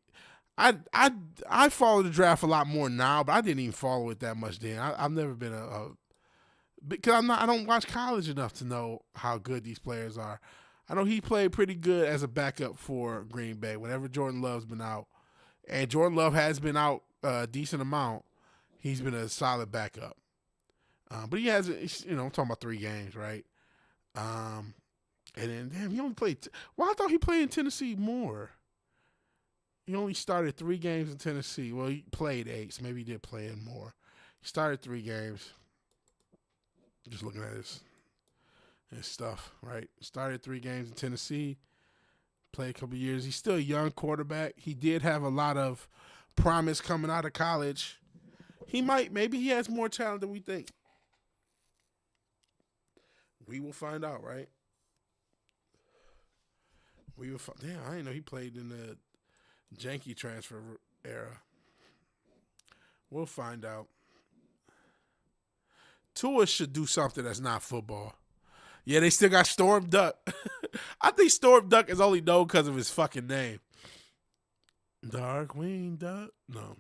I follow the draft a lot more now, but I didn't even follow it that much then. I've never been because I don't watch college enough to know how good these players are. I know he played pretty good as a backup for Green Bay whenever Jordan Love's been out. And Jordan Love has been out a decent amount. He's been a solid backup. But he hasn't, I'm talking about 3 games, right? And then, damn, he only played. Well, I thought he played in Tennessee more. He only started 3 games in Tennessee. Well, he played 8, so maybe he did play in more. He started 3 games. Just looking at his stuff, right? Started 3 games in Tennessee, played a couple years. He's still a young quarterback. He did have a lot of promise coming out of college. Maybe he has more talent than we think. We will find out, right? Damn, I didn't know he played in the janky transfer era. We'll find out. Tua should do something that's not football. Yeah, they still got Storm Duck. I think Storm Duck is only known because of his fucking name. Darkwing Duck? No.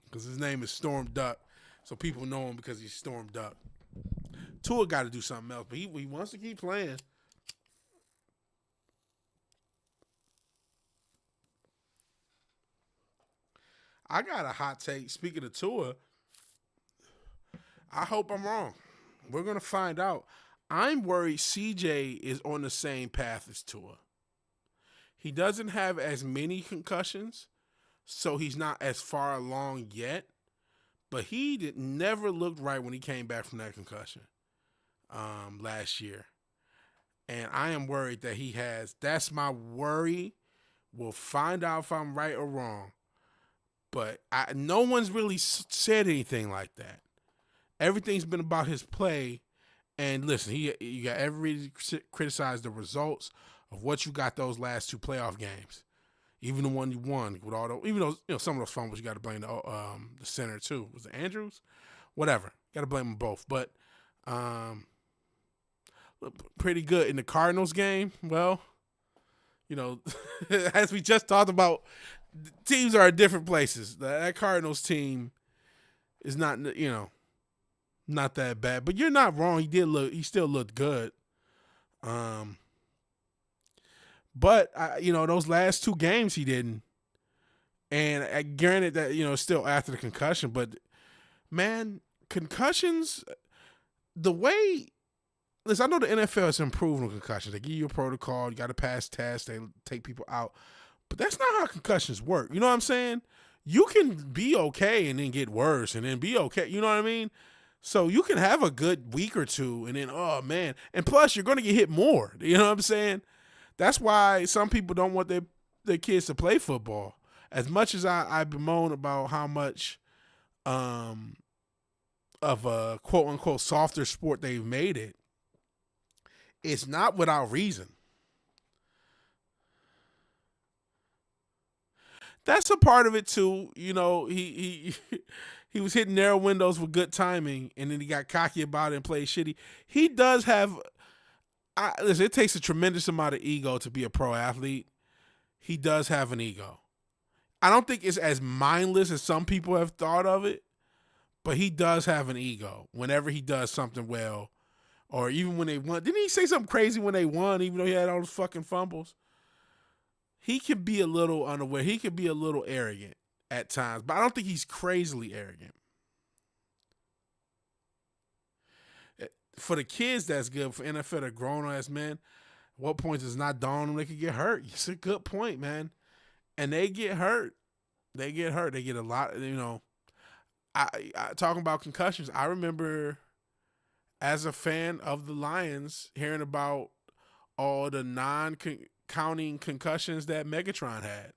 Because his name is Storm Duck. So people know him because he's Storm Duck. Tua got to do something else, but he wants to keep playing. I got a hot take. Speaking of Tua, I hope I'm wrong. We're going to find out. I'm worried CJ is on the same path as Tua. He doesn't have as many concussions, so he's not as far along yet. But he never looked right when he came back from that concussion last year. And I am worried that he has. That's my worry. We'll find out if I'm right or wrong. But no one's really said anything like that. Everything's been about his play. And listen, you got everybody criticize the results of what you got those last 2 playoff games, even the one you won with all those. Even though some of those fumbles, you got to blame the center too. Was it Andrews? Whatever, got to blame them both. But pretty good in the Cardinals game. Well, as we just talked about, teams are at different places. That Cardinals team is not, not that bad, but you're not wrong. He still looked good. But those last 2 games he didn't. And granted that, still after the concussion, but man, concussions, listen, I know the NFL has improved on concussions. They give you a protocol, you got to pass tests, they take people out. But that's not how concussions work. You know what I'm saying? You can be okay and then get worse and then be okay. You know what I mean? So you can have a good week or two, and then, oh, man. And plus, you're going to get hit more. You know what I'm saying? That's why some people don't want their kids to play football. As much as I bemoan about how much of a quote-unquote softer sport they've made it, it's not without reason. That's a part of it too. You know, he he was hitting narrow windows with good timing, and then he got cocky about it and played shitty. He does have. Listen, it takes a tremendous amount of ego to be a pro athlete. He does have an ego. I don't think it's as mindless as some people have thought of it, but he does have an ego whenever he does something well, or even when they won. Didn't he say something crazy when they won, even though he had all those fucking fumbles? He could be a little unaware. He could be a little arrogant at times, but I don't think he's crazily arrogant. For the kids, that's good. For NFL, the grown-ass men, at what point does not dawn on them they could get hurt? It's a good point, man. And they get hurt. They get hurt. They get a lot, you know. I talking about concussions, I remember as a fan of the Lions hearing about all the non-counting concussions that Megatron had.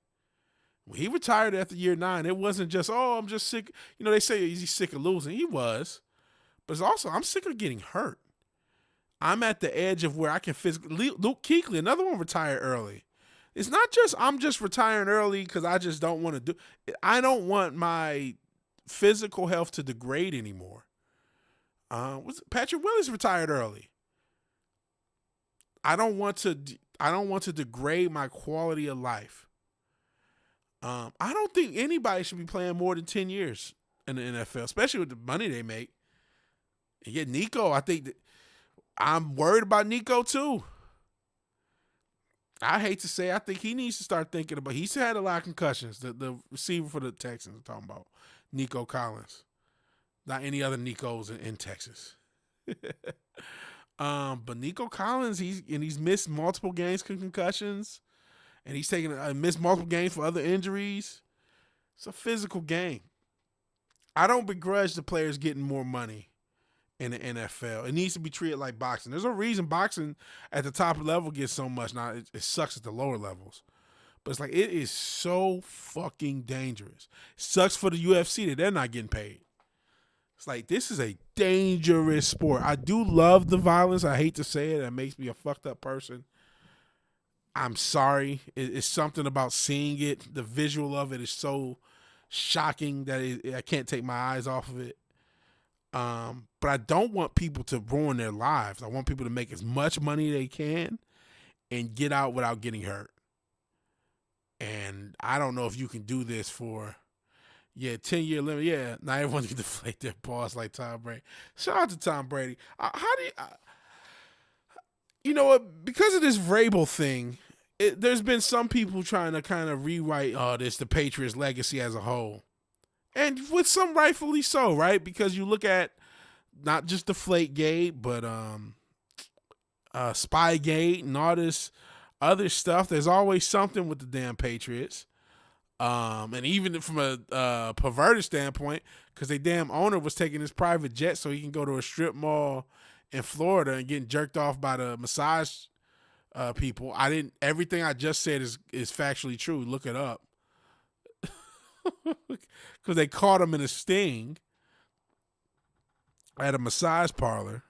When he retired after year 9, it wasn't just, oh, I'm just sick. You know, they say he's sick of losing. He was. But it's also, I'm sick of getting hurt. I'm at the edge of where I can physically. Luke Kuechly, another one, retired early. It's not just I'm just retiring early because I just don't want to do. I don't want my physical health to degrade anymore. Patrick Willis retired early. I don't want to degrade my quality of life. I don't think anybody should be playing more than 10 years in the NFL, especially with the money they make. And yet Nico, I think I'm worried about Nico too. I hate to say, I think he needs to start thinking about. He's had a lot of concussions. The receiver for the Texans, I'm talking about Nico Collins, not any other Nicos in Texas. But Nico Collins, he's missed multiple games with concussions, and he's missed multiple games for other injuries. It's a physical game. I don't begrudge the players getting more money in the NFL. It needs to be treated like boxing. There's a reason boxing at the top level gets so much. Now, it sucks at the lower levels. But it's like, it is so fucking dangerous. It sucks for the UFC that they're not getting paid. It's like, this is a dangerous sport. I do love the violence. I hate to say it. That makes me a fucked up person. I'm sorry. It's something about seeing it. The visual of it is so shocking that I can't take my eyes off of it. But I don't want people to ruin their lives. I want people to make as much money they can and get out without getting hurt. And I don't know if you can do this for, 10-year limit. Yeah, not everyone can deflate their balls like Tom Brady. Shout out to Tom Brady. How do you know what? Because of this Vrabel thing, there's been some people trying to kind of rewrite the Patriots legacy as a whole. And with some rightfully so, right? Because you look at not just Deflategate, but Spygate and all this other stuff. There's always something with the damn Patriots. And even from a perverted standpoint, because their damn owner was taking his private jet so he can go to a strip mall in Florida and getting jerked off by the massage people. Everything I just said is factually true. Look it up. Because they caught him in a sting at a massage parlor.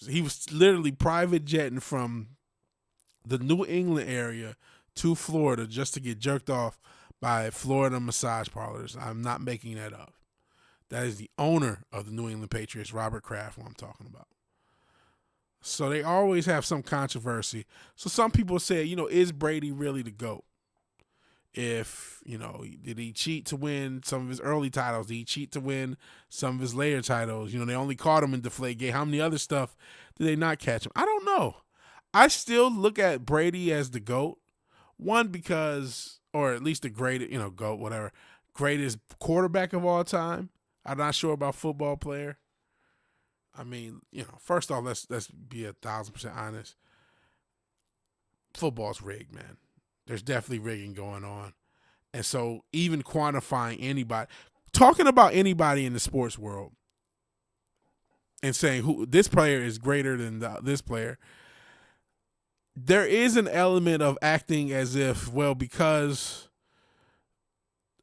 He was literally private jetting from the New England area to Florida just to get jerked off by Florida massage parlors. I'm not making that up. That is the owner of the New England Patriots, Robert Kraft, what I'm talking about. So they always have some controversy. So some people say, is Brady really the GOAT? If, did he cheat to win some of his early titles? Did he cheat to win some of his later titles? They only caught him in Deflategate. How many other stuff did they not catch him? I don't know. I still look at Brady as the GOAT. One, because, or at least the greatest, GOAT, whatever, greatest quarterback of all time. I'm not sure about football player. I mean, first off, let's be 1,000% honest. Football's rigged, man. There's definitely rigging going on. And so even quantifying anybody, talking about anybody in the sports world, and saying who this player is greater than this player. There is an element of acting as if, well, because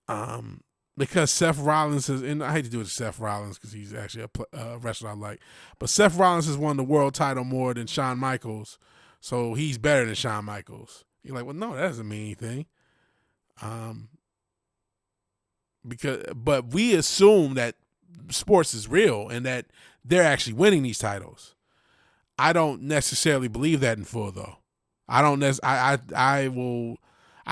Seth Rollins is, and I hate to do it to Seth Rollins because he's actually a wrestler I like, but Seth Rollins has won the world title more than Shawn Michaels, so he's better than Shawn Michaels. You're like, well, no, that doesn't mean anything. But we assume that sports is real and that they're actually winning these titles. I don't necessarily believe that in full, though. I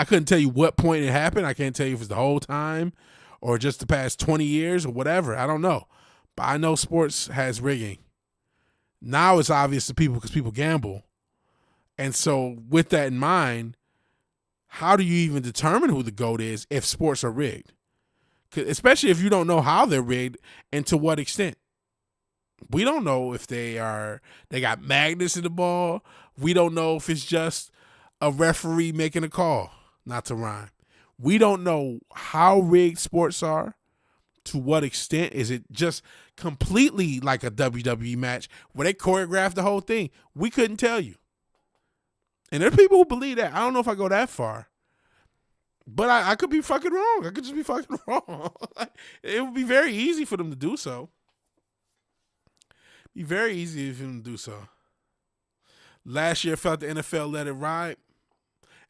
couldn't tell you what point it happened. I can't tell you if it's the whole time or just the past 20 years or whatever. I don't know. But I know sports has rigging. Now it's obvious to people because people gamble. And so with that in mind, how do you even determine who the GOAT is if sports are rigged? Especially if you don't know how they're rigged and to what extent. We don't know if they got magnets in the ball. We don't know if it's just a referee making a call, not to rhyme. We don't know how rigged sports are. To what extent is it just completely like a WWE match where they choreographed the whole thing? We couldn't tell you. And there are people who believe that. I don't know if I go that far. But I could be fucking wrong. I could just be fucking wrong. It would be very easy for them to do so. Be very easy for them to do so. Last year, I felt the NFL let it ride.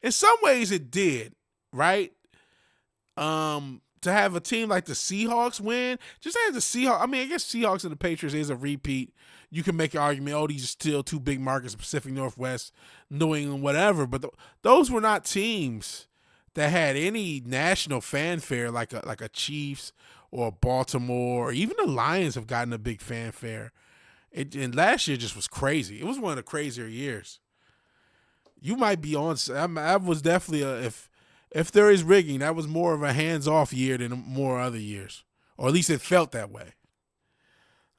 In some ways, it did, right? To have a team like the Seahawks win, just have the Seahawks. I mean, I guess Seahawks and the Patriots is a repeat. You can make an argument, oh, these are still two big markets, Pacific Northwest, New England, whatever. But those were not teams that had any national fanfare like a Chiefs or Baltimore, or even the Lions have gotten a big fanfare. And last year just was crazy. It was one of the crazier years. You might be on. I was definitely if there is rigging, that was more of a hands-off year than more other years, or at least it felt that way.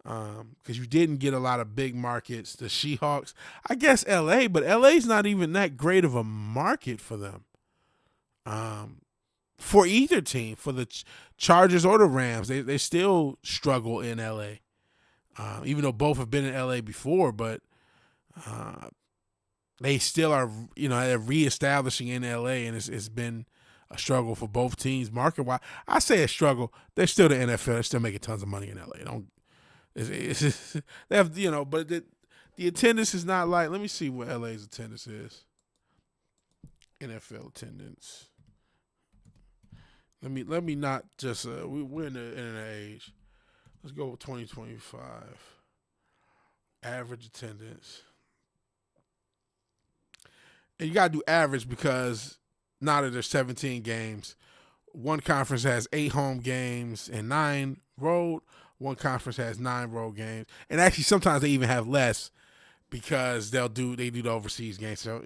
Because you didn't get a lot of big markets. The Seahawks, I guess LA, but LA's not even that great of a market for them. For either team, for the Chargers or the Rams, they still struggle in LA. Even though both have been in LA before, but they still are, they're reestablishing in LA, and it's been a struggle for both teams market-wise. I say a struggle. They're still the NFL. They're still making tons of money in LA. They have, but the attendance is not like. Let me see what LA's attendance is. NFL attendance. Let me not just. We're in the internet age. Let's go with 2025. Average attendance. And you got to do average because now that there's 17 games, one conference has 8 home games and 9 road. One conference has 9 road games. And actually sometimes they even have less because they do the overseas games. So,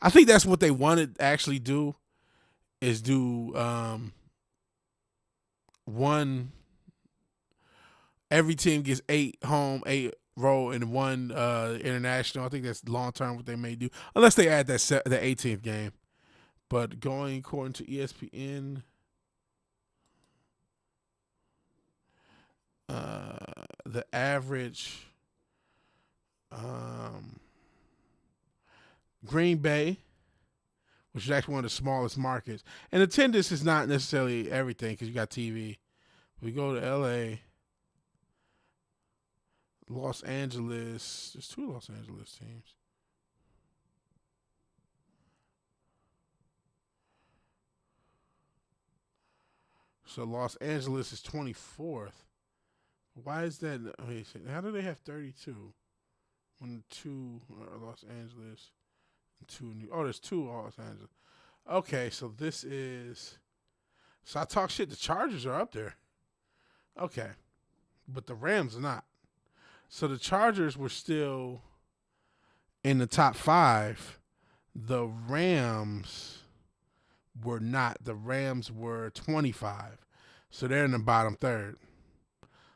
I think that's what they want to actually do is do one. Every team gets 8 home, 8 road, and 1 international. I think that's long term what they may do, unless they add the 18th game. But going according to ESPN, the average Green Bay, which is actually one of the smallest markets, and attendance is not necessarily everything because you got TV. We go to LA. Los Angeles. There's 2 Los Angeles teams. So Los Angeles is 24th. Why is that? Wait, how do they have 32? When 2 are Los Angeles and 2 New. Oh, there's 2 Los Angeles. Okay, so this is. So I talk shit. The Chargers are up there. Okay, but the Rams are not. So the Chargers were still in the top 5. The Rams were not. The Rams were 25. So they're in the bottom third.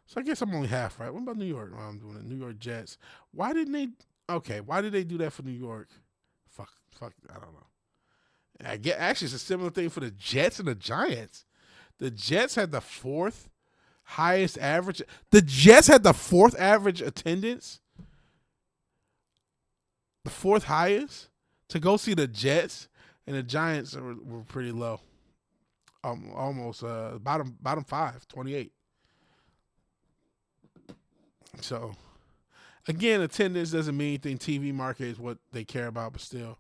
So I guess I'm only half right. What about New York? Well, I'm doing it. New York Jets. Why didn't they? Okay, why did they do that for New York? Fuck. I don't know. Actually, it's a similar thing for the Jets and the Giants. The Jets had the 4th highest average. The Jets had the fourth average attendance, the fourth highest to go see the Jets, and the Giants were pretty low. Almost bottom 5, 28. So, again, attendance doesn't mean anything. TV market is what they care about, but still.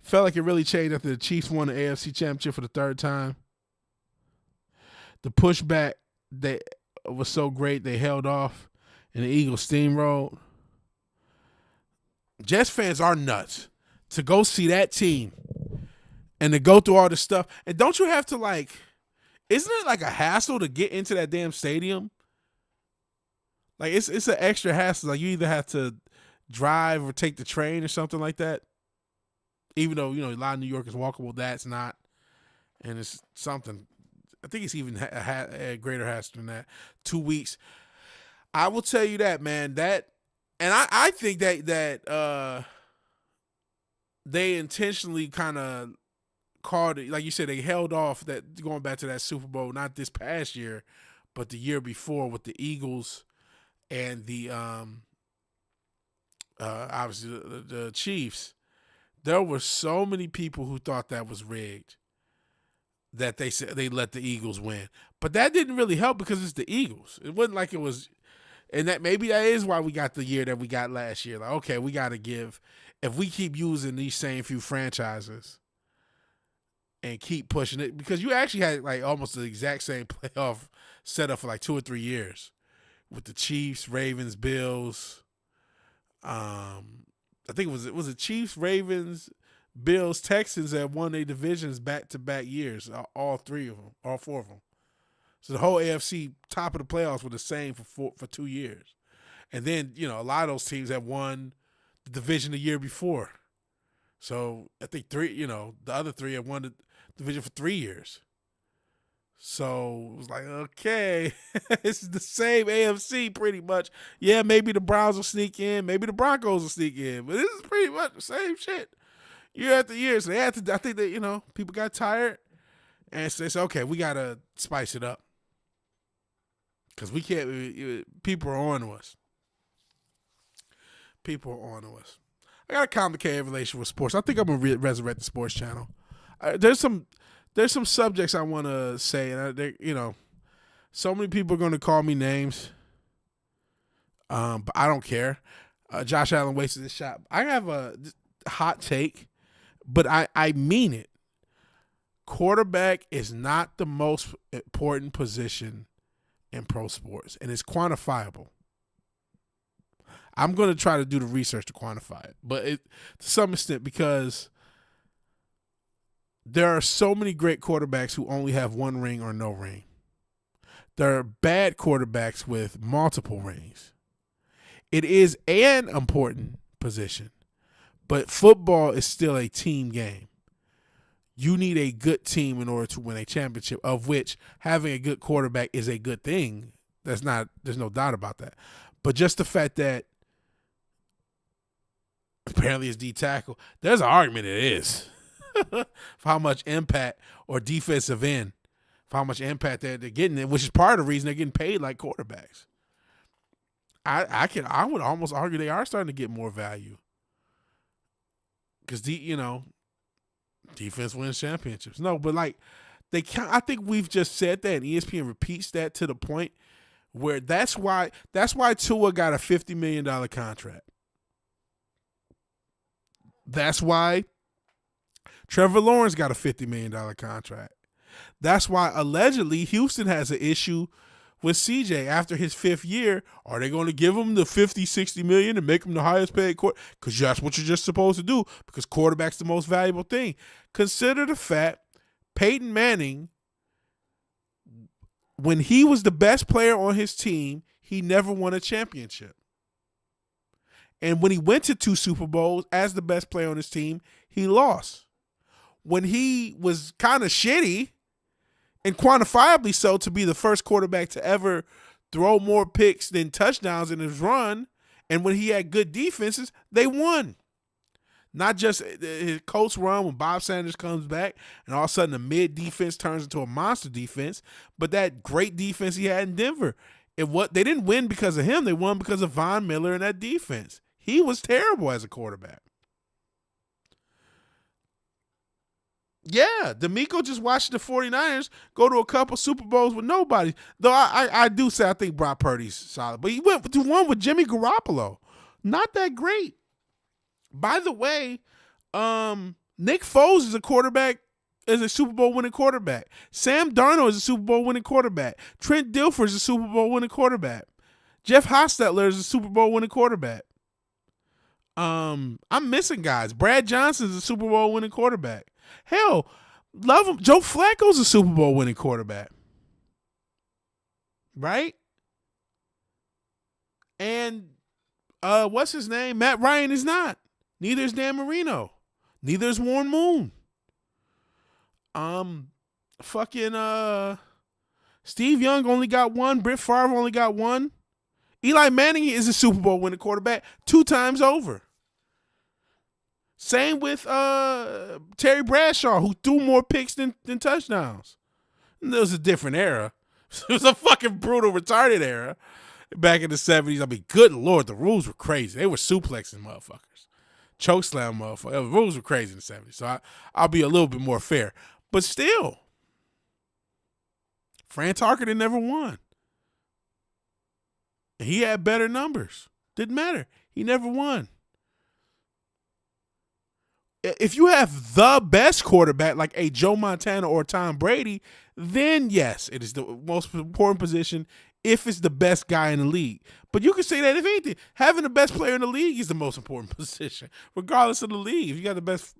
Felt like it really changed after the Chiefs won the AFC Championship for the third time. The pushback that was so great, they held off, and the Eagles steamrolled. Jets fans are nuts to go see that team and to go through all this stuff. And don't you have to, like, isn't it like a hassle to get into that damn stadium? Like, it's an extra hassle. Like, you either have to drive or take the train or something like that. Even though, you know, a lot of New York is walkable, that's not. And it's something. I think it's even a greater hassle than that. 2 weeks. I will tell you that, man. That, and I think that they intentionally kind of called it, like you said, they held off that going back to that Super Bowl, not this past year, but the year before with the Eagles and the obviously the Chiefs. There were so many people who thought that was rigged that they said they let the Eagles win. But that didn't really help because it's the Eagles. It wasn't like it was, and that maybe that is why we got the year that we got last year. Like, okay, we got to give, if we keep using these same few franchises and keep pushing it, because you actually had like almost the exact same playoff setup for like 2 or 3 years with the Chiefs, Ravens, Bills. I think it was the Chiefs, Ravens, Bills, Texans that won their divisions back-to-back years, all 4 of them. So the whole AFC top of the playoffs were the same for 2 years. And then, you know, a lot of those teams have won the division the year before. So I think the other 3 have won the division for 3 years. So it was like, okay, this is the same AFC pretty much. Yeah, maybe the Browns will sneak in. Maybe the Broncos will sneak in. But this is pretty much the same shit year after year. So they had to, I think that, you know, people got tired. And so they said, okay, we got to spice it up. Because we can't, people are on to us. People are on to us. I got a complicated relation with sports. I think I'm going to resurrect the sports channel. There's some subjects I want to say, and you know, so many people are going to call me names, but I don't care. Josh Allen wasted his shot. I have a hot take, but I mean it. Quarterback is not the most important position in pro sports, and it's quantifiable. I'm going to try to do the research to quantify it, but to some extent, because there are so many great quarterbacks who only have 1 ring or no ring. There are bad quarterbacks with multiple rings. It is an important position, but football is still a team game. You need a good team in order to win a championship, of which having a good quarterback is a good thing. There's no doubt about that. But just the fact that apparently it's D tackle, there's an argument it is. For how much impact, or defensive end, for how much impact they're getting, which is part of the reason they're getting paid like quarterbacks. I would almost argue they are starting to get more value because defense wins championships. No, but like I think we've just said that, and ESPN repeats that to the point where that's why Tua got a $50 million contract. That's why Trevor Lawrence got a $50 million contract. That's why allegedly Houston has an issue with CJ after his 5th year. Are they going to give him the $50, $60 million and make him the highest paid quarterback? Because that's what you're just supposed to do, because quarterback's the most valuable thing. Consider the fact Peyton Manning, when he was the best player on his team, he never won a championship. And when he went to 2 Super Bowls as the best player on his team, he lost. When he was kind of shitty, and quantifiably so, to be the first quarterback to ever throw more picks than touchdowns in his run, and when he had good defenses, they won. Not just his Colts run when Bob Sanders comes back and all of a sudden the mid defense turns into a monster defense, but that great defense he had in Denver. They didn't win because of him. They won because of Von Miller and that defense. He was terrible as a quarterback. Yeah, D'Amico just watched the 49ers go to a couple Super Bowls with nobody. Though I do say I think Brock Purdy's solid. But he went to one with Jimmy Garoppolo. Not that great. By the way, Nick Foles is a Super Bowl winning quarterback. Sam Darnold is a Super Bowl winning quarterback. Trent Dilfer is a Super Bowl winning quarterback. Jeff Hostetler is a Super Bowl winning quarterback. I'm missing guys. Brad Johnson is a Super Bowl winning quarterback. Hell, love him. Joe Flacco's a Super Bowl winning quarterback. Right? And what's his name? Matt Ryan is not. Neither is Dan Marino. Neither is Warren Moon. Steve Young only got one. Brett Favre only got one. Eli Manning is a Super Bowl winning quarterback 2 times over. Same with Terry Bradshaw, who threw more picks than touchdowns. And it was a different era. It was a fucking brutal, retarded era back in the 70s. I mean, good Lord, the rules were crazy. They were suplexing motherfuckers. Chokeslam motherfuckers. The rules were crazy in the 70s. So I'll be a little bit more fair. But still, Fran Tarkenton never won. He had better numbers. Didn't matter. He never won. If you have the best quarterback like a Joe Montana or Tom Brady, then yes, it is the most important position if it's the best guy in the league. But you can say that if anything, having the best player in the league is the most important position, regardless of the league. If you got the best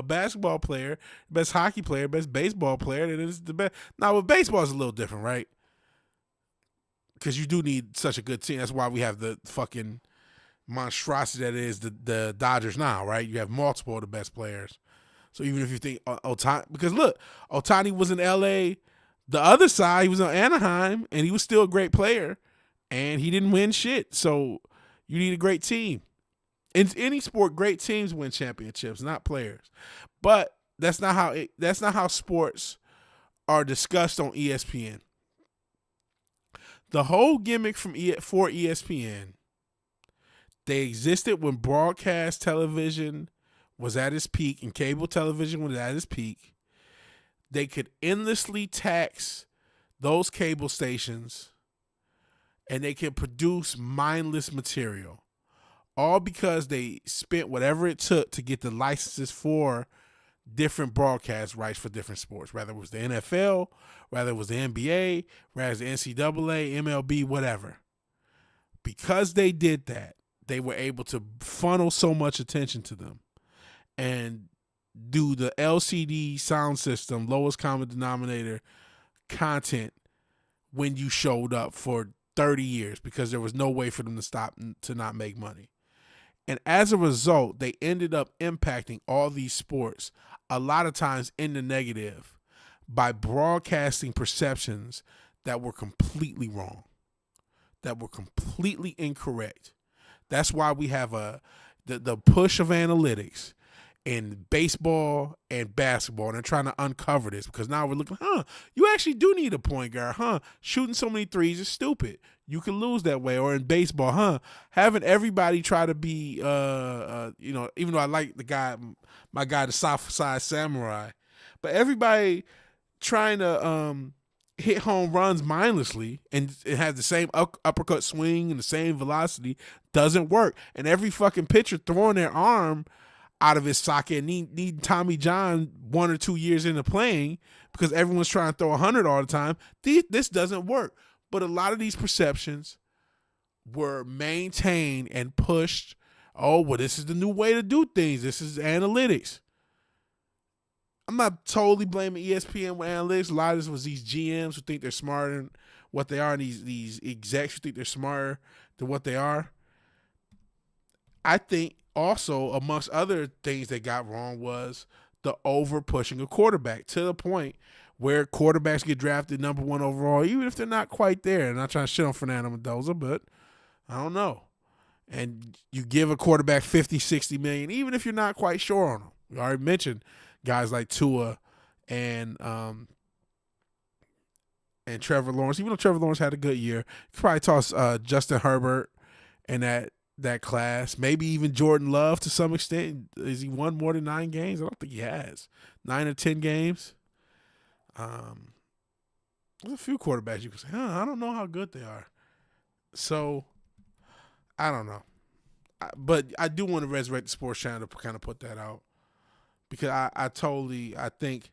basketball player, best hockey player, best baseball player, then it's the best. Now with baseball, it's a little different, right? Because you do need such a good team. That's why we have the fucking monstrosity that is the Dodgers now, right? You have multiple of the best players. So even if you think Ohtani, because look, Ohtani was in LA, the other side, he was in Anaheim, and he was still a great player, and he didn't win shit. So you need a great team. In any sport, great teams win championships, not players. But that's not how sports are discussed on ESPN. The whole gimmick for ESPN, they existed when broadcast television was at its peak and cable television was at its peak. They could endlessly tax those cable stations and they could produce mindless material. All because they spent whatever it took to get the licenses for different broadcast rights for different sports, whether it was the NFL, whether it was the NBA, whether it was the NCAA, MLB, whatever. Because they did that, they were able to funnel so much attention to them and do the LCD sound system, lowest common denominator content when you showed up for 30 years because there was no way for them to stop to not make money. And as a result, they ended up impacting all these sports a lot of times in the negative by broadcasting perceptions that were completely wrong, that were completely incorrect. That's why we have the push of analytics in baseball and basketball, and they're trying to uncover this because now we're looking, you actually do need a point guard, shooting so many threes is stupid. You can lose that way. Or in baseball, having everybody try to be, even though I like my guy, the South Side Samurai, but everybody trying to hit home runs mindlessly and it has the same uppercut swing and the same velocity doesn't work. And every fucking pitcher throwing their arm out of his socket and need Tommy John 1 or 2 years into playing because everyone's trying to throw 100 all the time. This doesn't work. But a lot of these perceptions were maintained and pushed. Oh, well, this is the new way to do things. This is analytics. I'm not totally blaming ESPN with analytics. A lot of this was these GMs who think they're smarter than what they are, and these execs who think they're smarter than what they are. I think also, amongst other things they got wrong, was the over pushing a quarterback to the point where quarterbacks get drafted number 1 overall, even if they're not quite there. I'm not trying to shit on Fernando Mendoza, but I don't know. and you give a quarterback 50, 60 million, even if you're not quite sure on them. We already mentioned guys like Tua and Trevor Lawrence. Even though Trevor Lawrence had a good year, you could probably toss Justin Herbert in that class. Maybe even Jordan Love to some extent. Has he won more than 9 games? I don't think he has. 9 or 10 games. There's a few quarterbacks you can say, I don't know how good they are. So, I don't know. But I do want to resurrect the Sports Channel to kind of put that out. Because I think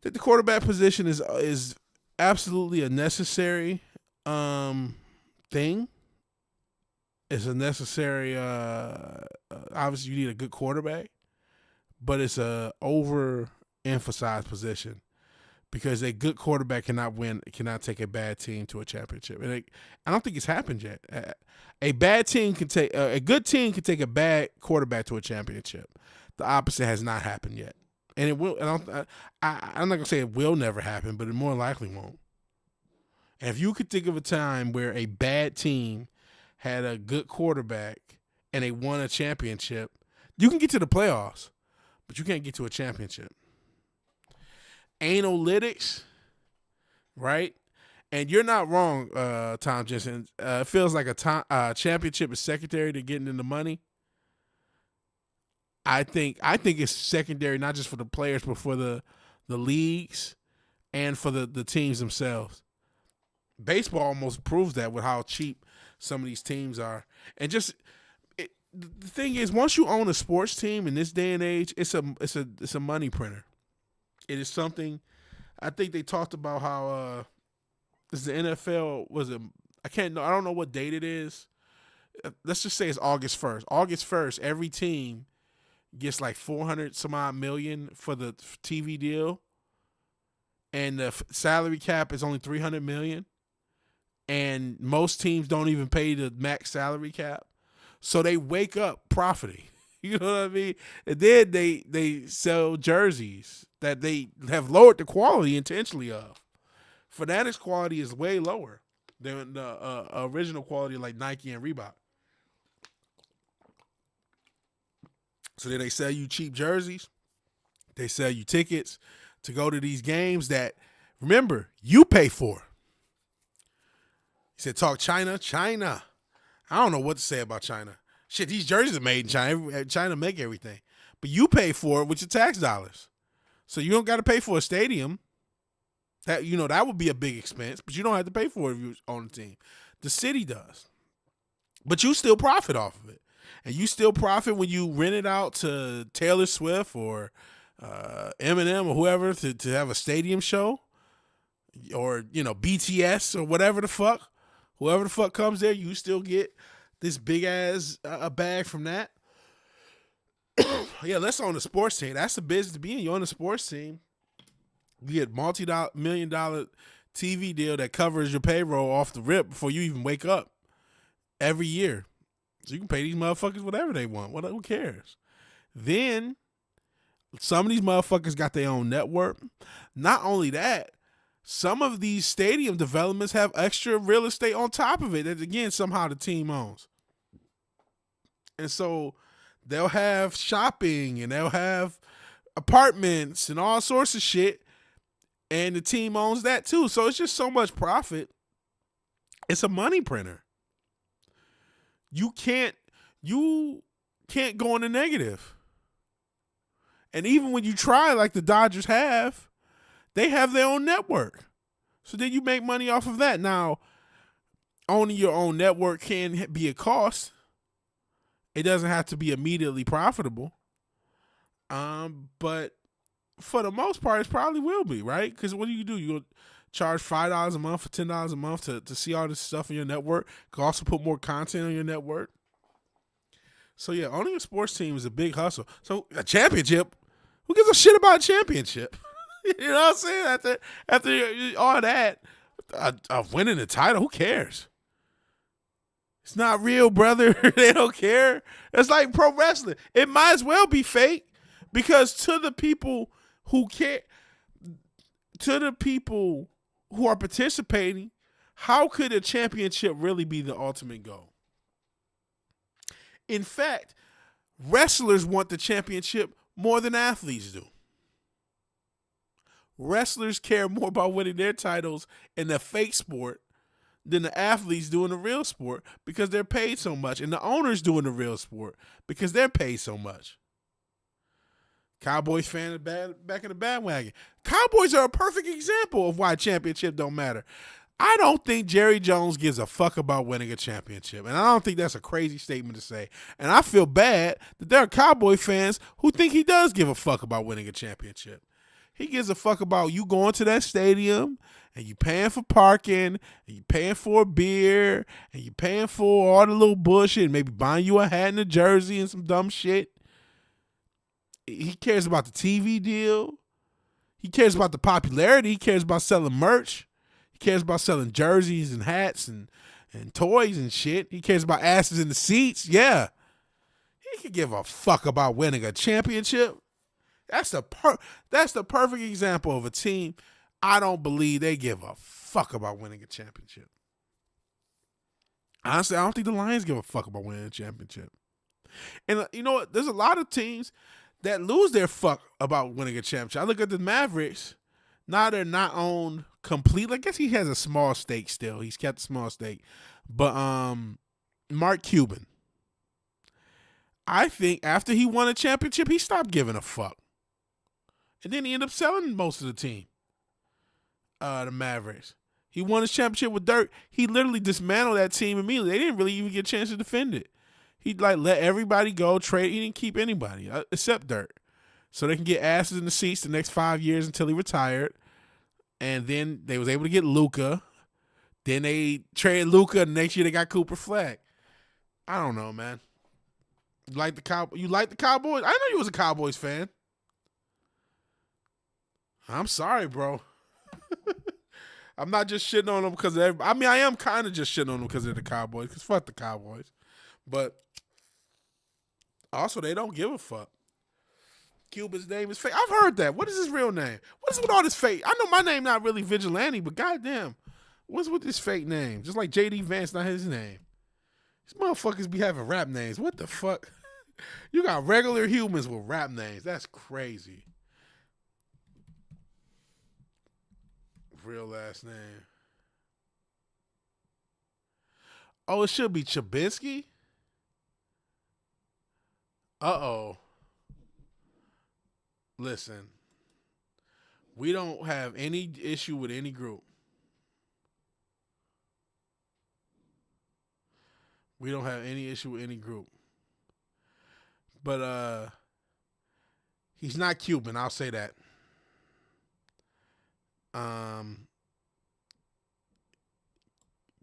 that the quarterback position is absolutely a necessary thing. It's a necessary, obviously you need a good quarterback, but it's a overemphasized position because a good quarterback cannot take a bad team to a championship. And I don't think it's happened yet. A good team can take a bad quarterback to a championship. The opposite has not happened yet. And it will. I'm not gonna say it will never happen, but it more likely won't. And if you could think of a time where a bad team had a good quarterback and they won a championship, you can get to the playoffs, but you can't get to a championship. Analytics, right? And you're not wrong, Tom Jensen. It feels like a championship is secondary to getting in the money. I think it's secondary not just for the players, but for the leagues and for the teams themselves. Baseball almost proves that with how cheap some of these teams are. And the thing is, once you own a sports team in this day and age, it's a money printer. It is something. I think they talked about how the NFL was I don't know what date it is. Let's just say it's August 1st. August 1st, every team gets like 400 some odd million for the TV deal, and the salary cap is only 300 million, and most teams don't even pay the max salary cap, so they wake up profiting. You know what I mean? And then they sell jerseys that they have lowered the quality intentionally of. Fanatics quality is way lower than the original quality like Nike and Reebok. So then they sell you cheap jerseys. They sell you tickets to go to these games that, remember, you pay for. He said, talk China. I don't know what to say about China. Shit, these jerseys are made in China. China make everything. But you pay for it with your tax dollars. So you don't got to pay for a stadium. That would be a big expense, but you don't have to pay for it if you own the team. The city does. But you still profit off of it. And you still profit when you rent it out to Taylor Swift or Eminem or whoever to have a stadium show, or BTS or whatever the fuck. Whoever the fuck comes there, you still get this big ass a bag from that. Yeah, let's own a sports team. That's the business to be in. You own a sports team. You get multi-million-dollar TV deal that covers your payroll off the rip before you even wake up every year. So you can pay these motherfuckers whatever they want. Who cares? Then some of these motherfuckers got their own network. Not only that, some of these stadium developments have extra real estate on top of it that, again, somehow the team owns. And so they'll have shopping and they'll have apartments and all sorts of shit, and the team owns that too. So it's just so much profit. It's a money printer. You can't go in the negative. And even when you try, like the Dodgers have, they have their own network. So then you make money off of that. Now, owning your own network can be a cost. It doesn't have to be immediately profitable. But for the most part, it probably will be, right? Because what do? You'll charge $5 a month or $10 a month to see all this stuff on your network. You can also put more content on your network. So yeah, owning a sports team is a big hustle. So a championship, who gives a shit about a championship? You know what I'm saying? After all that, of winning the title, who cares? It's not real, brother. They don't care. It's like pro wrestling. It might as well be fake, because to the people who care, to the people who are participating, how could a championship really be the ultimate goal? In fact, wrestlers want the championship more than athletes do. Wrestlers care more about winning their titles in the fake sport than the athletes do in the real sport because they're paid so much, and the owners do in the real sport because they're paid so much. Cowboys fans back in the bandwagon. Cowboys are a perfect example of why championship don't matter. I don't think Jerry Jones gives a fuck about winning a championship, and I don't think that's a crazy statement to say. And I feel bad that there are Cowboy fans who think he does give a fuck about winning a championship. He gives a fuck about you going to that stadium and you paying for parking and you paying for a beer and you paying for all the little bullshit and maybe buying you a hat and a jersey and some dumb shit. He cares about the TV deal. He cares about the popularity. He cares about selling merch. He cares about selling jerseys and hats and toys and shit. He cares about asses in the seats. Yeah. He could give a fuck about winning a championship. That's the perfect example of a team I don't believe they give a fuck about winning a championship. Honestly, I don't think the Lions give a fuck about winning a championship. And you know what? There's a lot of teams that lose their fuck about winning a championship. I look at the Mavericks. Now they're not owned completely. I guess he has a small stake still. He's kept a small stake. But Mark Cuban, I think after he won a championship, he stopped giving a fuck. And then he ended up selling most of the team, the Mavericks. He won his championship with Dirk. He literally dismantled that team immediately. They didn't really even get a chance to defend it. He let everybody go, trade. He didn't keep anybody except Dirk. So they can get asses in the seats the next 5 years until he retired. And then they was able to get Luka. Then they traded Luka, and next year they got Cooper Flag. I don't know, man. You like the Cowboys? I know you was a Cowboys fan. I'm sorry, bro. I'm not just shitting on them because of everybody. I mean, I am kind of just shitting on them because they're the Cowboys. Because fuck the Cowboys. But also, they don't give a fuck. Cuban's name is fake. I've heard that. What is his real name? What is with all this fake? I know my name not really Vigilante, but goddamn, what's with this fake name? Just like J.D. Vance, not his name. These motherfuckers be having rap names. What the fuck? You got regular humans with rap names. That's crazy. Real last name. Oh, it should be Chabinsky? Uh-oh. Listen. We don't have any issue with any group. We don't have any issue with any group. But he's not Cuban, I'll say that.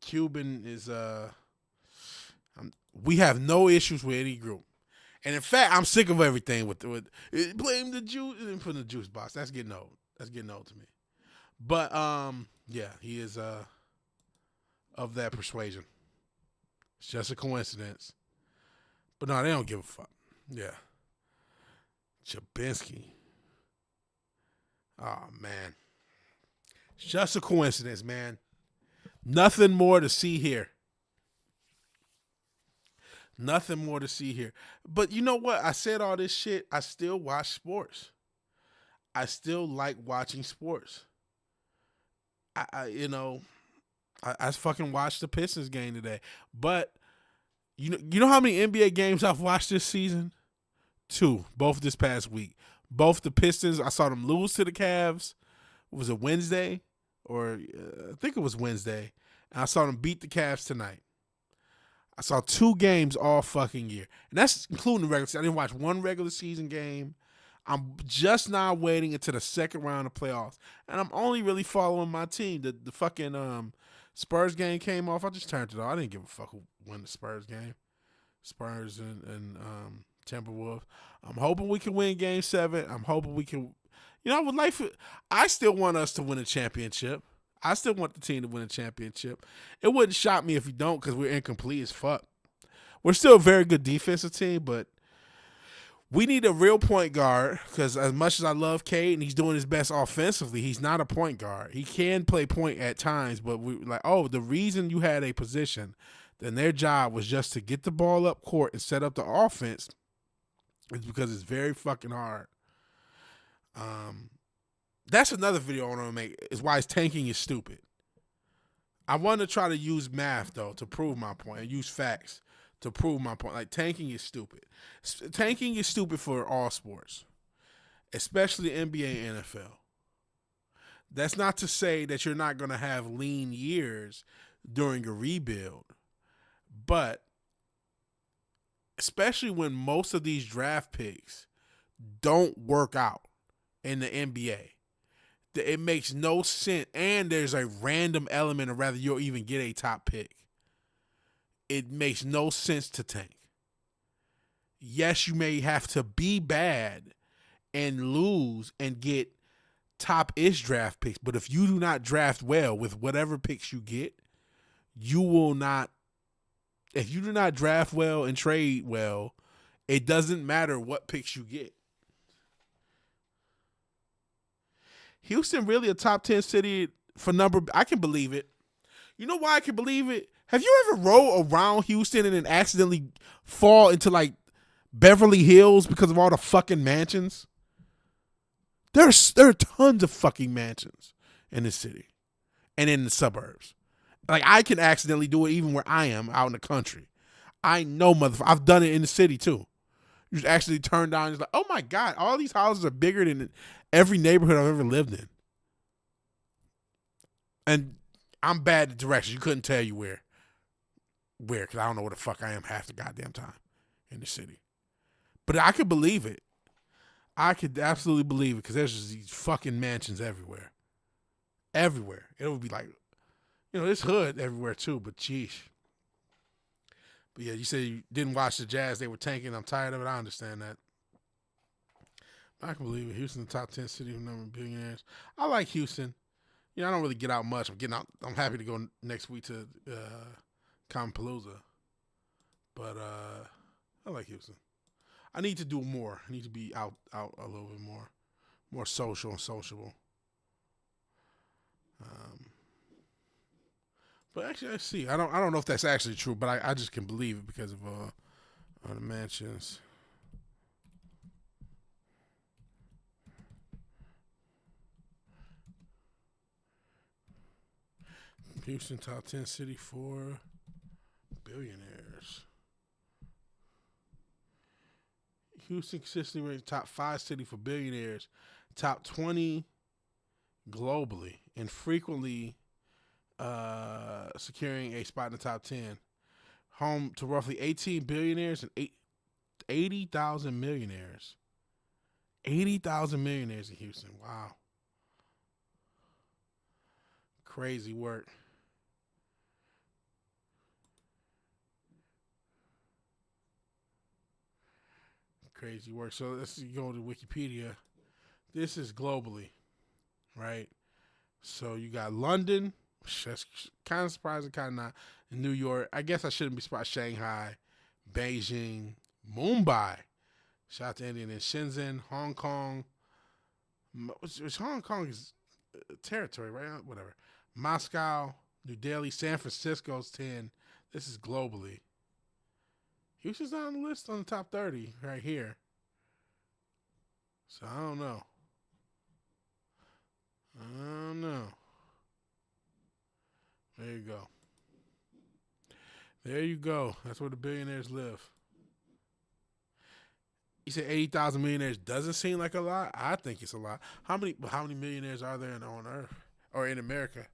Cuban is we have no issues with any group. And in fact, I'm sick of everything with blame the juice and put in the juice box. That's getting old. That's getting old to me. But yeah, he is of that persuasion. It's just a coincidence. But no, they don't give a fuck. Yeah. Chabinsky. Oh man. It's just a coincidence, man. Nothing more to see here. Nothing more to see here. But you know what? I said all this shit. I still watch sports. I still like watching sports. I fucking watched the Pistons game today. But you know how many NBA games I've watched this season? 2, both this past week. Both the Pistons, I saw them lose to the Cavs. Was it Wednesday? Or I think it was Wednesday. And I saw them beat the Cavs tonight. I saw 2 games all fucking year. And that's including the regular season. I didn't watch one regular season game. I'm just now waiting until the second round of playoffs. And I'm only really following my team. The fucking Spurs game came off. I just turned it off. I didn't give a fuck who won the Spurs game. Spurs and Timberwolves. I'm hoping we can win game 7. I'm hoping we can. I still want us to win a championship. I still want the team to win a championship. It wouldn't shock me if we don't because we're incomplete as fuck. We're still a very good defensive team, but we need a real point guard because as much as I love Cade and he's doing his best offensively, he's not a point guard. He can play point at times, but the reason you had a position then their job was just to get the ball up court and set up the offense. It's because it's very fucking hard. That's another video I want to make. Is why tanking is stupid. I want to try to use math though to prove my point and use facts to prove my point. Like tanking is stupid. Tanking is stupid for all sports, especially NBA and NFL. That's not to say that you're not going to have lean years during a rebuild, but especially when most of these draft picks don't work out in the NBA. It makes no sense, and there's a random element of whether you'll even get a top pick. It makes no sense to tank. Yes, you may have to be bad and lose and get top-ish draft picks, but if you do not draft well with whatever picks you get, you will not. If you do not draft well and trade well, it doesn't matter what picks you get. Houston really a top 10 city for number. I can believe it. You know why I can believe it? Have you ever rode around Houston and then accidentally fall into like Beverly Hills because of all the fucking mansions? There are tons of fucking mansions in this city and in the suburbs. Like I can accidentally do it even where I am out in the country. I know, motherfucker. I've done it in the city too. You just actually turn down and it's like, oh my God, all these houses are bigger than every neighborhood I've ever lived in. And I'm bad at directions. You couldn't tell you where, because I don't know where the fuck I am half the goddamn time in the city. But I could believe it. I could absolutely believe it because there's just these fucking mansions everywhere. Everywhere. It would be like, there's hood everywhere too, but sheesh. But yeah, you said you didn't watch the Jazz. They were tanking. I'm tired of it. I understand that. I can believe it. Houston, the top 10 city of number of billionaires. I like Houston. I don't really get out much. I'm happy to go next week to Palooza. But I like Houston. I need to do more. I need to be out a little bit more social and sociable. But actually, I see. I don't know if that's actually true, but I just can believe it because of the mansions. Houston top 10 city for billionaires. Houston consistently ranked top 5 city for billionaires, top 20 globally, and frequently securing a spot in the top 10. Home to roughly 18 billionaires and 80,000 millionaires. 80,000 millionaires in Houston. Wow. Crazy work. Crazy work. So let's go to Wikipedia. This is globally, right? So you got London. That's kind of surprising, kind of not. New York. I guess I shouldn't be surprised. Shanghai, Beijing, Mumbai. Shout out to India. And Shenzhen, Hong Kong. Which Hong Kong is territory, right? Whatever. Moscow, New Delhi, San Francisco's 10. This is globally. Houston's not on the list on the top 30 right here. So I don't know. There you go. There you go. That's where the billionaires live. You said 80,000 millionaires doesn't seem like a lot. I think it's a lot. How many millionaires are there on Earth or in America?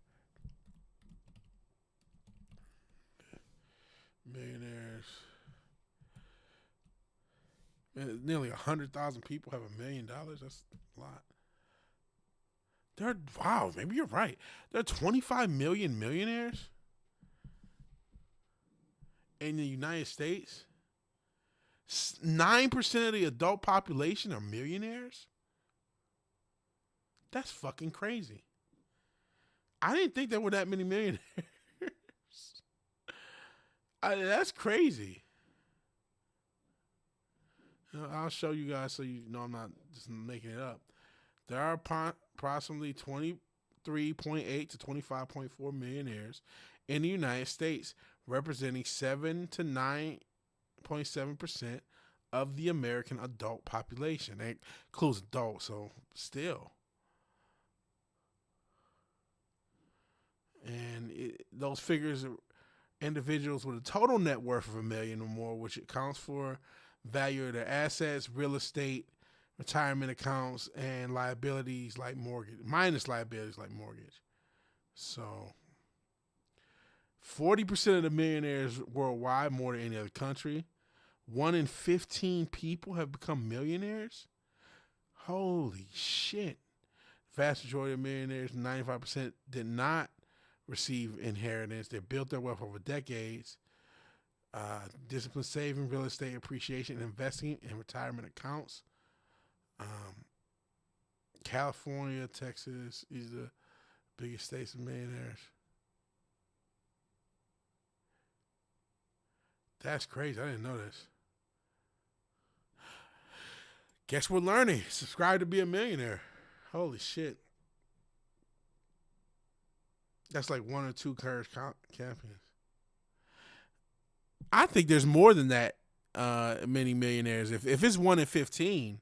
Millionaires. Man, nearly 100,000 people have $1 million. That's a lot. Wow, maybe you're right. There are 25 million millionaires in the United States. 9% of the adult population are millionaires. That's fucking crazy. I didn't think there were that many millionaires. That's crazy. I'll show you guys so you know I'm not just making it up. There are approximately 23.8 to 25.4 millionaires in the United States, representing 7 to 9.7% of the American adult population. That includes adults, so still. And those figures are individuals with a total net worth of $1 million or more, which accounts for value of their assets, real estate, retirement accounts, and liabilities like mortgage, minus liabilities like mortgage. So 40% of the millionaires worldwide, more than any other country. 1 in 15 people have become millionaires. Holy shit. Vast majority of millionaires, 95%, did not receive inheritance. They built their wealth over decades. Disciplined saving, real estate appreciation, and investing in retirement accounts. California, Texas, these are the biggest states of millionaires. That's crazy. I didn't know this. Guess we're learning. Subscribe to be a millionaire. Holy shit. That's like 1 or 2 courage champions. I think there's more than that many millionaires. If it's 1 in 15,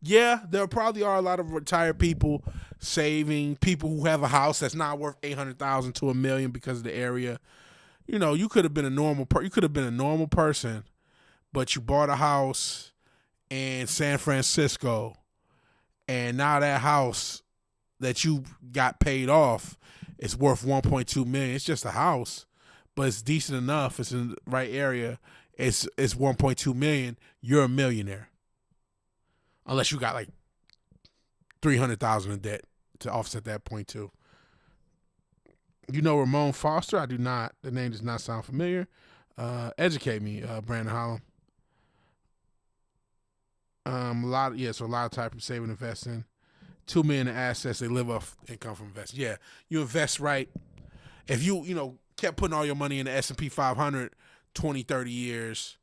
yeah, there probably are a lot of retired people saving, people who have a house that's not worth $800,000 to $1 million because of the area. You know, you could have been a normal person, but you bought a house in San Francisco, and now that house that you got paid off is worth $1.2 million. It's just a house, but it's decent enough. It's in the right area. It's $1.2 million. You're a millionaire, unless you got like $300,000 in debt to offset that 0.2. You know Ramon Foster? I do not. The name does not sound familiar. Educate me, Brandon Holland. A lot of type of saving, investing. $2 million in assets they live off income from investing. Yeah, you invest right. If you kept putting all your money in the S&P 500 20, 30 years,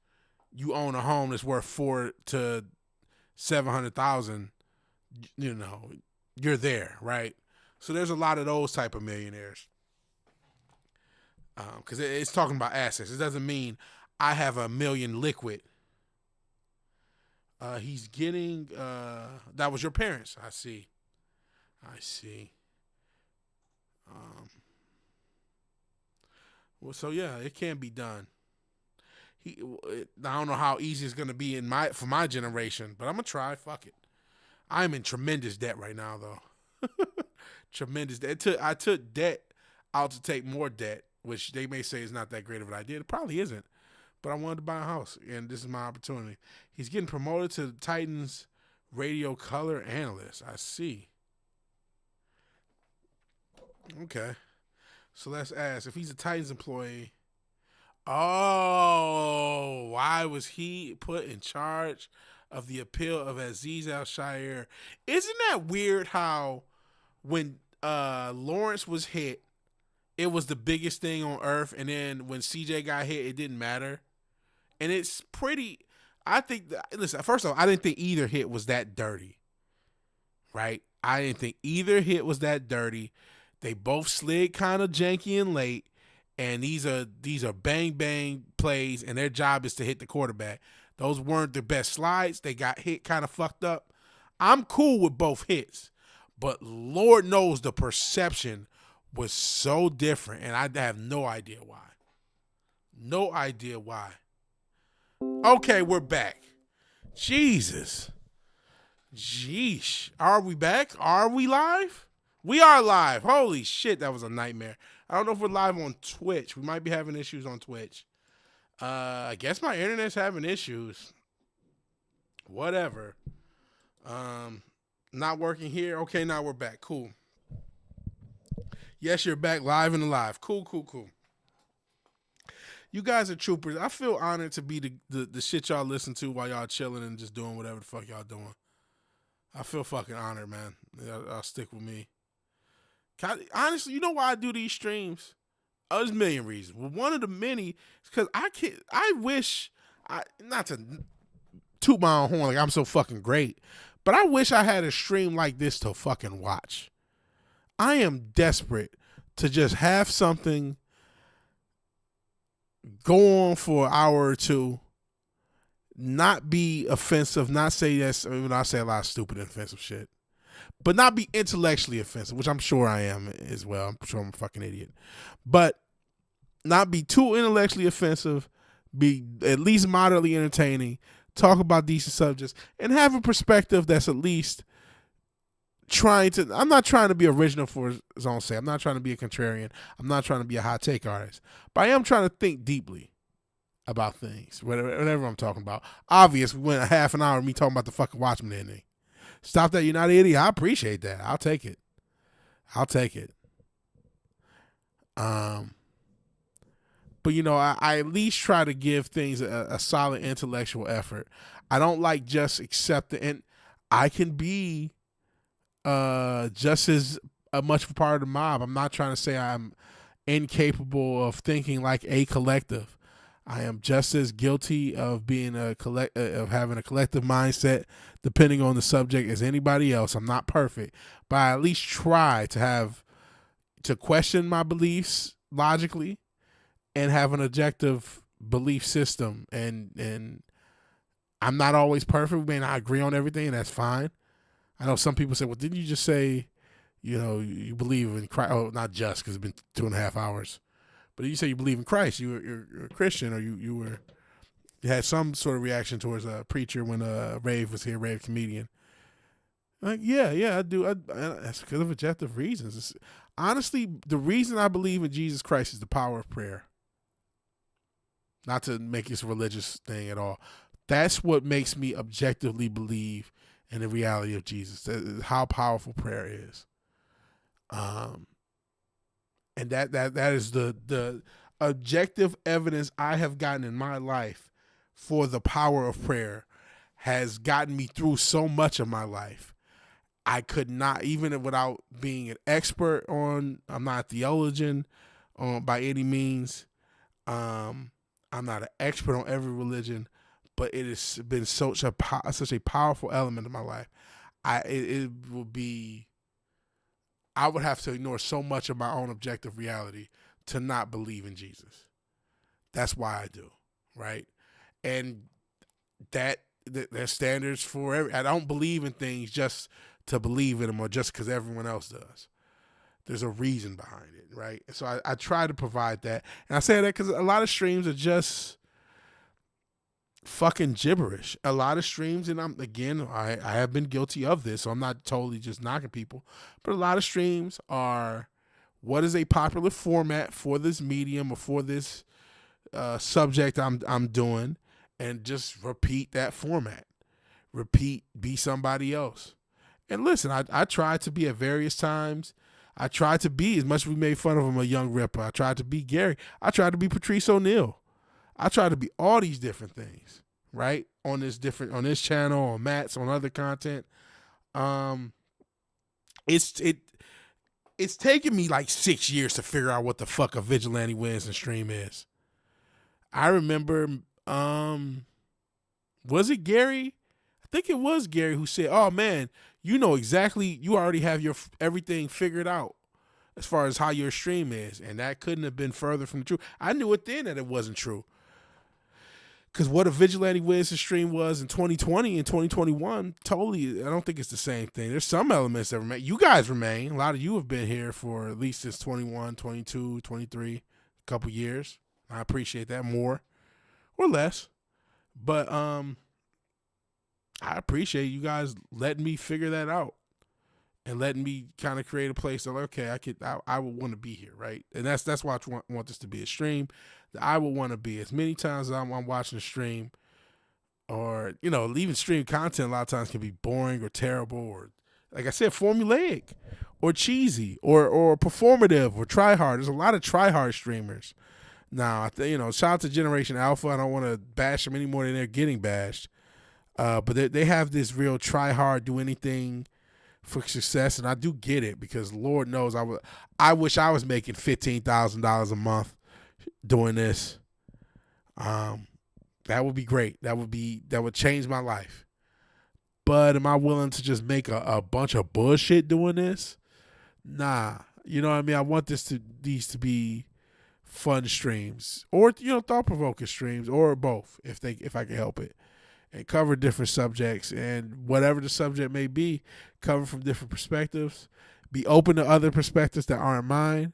you own a home that's worth $400,000 to $700,000. You're there, right? So there's a lot of those type of millionaires. Because it's talking about assets. It doesn't mean I have $1 million liquid. He's getting, that was your parents. I see. Well, so yeah, it can be done. I don't know how easy it's going to be for my generation, but I'm going to try. Fuck it. I'm in tremendous debt right now, though. Tremendous debt. I took debt out to take more debt, which they may say is not that great of an idea. It probably isn't. But I wanted to buy a house, and this is my opportunity. He's getting promoted to the Titans radio color analyst. I see. Okay. So let's ask, if he's a Titans employee, why was he put in charge of the appeal of Aziz Al-Shire? Isn't that weird how when Lawrence was hit, it was the biggest thing on earth, and then when CJ got hit, it didn't matter? And it's pretty, I think, listen, first of all, I didn't think either hit was that dirty, right? I didn't think either hit was that dirty. They both slid kind of janky and late, and these are bang plays, and their job is to hit the quarterback. Those weren't the best slides. They got hit kind of fucked up. I'm cool with both hits, but Lord knows the perception was so different, and I have no idea why. No idea why. Okay, we're back. Jesus. Jeesh. Are we back? Are we live? We are live. Holy shit, that was a nightmare. I don't know if we're live on Twitch. We might be having issues on Twitch. I guess my internet's having issues. Whatever. Not working here. Okay, now we're back. Cool. Yes, you're back live and alive. Cool. You guys are troopers. I feel honored to be the shit y'all listen to while y'all chilling and just doing whatever the fuck y'all doing. I feel fucking honored, man. Y'all stick with me. Honestly, you know why I do these streams? There's a million reasons. Well, one of the many is because not to toot my own horn like I'm so fucking great, but I wish I had a stream like this to fucking watch. I am desperate to just have something go on for an hour or two, not be offensive, not say that's, I say a lot of stupid and offensive shit, but not be intellectually offensive, which I'm sure I am as well. I'm sure I'm a fucking idiot. But not be too intellectually offensive, be at least moderately entertaining, talk about decent subjects, and have a perspective that's at least trying to, I'm not trying to be original for his own sake. I'm not trying to be a contrarian. I'm not trying to be a hot take artist. But I am trying to think deeply about things, whatever I'm talking about. Obvious, we went a half an hour of me talking about the fucking Watchmen ending. Stop that, you're not an idiot. I appreciate that. I'll take it. But, you know, I at least try to give things a solid intellectual effort. I don't like just accepting, and I can be just as much a part of the mob. I'm not trying to say I'm incapable of thinking like a collective. I am just as guilty of being of having a collective mindset, depending on the subject, as anybody else. I'm not perfect, but I at least try to question my beliefs logically and have an objective belief system. And I'm not always perfect. We may not agree on everything, and that's fine. I know some people say, well, didn't you just say, you know, you believe in Christ? Oh, not just, because it's been 2.5 hours. But you say you believe in Christ. You're a Christian, or you had some sort of reaction towards a preacher when Rave was here, Rave comedian. Like, yeah, I do. That's because of objective reasons. Honestly, the reason I believe in Jesus Christ is the power of prayer. Not to make this a religious thing at all. That's what makes me objectively believe in the reality of Jesus. How powerful prayer is. And that is the objective evidence I have gotten in my life for the power of prayer has gotten me through so much of my life. I could not, even without being an expert on, I'm not a theologian by any means. I'm not an expert on every religion, but it has been such a powerful element of my life. I would have to ignore so much of my own objective reality to not believe in Jesus. That's why I do, right? And there's standards for I don't believe in things just to believe in them or just because everyone else does. There's a reason behind it, right? So I try to provide that. And I say that because a lot of streams are just fucking gibberish. A lot of streams, and I have been guilty of this, so I'm not totally just knocking people, but a lot of streams are, what is a popular format for this medium or for this subject I'm doing, and just repeat that format. Be somebody else. And listen, I tried to be at various times. I tried to be, as much as we made fun of him, a young Ripper. I tried to be Gary. I tried to be Patrice O'Neal. I tried to be all these different things, right? On this channel, on Matt's, on other content. It's taken me like 6 years to figure out what the fuck a Vigilante Williamson stream is. I remember, was it Gary? I think it was Gary who said, "Oh man, you know exactly, you already have your everything figured out as far as how your stream is." And that couldn't have been further from the truth. I knew it then that it wasn't true. Because what a Vigilante Williamson stream was in 2020 and 2021, totally, I don't think it's the same thing. There's some elements that remain. You guys remain. A lot of you have been here for at least since 21, 22, 23, a couple years. I appreciate that more or less. But I appreciate you guys letting me figure that out and letting me kind of create a place that, okay, I would want to be here, right? And that's why I want this to be a stream that I would want to be. As many times as I'm watching a stream, or, you know, even stream content a lot of times can be boring or terrible, or, like I said, formulaic or cheesy or performative or try hard. There's a lot of try hard streamers now. Shout out to Generation Alpha. I don't want to bash them any more than they're getting bashed. But they have this real try hard, do anything for success, and I do get it, because Lord knows I wish I was making $15,000 a month doing this. That would be great. That would change my life. But am I willing to just make a bunch of bullshit doing this? Nah. You know what I mean? I want these to be fun streams or thought-provoking streams or both if I can help it, and cover different subjects, and whatever the subject may be, cover from different perspectives, be open to other perspectives that aren't mine.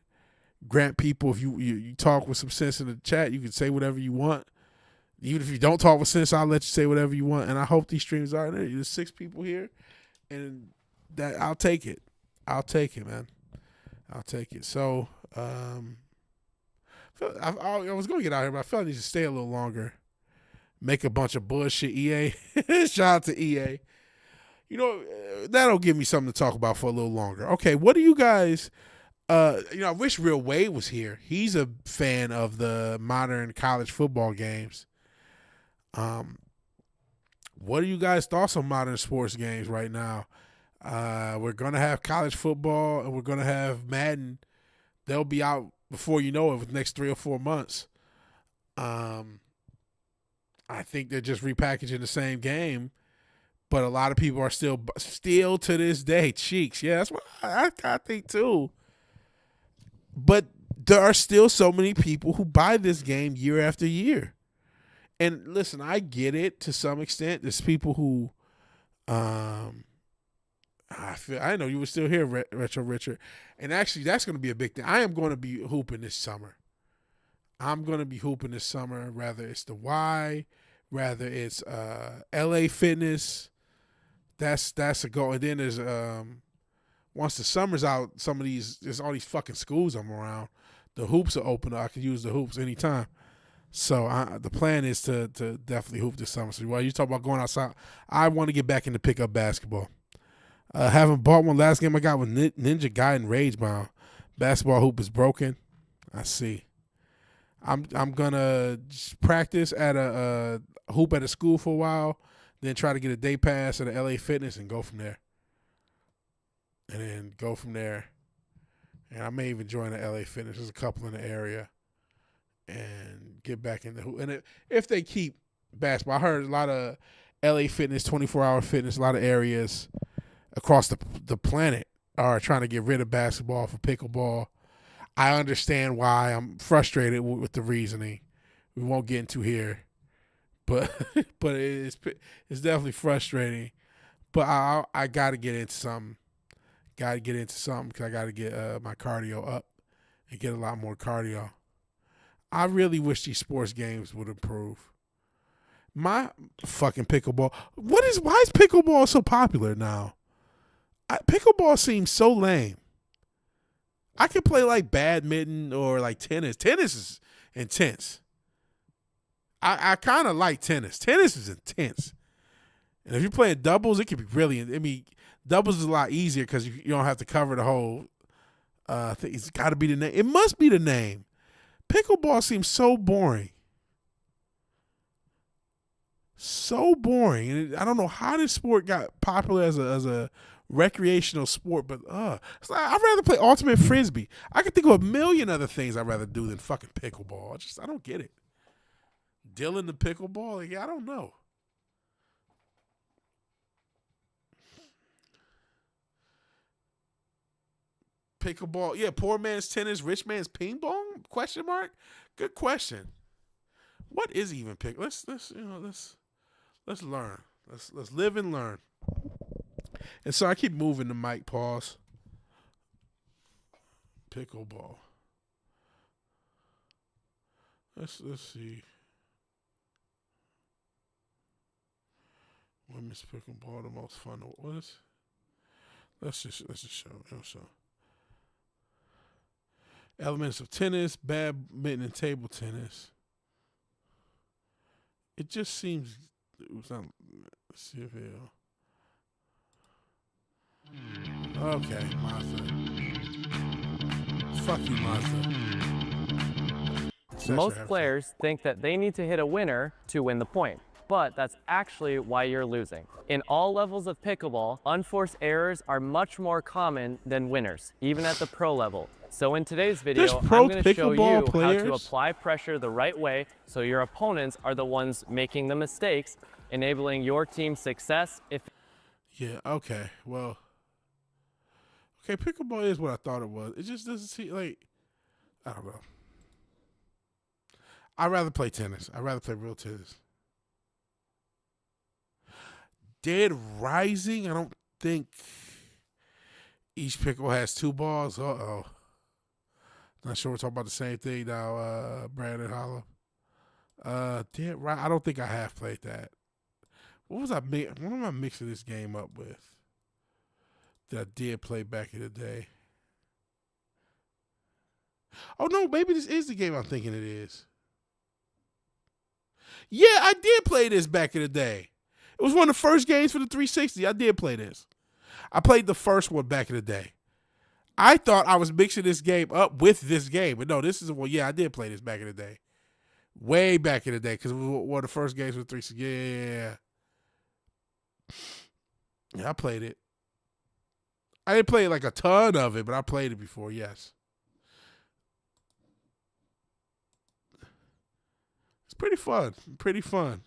Grant people, if you talk with some sense in the chat, you can say whatever you want. Even if you don't talk with sense, I'll let you say whatever you want. And I hope these streams are there. There's 6 people here, and that I'll take it. I'll take it, man. I'll take it. So I was going to get out here, but I felt I need to stay a little longer. Make a bunch of bullshit, EA. Shout out to EA. That'll give me something to talk about for a little longer. Okay, what do you guys... I wish Real Wade was here. He's a fan of the modern college football games. What are you guys' thoughts on modern sports games right now? We're going to have college football, and we're going to have Madden. They'll be out before you know it, with the next 3 or 4 months. I think they're just repackaging the same game, but a lot of people are still to this day cheeks. Yeah, that's what I think too. But there are still so many people who buy this game year after year. And listen, I get it to some extent. There's people who, I know you were still here, Retro Richard. And actually, that's going to be a big thing. I am going to be hooping this summer. I'm going to be hooping this summer, whether it's the Y, whether it's LA Fitness. That's a goal. And then there's once the summer's out, there's all these fucking schools I'm around. The hoops are open. I can use the hoops anytime. So the plan is to definitely hoop this summer. So while you talk about going outside, I want to get back into pickup basketball. Haven't bought one. Last game I got was Ninja Gaiden Ragebound. Basketball hoop is broken. I see. I'm gonna just practice at a hoop at a school for a while, then try to get a day pass at a LA Fitness and go from there. And I may even join the LA Fitness. There's a couple in the area, and get back in the hoop. And if they keep basketball, I heard a lot of LA Fitness, 24-hour fitness, a lot of areas across the planet are trying to get rid of basketball for pickleball. I understand why. I'm frustrated with the reasoning. We won't get into here, but it's definitely frustrating. But I got to get into something. Got to get into something because I got to get my cardio up and get a lot more cardio. I really wish these sports games would improve. My fucking pickleball. Why is pickleball so popular now? Pickleball seems so lame. I could play like badminton or like tennis. Tennis is intense. I kind of like tennis. Tennis is intense. And if you're playing doubles, it can be really, doubles is a lot easier because you don't have to cover the whole thing. It's got to be the name. It must be the name. Pickleball seems so boring. So boring. And I don't know how this sport got popular as a recreational sport, but it's like, I'd rather play ultimate frisbee. I could think of a million other things I'd rather do than fucking pickleball. I don't get it. Dylan the pickleball? I don't know. Pickleball, yeah. Poor man's tennis, rich man's ping pong? Question mark. Good question. What is even pick? Let's learn. Let's live and learn. And so I keep moving the mic. Pause. Pickleball. Let's see. Women's pickleball, the most fun. What is? Let's just show. Elements of tennis, badminton, and table tennis. It just seems. Let's see if it'll. Okay, Mazda. Fuck you, Mazda. Most players think that they need to hit a winner to win the point, but that's actually why you're losing. In all levels of pickleball, unforced errors are much more common than winners, even at the pro level. So in today's video, I'm going to show you how to apply pressure the right way so your opponents are the ones making the mistakes, enabling your team's success. Yeah, okay, well. Okay, pickleball is what I thought it was. It just doesn't seem like, I don't know. I'd rather play tennis. I'd rather play real tennis. Dead Rising, I don't think each pickle has 2 balls. Uh-oh. Not sure we're talking about the same thing now, Brandon Hollow. Dead Rising, I don't think I have played that. What am I mixing this game up with that I did play back in the day? Oh, no, maybe this is the game I'm thinking it is. Yeah, I did play this back in the day. It was one of the first games for the 360. I did play this. I played the first one back in the day. I thought I was mixing this game up with this game. But no, this is one. Yeah, I did play this back in the day. Way back in the day because it was one of the first games for the 360. Yeah, I played it. I didn't play like a ton of it, but I played it before, yes. It's pretty fun.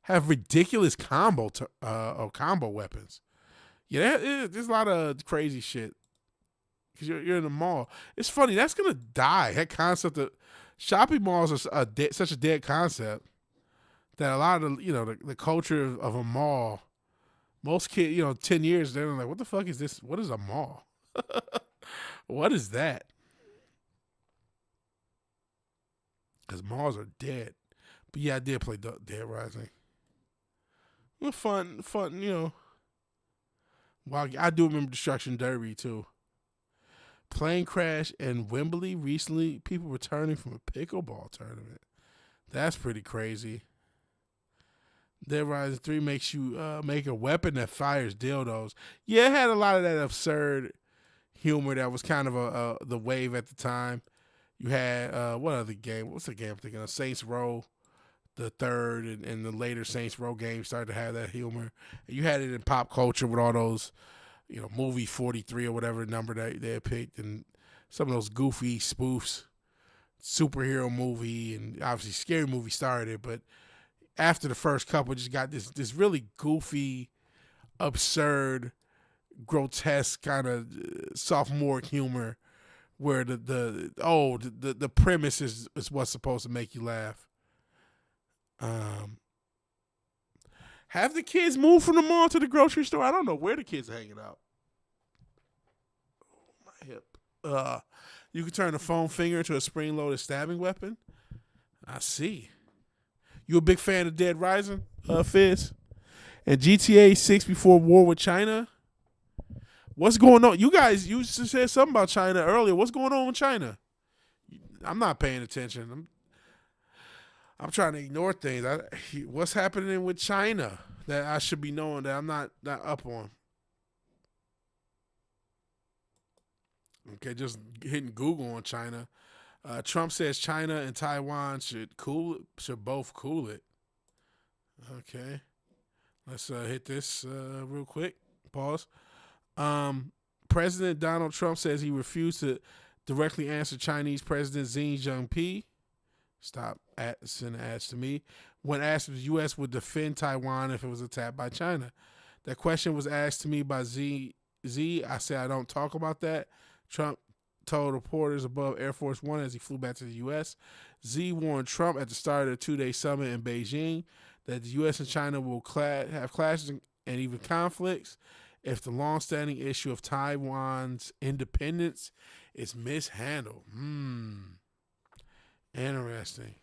Have ridiculous combo weapons. Yeah, there's a lot of crazy shit. Because you're in the mall. It's funny, that's going to die. That concept of shopping malls are such a dead concept that a lot of, the culture of a mall, most kids, 10 years, they're like, what the fuck is this? What is a mall? What is that? Because malls are dead. But yeah, I did play Dead Rising. Well, fun, Well, I do remember Destruction Derby, too. Plane crash in Wembley recently. People returning from a pickleball tournament. That's pretty crazy. Dead Rising 3 makes you make a weapon that fires dildos. Yeah, it had a lot of that absurd humor that was kind of the wave at the time. You had, what other game? What's the game I'm thinking of? Saints Row, the third, and the later Saints Row games started to have that humor. And you had it in pop culture with all those, movie 43 or whatever number that they had picked, and some of those goofy spoofs. Superhero movie, and obviously Scary Movie started, but after the first couple, just got this really goofy, absurd, grotesque kind of sophomoric humor, where the premise is what's supposed to make you laugh. Have the kids move from the mall to the grocery store? I don't know where the kids are hanging out. Oh, my hip. You can turn a foam finger into a spring-loaded stabbing weapon. I see. You a big fan of Dead Rising, Fizz? And GTA 6 before war with China? What's going on? You said something about China earlier. What's going on with China? I'm not paying attention. I'm trying to ignore things. What's happening with China that I should be knowing that I'm not up on? Okay, just hitting Google on China. Trump says China and Taiwan should both cool it. Okay, let's hit this real quick. Pause. President Donald Trump says he refused to directly answer Chinese President Xi Jinping. Stop sending ads to me. When asked if the U.S. would defend Taiwan if it was attacked by China. That question was asked to me by Xi. I said I don't talk about that. Trump told reporters above Air Force One as he flew back to the U.S. Xi warned Trump at the start of the 2-day summit in Beijing that the U.S. and China will have clashes and even conflicts if the long-standing issue of Taiwan's independence is mishandled. Interesting.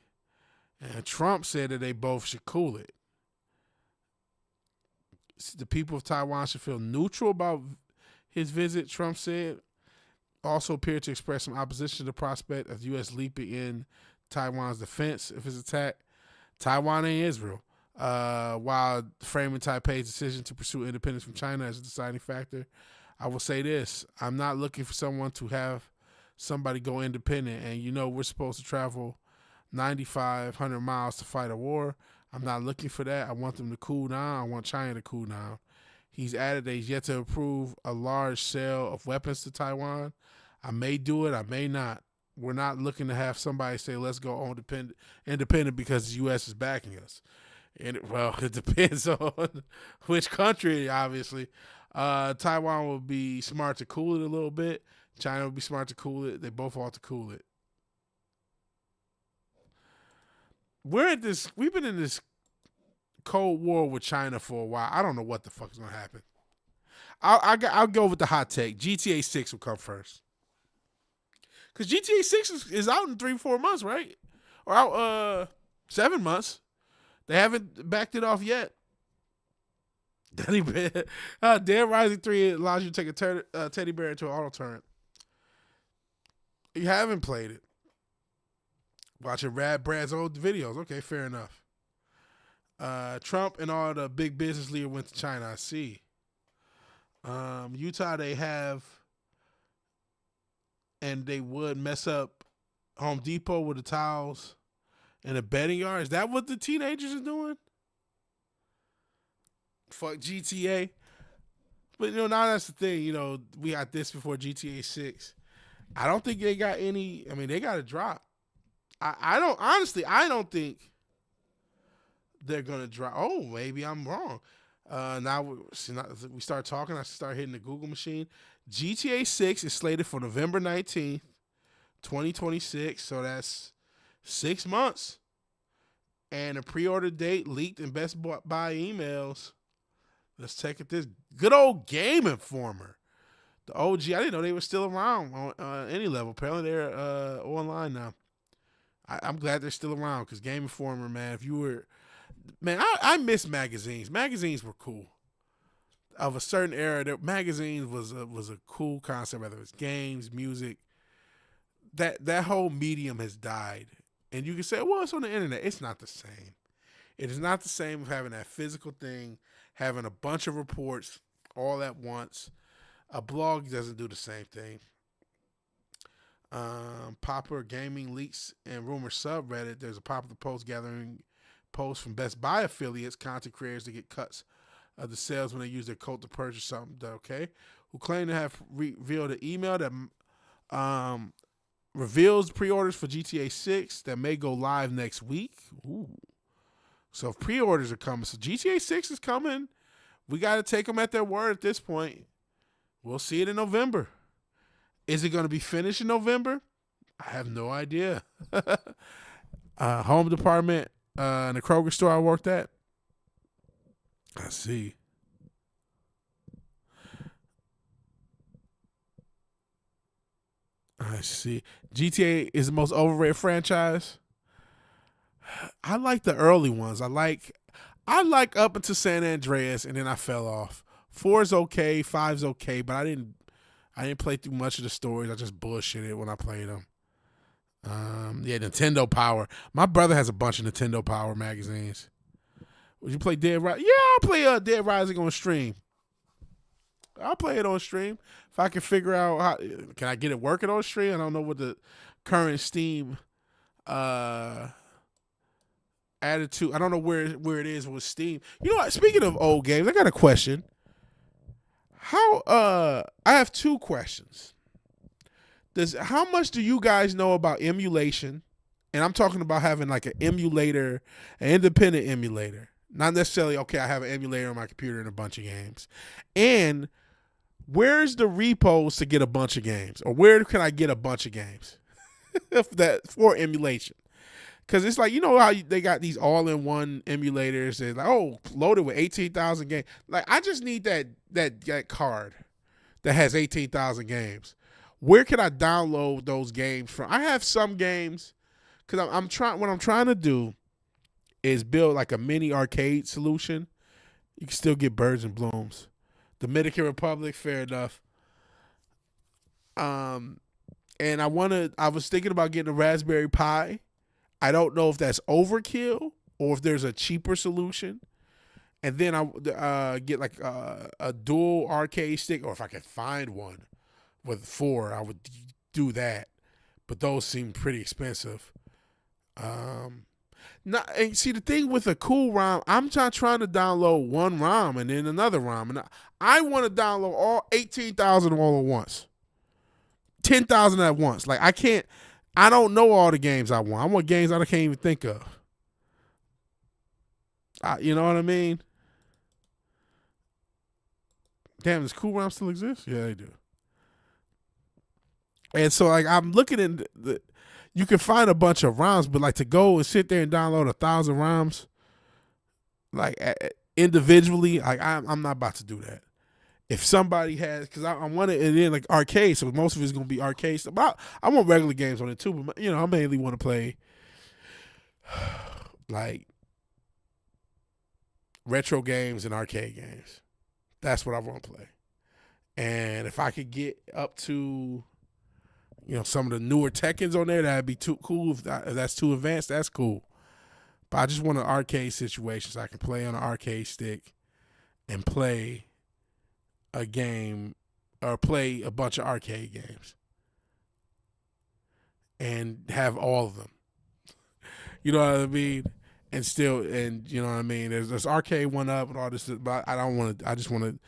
And Trump said that they both should cool it. The people of Taiwan should feel neutral about his visit, Trump said. Also appeared to express some opposition to the prospect of the U.S. leaping in Taiwan's defense if it's attacked. Taiwan ain't Israel. While framing Taipei's decision to pursue independence from China as a deciding factor, I will say this. I'm not looking for someone to have somebody go independent. And, we're supposed to travel 9,500 miles to fight a war. I'm not looking for that. I want them to cool down. I want China to cool down. He's added that he's yet to approve a large sale of weapons to Taiwan. I may do it. I may not. We're not looking to have somebody say, let's go independent because the U.S. is backing us. And it depends on which country, obviously. Taiwan will be smart to cool it a little bit. China will be smart to cool it. They both ought to cool it. we've been in this Cold War with China for a while. I don't know what the fuck is gonna happen. I'll go with the hot take. GTA 6 will come first. Because GTA 6 is out in 3-4 months, right? Or out 7 months. They haven't backed it off yet. Dead Rising 3 allows you to take a teddy bear into an auto turret. You haven't played it. Watching Brad's old videos. Okay, fair enough. Trump and all the big business leaders went to China. I see. Utah, they have, and they would mess up Home Depot with the tiles and the betting yard. Is that what the teenagers are doing? Fuck GTA. But, now that's the thing. We got this before GTA 6. I don't think they got any. I mean, they got to drop. I don't think they're going to drop. Oh, maybe I'm wrong. Now we start talking. I start hitting the Google machine. GTA 6 is slated for November 19th, 2026. So that's 6 months. And a pre-order date leaked in Best Buy emails. Let's check at this. Good old Game Informer. The OG. I didn't know they were still around on any level. Apparently they're online now. I'm glad they're still around because Game Informer, man, if you were... Man, I miss magazines. Magazines were cool. Of a certain era, magazines was a cool concept, whether it was games, music. That whole medium has died. And you can say, well, it's on the internet. It's not the same. It is not the same as having that physical thing, having a bunch of reports all at once. A blog doesn't do the same thing. Popular gaming leaks and rumor subreddit. There's a popular post gathering posts from Best Buy affiliates, content creators to get cuts of the sales when they use their code to purchase something. Okay, who claim to have revealed an email that reveals pre-orders for GTA 6 that may go live next week. Ooh. So if pre-orders are coming, so GTA 6 is coming. We got to take them at their word at this point. We'll see it in November. Is it going to be finished in November? I have no idea. Home department in the Kroger store I worked at. I see. GTA is the most overrated franchise. I like the early ones. I like up until San Andreas, and then I fell off. 4 is okay, 5's okay, but I didn't play through much of the stories. I just bullshitted when I played them. Nintendo Power. My brother has a bunch of Nintendo Power magazines. Would you play Dead Rising? Yeah, I'll play Dead Rising on stream. I'll play it on stream. If I can figure out how, can I get it working on stream? I don't know what the current Steam attitude. I don't know where it is with Steam. You know what? Speaking of old games, I got a question. I have 2 questions. How much do you guys know about emulation? And I'm talking about having like an emulator, an independent emulator. Not necessarily, okay, I have an emulator on my computer and a bunch of games. And where's the repos to get a bunch of games? Or where can I get a bunch of games for emulation? Because it's like, how they got these all-in-one emulators. They're like, loaded with 18,000 games. Like, I just need that card that has 18,000 games. Where can I download those games from? I have some games because what I'm trying to do is build like a mini arcade solution. You can still get Birds and Blooms. Dominican Republic, fair enough. And I was thinking about getting a Raspberry Pi. I don't know if that's overkill or if there's a cheaper solution. And then I get like a dual arcade stick, or if I could find one with 4, I would do that. But those seem pretty expensive. And see, the thing with a cool ROM, I'm not trying to download one ROM and then another ROM. And I want to download all 18,000 all at once. 10,000 at once. Like, I don't know all the games I want. I want games I can't even think of. You know what I mean? Damn, does Cool ROM still exist? Yeah, they do. And so, like, I'm looking in you can find a bunch of ROMs, but like to go and sit there and download 1,000 ROMs, like individually, like I'm not about to do that. If somebody has, because I want it in like arcade, so most of it's gonna be arcade stuff. But I want regular games on it too. But I mainly want to play like retro games and arcade games. That's what I want to play. And if I could get up to, some of the newer Tekkens on there, that'd be too cool. If that's too advanced, that's cool. But I just want an arcade situation so I can play on an arcade stick and play a game or play a bunch of arcade games and have all of them. You know what I mean? And still, you know what I mean? There's arcade one up and all this, but I don't want to,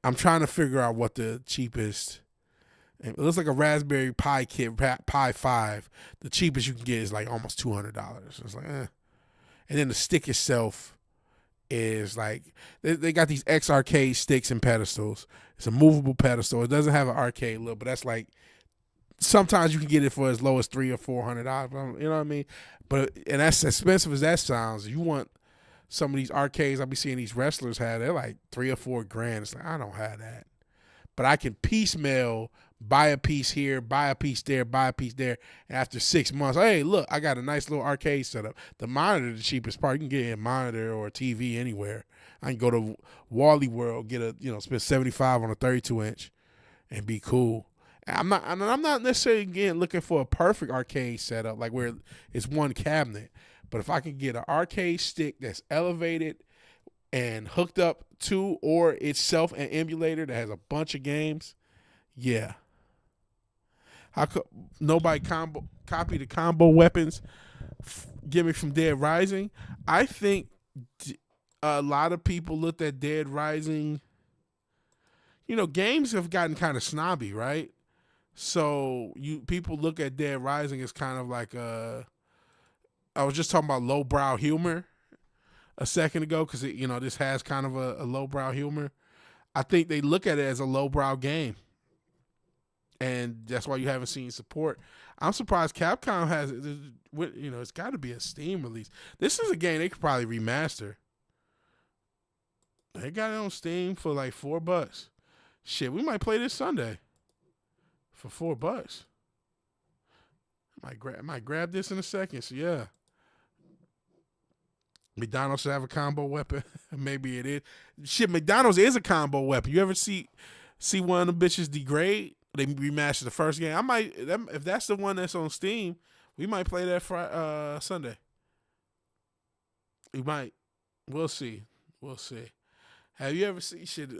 I'm trying to figure out what the cheapest, it looks like a Raspberry Pi kit, Pi 5. The cheapest you can get is like almost $200. It's like, And then the stick itself is like, they got these X arcade sticks and pedestals. It's a movable pedestal. It doesn't have an arcade look, but that's like, sometimes you can get it for as low as $300 or $400. You know what I mean? And that's expensive as that sounds. You want some of these arcades I be seeing these wrestlers have, they're like $3 or $4 It's like, I don't have that. But I can piecemeal, buy a piece here, buy a piece there, buy a piece there. And after 6 months, hey, look, I got a nice little arcade setup. The monitor, the cheapest part. You can get a monitor or a TV anywhere. I can go to Wally World, get spend $75 on a 32-inch and be cool. I'm not necessarily looking for a perfect arcade setup, like where it's one cabinet. But if I can get an arcade stick that's elevated and hooked up to or itself an emulator that has a bunch of games, yeah. How could nobody copy the combo weapons gimmick from Dead Rising? I think a lot of people looked at Dead Rising. Games have gotten kind of snobby, right? So people look at Dead Rising as kind of like I was just talking about lowbrow humor a second ago because this has kind of a lowbrow humor. I think they look at it as a lowbrow game, and that's why you haven't seen support. I'm surprised Capcom has it. It's got to be a Steam release. This is a game they could probably remaster. They got it on Steam for like $4. Shit, we might play this Sunday for $4. I might grab this in a second. So yeah. McDonald's should have a combo weapon. Maybe it is. Shit, McDonald's is a combo weapon. You ever see one of them bitches degrade? They remastered the first game. If that's the one that's on Steam, we might play that Sunday. We might. We'll see. Have you ever seen shit?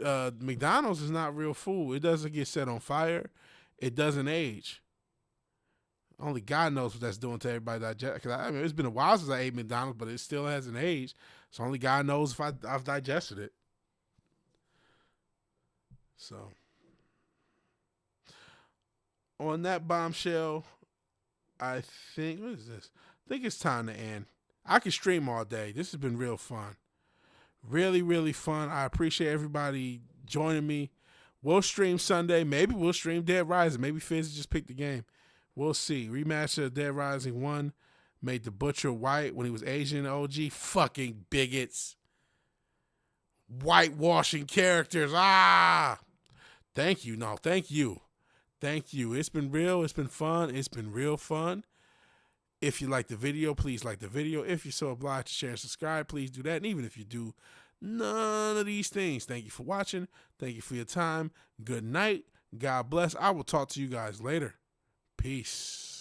McDonald's is not real food. It doesn't get set on fire. It doesn't age. Only God knows what that's doing to everybody. Because it's been a while since I ate McDonald's, but it still hasn't aged. So only God knows if I've digested it. So on that bombshell, I think, what is this? I think it's time to end. I can stream all day. This has been real fun. Really, really fun. I appreciate everybody joining me. We'll stream Sunday. Maybe we'll stream Dead Rising. Maybe Fizz just picked the game. We'll see. Remaster of Dead Rising 1 made the Butcher white when he was Asian OG. Fucking bigots. Whitewashing characters. Thank you. No, thank you. Thank you. It's been real. It's been fun. It's been real fun. If you like the video, please like the video. If you're so obliged to share and subscribe, please do that. And even if you do none of these things, thank you for watching. Thank you for your time. Good night. God bless. I will talk to you guys later. Peace.